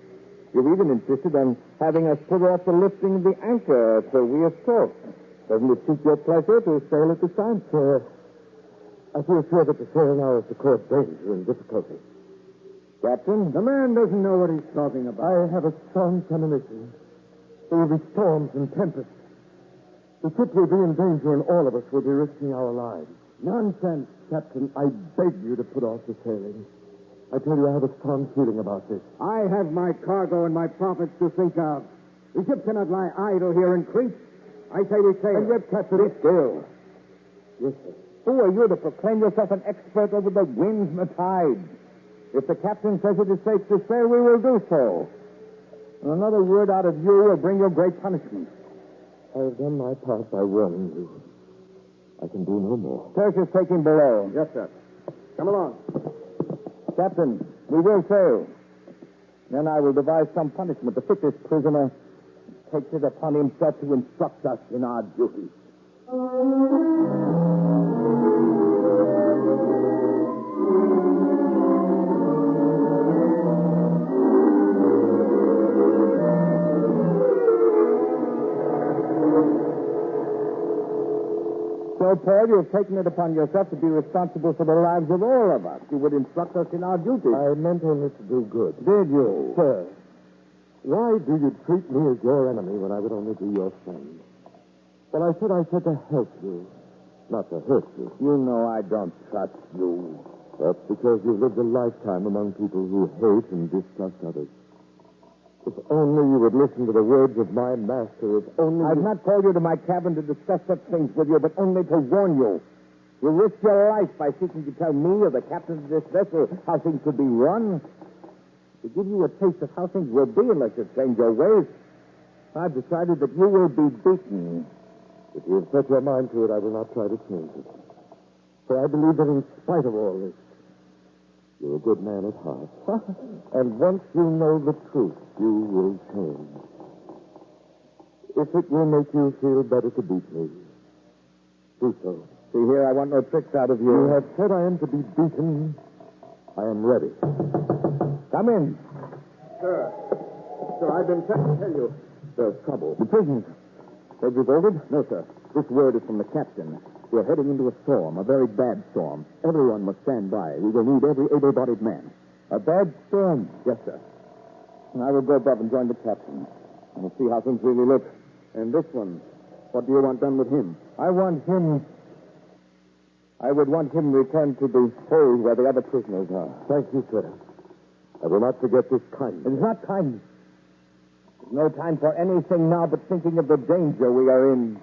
Speaker 6: You've even insisted on having us put off the lifting of the anchor till we have talked. Doesn't it suit your pleasure to sail at this time?
Speaker 3: Sir, I feel sure that the sail now is to cause danger and difficulty.
Speaker 6: Captain?
Speaker 3: The man doesn't know what he's talking about. I have a strong premonition. There will be storms and tempests. The ship will be in danger, and all of us will be risking our lives. Nonsense, Captain. I beg you to put off the sailing. I tell you, I have a strong feeling about this.
Speaker 7: I have my cargo and my profits to think of. The ship cannot lie idle here in Crete. I say we sail.
Speaker 3: And yet, Captain...
Speaker 6: Be still.
Speaker 3: Yes, sir.
Speaker 6: Who are you to proclaim yourself an expert over the winds and the tides? If the captain says it is safe to sail, we will do so. And another word out of you will bring you great punishment.
Speaker 3: I have done my part by warning you. I can do no more.
Speaker 6: Tertius, take him below.
Speaker 3: Yes, sir. Come along.
Speaker 6: Captain, we will sail. Then I will devise some punishment to fit this prisoner. Takes it upon himself to instruct us in our duty. So, Paul, you have taken it upon yourself to be responsible for the lives of all of us. You would instruct us in our duty.
Speaker 3: I meant only to do good.
Speaker 6: Did you?
Speaker 3: Sir, why do you treat me as your enemy when I would only be your friend? Well, I said to help you, not to hurt you.
Speaker 6: You know I don't trust you.
Speaker 3: That's because you've lived a lifetime among people who hate and distrust others. If only you would listen to the words of my master, if only...
Speaker 6: I've not called you to my cabin to discuss such things with you, but only to warn you. You risk your life by seeking to tell me or the captain of this vessel how things should be run. To give you a taste of how things will be unless you change your ways. I've decided that you will be beaten.
Speaker 3: If you have set your mind to it, I will not try to change it. For I believe that in spite of all this, you're a good man at heart. And once you know the truth, you will change. If it will make you feel better to beat me, do so.
Speaker 6: See here, I want no tricks out of you.
Speaker 3: You have said I am to be beaten. I am ready.
Speaker 6: Come in.
Speaker 3: Sir, I've been sent to tell you. There's trouble.
Speaker 6: The prisoners. They've revolted?
Speaker 3: No, sir. This word is from the captain. We're heading into a storm, a very bad storm. Everyone must stand by. We will need every able-bodied man.
Speaker 6: A bad storm?
Speaker 3: Yes, sir.
Speaker 6: And I will go above and join the captain. And we'll see how things really look.
Speaker 3: And this one, what do you want done with him?
Speaker 6: I would want him returned to the hold where the other prisoners are.
Speaker 3: Thank you, sir. I will not forget this kindness.
Speaker 6: It is not kindness. There's no time for anything now but thinking of the danger we are in.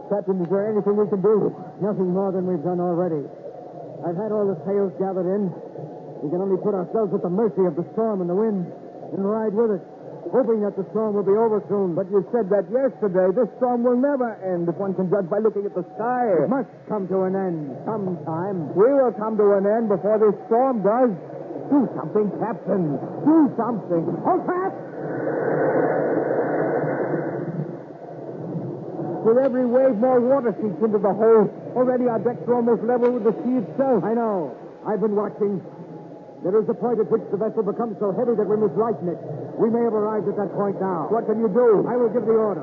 Speaker 3: Captain, is there anything we can do?
Speaker 7: Nothing more than we've done already. I've had all the sails gathered in. We can only put ourselves at the mercy of the storm and the wind and ride with it, hoping that the storm will be over soon.
Speaker 6: But you said that yesterday. This storm will never end if one can judge by looking at the sky.
Speaker 7: It must come to an end sometime.
Speaker 6: We will come to an end before this storm does. Do something, Captain. Do something. Hold fast!
Speaker 7: With every wave, more water seeps into the hole. Already our decks are almost level with the sea itself. I know. I've been watching. There is a point at which the vessel becomes so heavy that we must lighten it. We may have arrived at that point now. What can you do? I will give the order.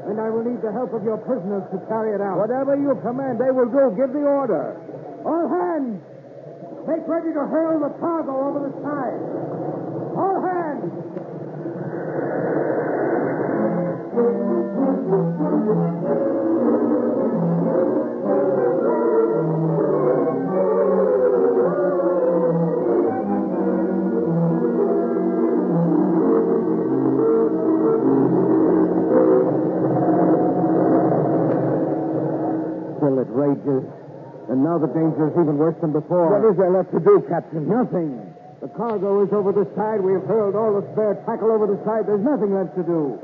Speaker 7: And I will need the help of your prisoners to carry it out. Whatever you command, they will do. Give the order. All hands! Make ready to hurl the cargo over the side. All hands! Still it rages. And now the danger is even worse than before. What is there left to do, Captain? Nothing. The cargo is over the side. We have hurled all the spare tackle over the side. There's nothing left to do.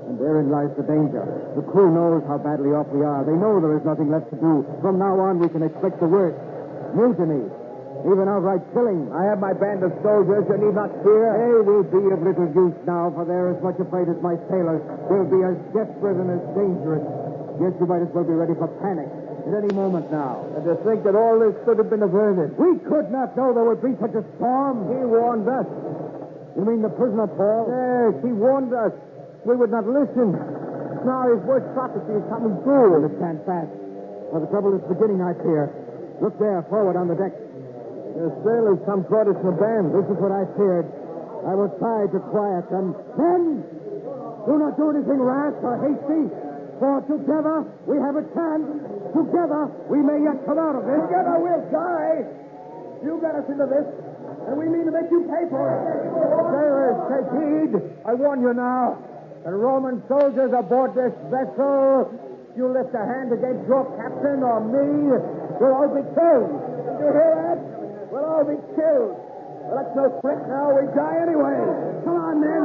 Speaker 7: And therein lies the danger. The crew knows how badly off we are. They know there is nothing left to do. From now on, we can expect the worst. Mutiny. Even outright killing. I have my band of soldiers. You need not fear. They will be of little use now, for they're as much afraid as my sailors. They'll be as desperate and as dangerous. Yes, you might as well be ready for panic. At any moment now. And to think that all this could have been averted. We could not know there would be such a storm. He warned us. You mean the prisoner, Paul? Yes, he warned us. We would not listen. Now his worst prophecy is coming true. It can't pass. Well, the trouble is beginning, I fear. Look there, forward on the deck. The sailors come toward us in a band. This is what I feared. I will try to quiet them. Men, do not do anything rash or hasty. For together we have a chance. Together we may yet come out of this. Together we'll die. You got us into this, and we mean to make you pay for it. Sailors, take heed. I warn you now. The Roman soldiers aboard this vessel, you lift a hand against your captain or me, we'll all be killed. Did you hear that? We'll all be killed. Well, that's no trick now. We die anyway. Come on, men.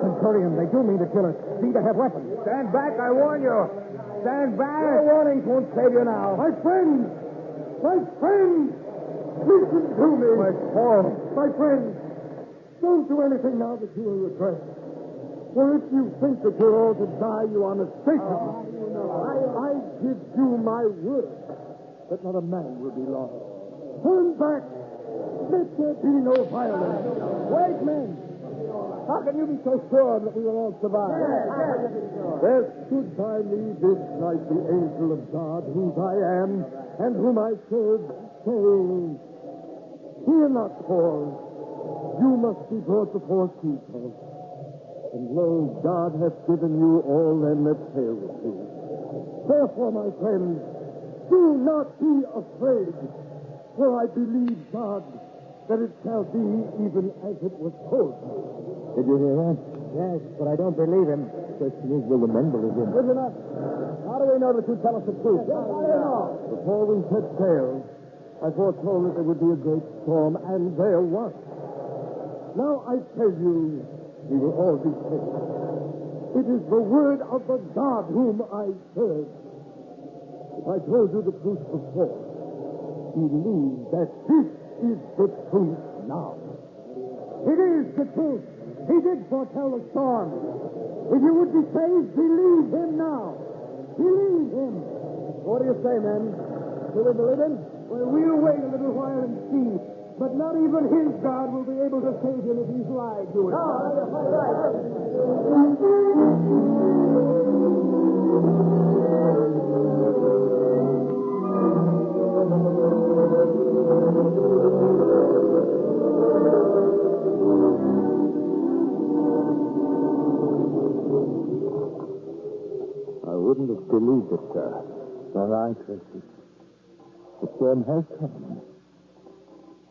Speaker 7: Centurion, they do mean to kill us. See, they have weapons. Stand back, I warn you. Stand back. Your warnings won't save you now. My friends! My friends! Listen to me. My Paul. My friends, don't do anything now that you will regret. For if you think that you're all to die, you are mistaken. I give you my word that not a man will be lost. Turn back. Let there be no violence. Wait, men. How can you be so sure that we will all survive? There stood by me this night the angel of God, whose I am, and whom I serve, saying, fear not, Paul. You must be brought before Caesar. And lo, God hath given you all them that sail with you. Therefore, my friends, do not be afraid, for I believe God that it shall be even as it was told me. Did you hear that? Yes, but I don't believe him. The question is, will the men believe him? Listen up. How do we know that you tell us the truth? Yes, I don't know. Before we set sail, I foretold that there would be a great storm, and there was. Now I tell you, we will all be saved. It is the word of the God whom I serve. If I told you the truth before, believe that this is the truth now. It is the truth. He did foretell the storm. If you would be saved, believe him now. Believe him. What do you say, men? Do we believe him? Well, we'll wait a little while and see. But not even his God will be able to save him if he's lied to us.
Speaker 6: I wouldn't have believed it, sir. Nor I, Christy. The storm has come.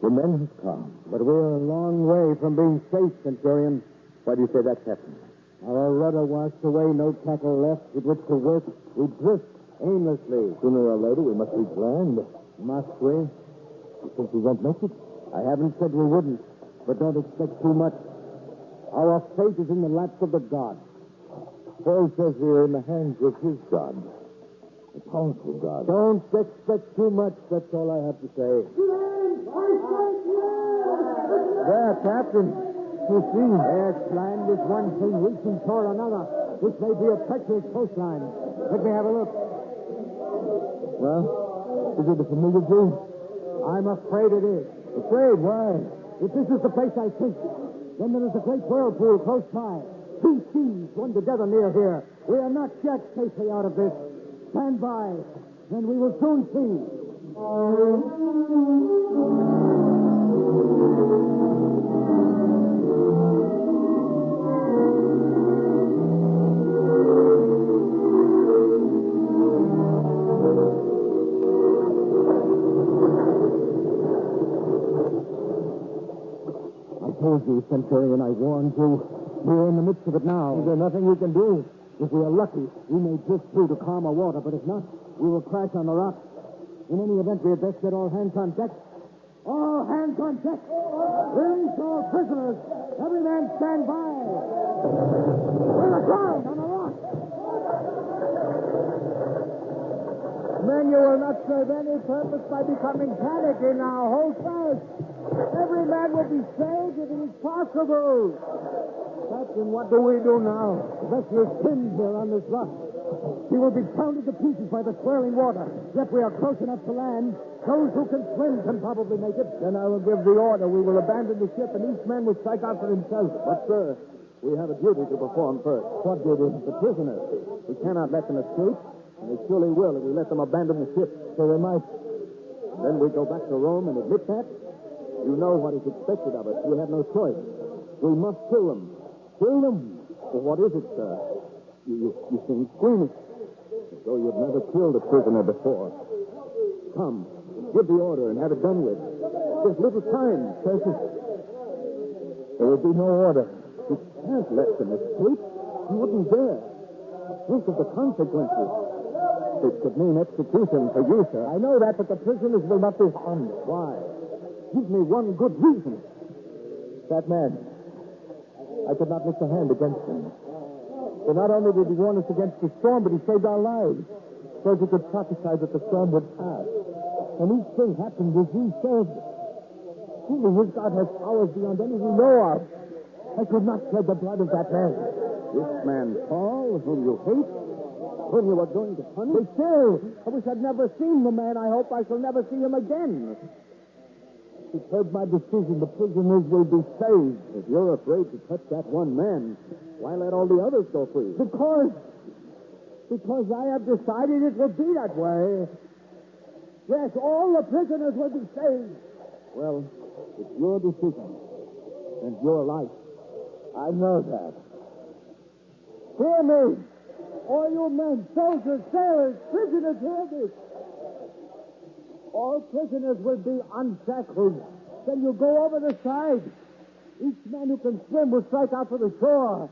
Speaker 6: The men have come.
Speaker 7: But we're a long way from being safe, Centurion.
Speaker 6: Why do you say that, Captain?
Speaker 7: Our rudder washed away, no tackle left with which to work. We drift aimlessly.
Speaker 6: Sooner or later, we must reach land.
Speaker 7: Must we?
Speaker 6: You think we won't make it?
Speaker 7: I haven't said we wouldn't, but don't expect too much. Our fate is in the laps of the gods.
Speaker 6: Paul says we're in the hands of his God. A powerful God.
Speaker 7: Don't expect too much, that's all I have to say. There, Captain. You see? Yes, land is one thing, reaching toward another. This may be a treacherous coastline. Let me have a look.
Speaker 6: Well, is it a familiar view?
Speaker 7: I'm afraid it is.
Speaker 6: Afraid? Why?
Speaker 7: If this is the place I think, then there is a great whirlpool close by. Two seas run together near here. We are not yet safely out of this. Stand by, and we will soon see.
Speaker 6: I told you, Centurion, I warned you. We're in the midst of it now.
Speaker 7: Is there nothing we can do? If we are lucky, we may drift through to calmer water, but if not, we will crash on the rocks. In any event, we had best get all hands on deck. All hands on deck. Release all prisoners. Every man stand by. We're aground on the rock.
Speaker 6: Men, you will not serve any purpose by becoming panicky now. Hold fast. Every man will be saved if it is possible. Captain, what do we do now?
Speaker 7: The vessel is pinned here on this rock. She will be pounded to pieces by the swirling water. Yet we are close enough to land. Those who can swim can probably make it.
Speaker 6: Then I will give the order. We will abandon the ship, and each man will strike out for himself. But, sir, we have a duty to perform first. What duty? The prisoners. We cannot let them escape, and they surely will if we let them abandon the ship. So they might. Then we go back to Rome and admit that. You know what is expected of us. We have no choice. We must kill them. Kill them? Well, what is it, sir? You seem squeamish. As though you've never killed a prisoner before. Come, give the order and have it done with. There's little time, precious. There will be no order. You can't let them escape. You wouldn't dare. Think of the consequences. It could mean execution for you, sir. I know that, but the prisoners will not be harmed. Why? Give me one good reason. That man. I could not lift a hand against him. For not only did he warn us against the storm, but he saved our lives. So he could prophesy that the storm would pass. And each thing happened as he said. Truly, his God has powers beyond any we know of. I could not shed the blood of that man. This man, Paul, whom you hate, whom you are going to punish? But still, I wish I'd never seen the man. I hope I shall never see him again. You've heard my decision. The prisoners will be saved. If you're afraid to touch that one man, why let all the others go free? Because I have decided it will be that way. Yes, all the prisoners will be saved. Well, it's your decision and your life. I know that. Hear me. All you men, soldiers, sailors, prisoners, hear this. All prisoners will be unshackled. Then you go over the side. Each man who can swim will strike out for the shore.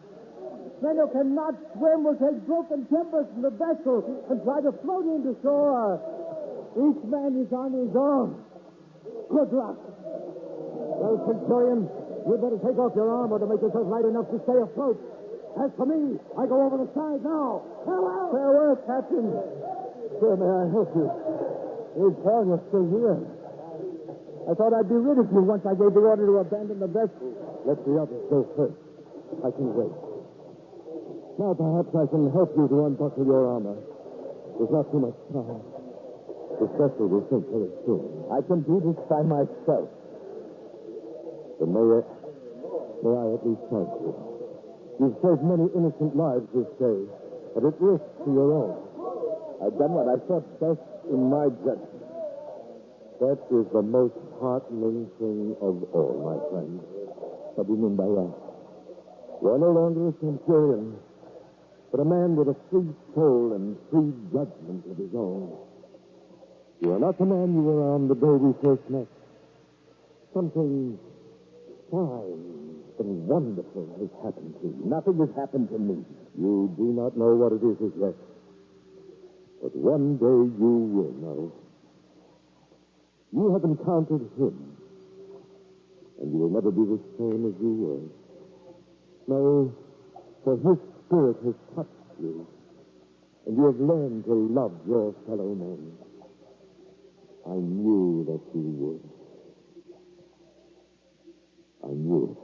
Speaker 6: Men who cannot swim will take broken timbers from the vessel and try to float into shore. Each man is on his own. Good luck. Well, Centurion, you'd better take off your armor to make yourself light enough to stay afloat. As for me, I go over the side now. Farewell. Farewell, Captain. Sir, may I help you? Hey, Paul, you're still here. I thought I'd be rid of you once I gave the order to abandon the vessel. Let the others go first. I can wait. Now perhaps I can help you to unbuckle your armor. There's not too much time. The vessel will sink very soon. I can do this by myself. Then may I at least thank you. You've saved many innocent lives this day, but at risk to your own. I've done what I thought best in my judgment. That is the most heartening thing of all, my friend. What do you mean by that? You're no longer a centurion, but a man with a free soul and free judgment of his own. You are not the man you were on the day we first met. Something fine and wonderful has happened to you. Nothing has happened to me. You do not know what it is as yet. But one day you will know. You have encountered him, and you will never be the same as you were. No, for his spirit has touched you, and you have learned to love your fellow men. I knew that you would. I knew it.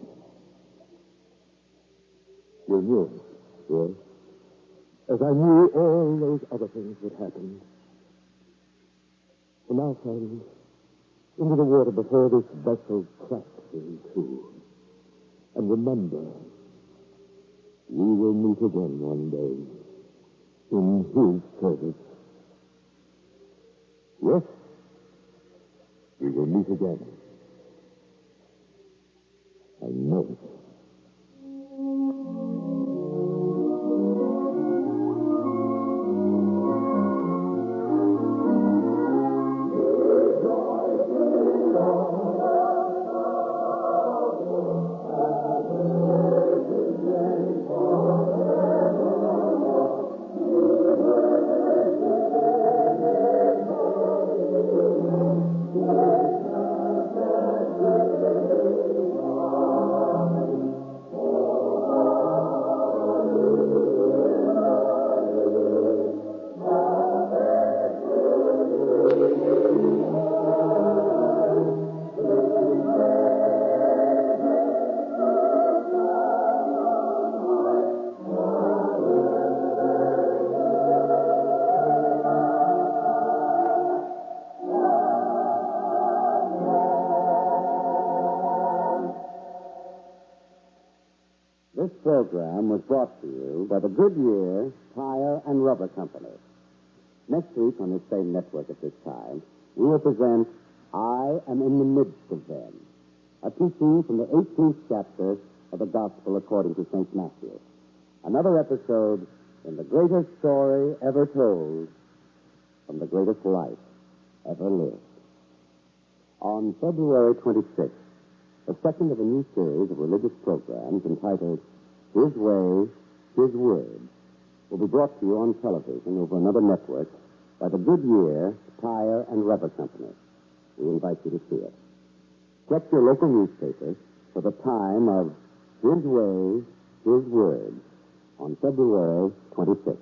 Speaker 6: You knew it, yes?
Speaker 18: as I knew all those other things would happen. And now, friends, into the water before this vessel cracks in two. And remember, we will meet again one day in his service. Yes, we will meet again. I know it.
Speaker 16: This program was brought to you by the Goodyear Tire and Rubber Company. Next week on this same network at this time, we will present I Am in the Midst of Them, a teaching from the 18th chapter of the Gospel according to St. Matthew. Another episode in the greatest story ever told from the greatest life ever lived. On February 26th, the second of a new series of religious programs entitled His Way, His Word will be brought to you on television over another network by the Goodyear Tire and Rubber Company. We invite you to see it. Check your local newspaper for the time of His Way, His Word on February 26th.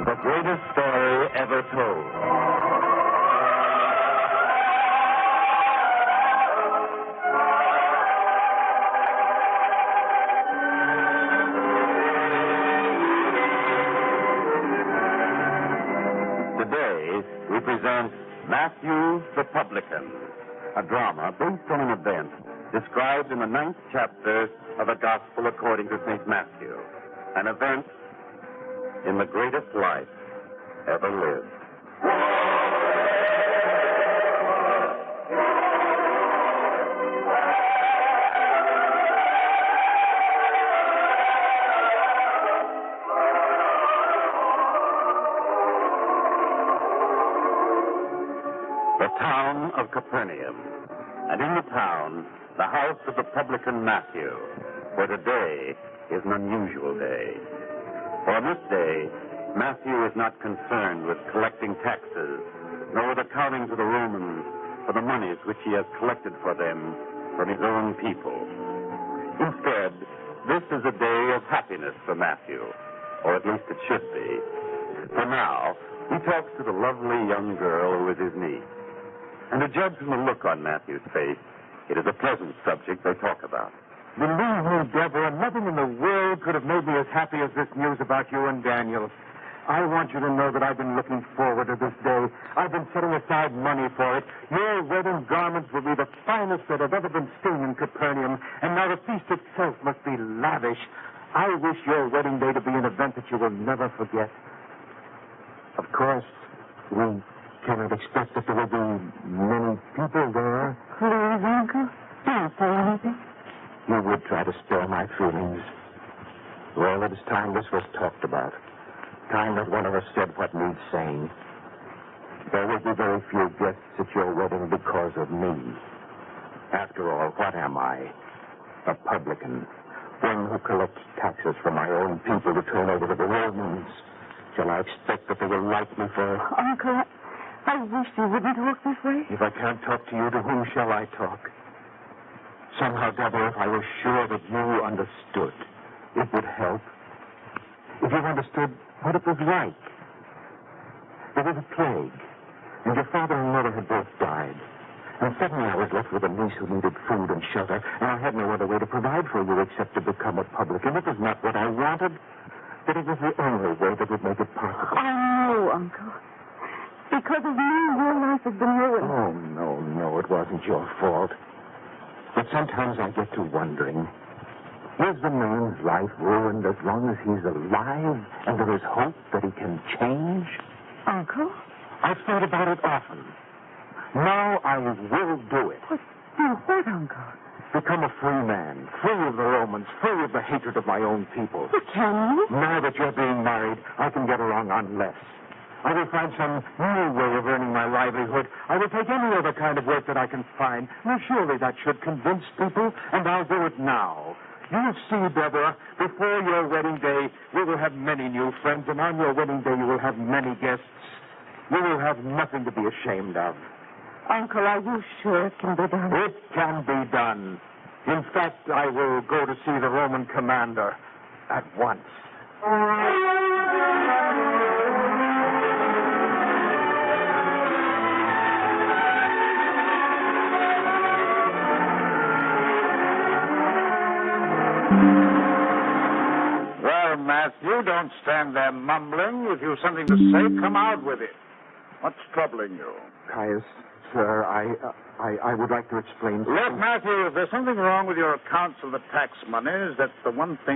Speaker 9: The greatest story ever told. Today, we present Matthew the Publican, a drama based on an event described in the 9th chapter of the Gospel according to St. Matthew, an event in the greatest life ever lived. The town of Capernaum, and in the town, the house of the publican Matthew, for today is an unusual day. For on this day, Matthew is not concerned with collecting taxes, nor with accounting to the Romans for the monies which he has collected for them from his own people. Instead, this is a day of happiness for Matthew, or at least it should be. For now, he talks to the lovely young girl who is his niece. And to judge from the look on Matthew's face, it is a pleasant subject they talk about.
Speaker 19: Believe me, Deborah, nothing in the world could have made me as happy as this news about you and Daniel. I want you to know that I've been looking forward to this day. I've been setting aside money for it. Your wedding garments will be the finest that have ever been seen in Capernaum, and now the feast itself must be lavish. I wish your wedding day to be an event that you will never forget. Of course, we cannot expect that there will be many people there.
Speaker 12: Please, Uncle, don't say anything.
Speaker 19: You would try to spare my
Speaker 2: my feelings. Well, it is time this was talked about. Time that one of us said what needs saying. There will be very few guests at your wedding because of me. After all, what am I? A publican. One who collects taxes from my own people to turn over to the Romans. Shall I expect that they will like me for...
Speaker 12: Uncle, I wish you wouldn't talk this way.
Speaker 2: If I can't talk to you, to whom shall I talk? Somehow, Deborah, if I were sure that you understood, it would help. If you understood what it was like. There was a plague, and your father and mother had both died. And suddenly I was left with a niece who needed food and shelter, and I had no other way to provide for you except to become a publican. It was not what I wanted, but it was the only way that would make it possible.
Speaker 12: I know, Uncle. Because of me, your life has been ruined.
Speaker 2: Oh, no, it wasn't your fault. But sometimes I get to wondering, is the man's life ruined as long as he's alive and there is hope that he can change?
Speaker 12: Uncle?
Speaker 2: I've thought about it often. Now I will do it.
Speaker 12: Do what, Uncle?
Speaker 2: Become a free man, free of the Romans, free of the hatred of my own people.
Speaker 12: But can you?
Speaker 2: Now that you're being married, I can get along on less. I will find some new way of earning my livelihood. I will take any other kind of work that I can find. Now, surely that should convince people, and I'll do it now. You'll see, Deborah, before your wedding day, we will have many new friends, and on your wedding day, you will have many guests. You will have nothing to be ashamed of.
Speaker 12: Uncle, are you sure it can be done?
Speaker 2: It can be done. In fact, I will go to see the Roman commander at once.
Speaker 11: Well, Matthew, don't stand there mumbling. If you've something to say, come out with it. What's troubling you?
Speaker 2: Caius, sir, I would like to explain...
Speaker 11: Look, Matthew, if there's something wrong with your accounts of the tax monies, that's the one thing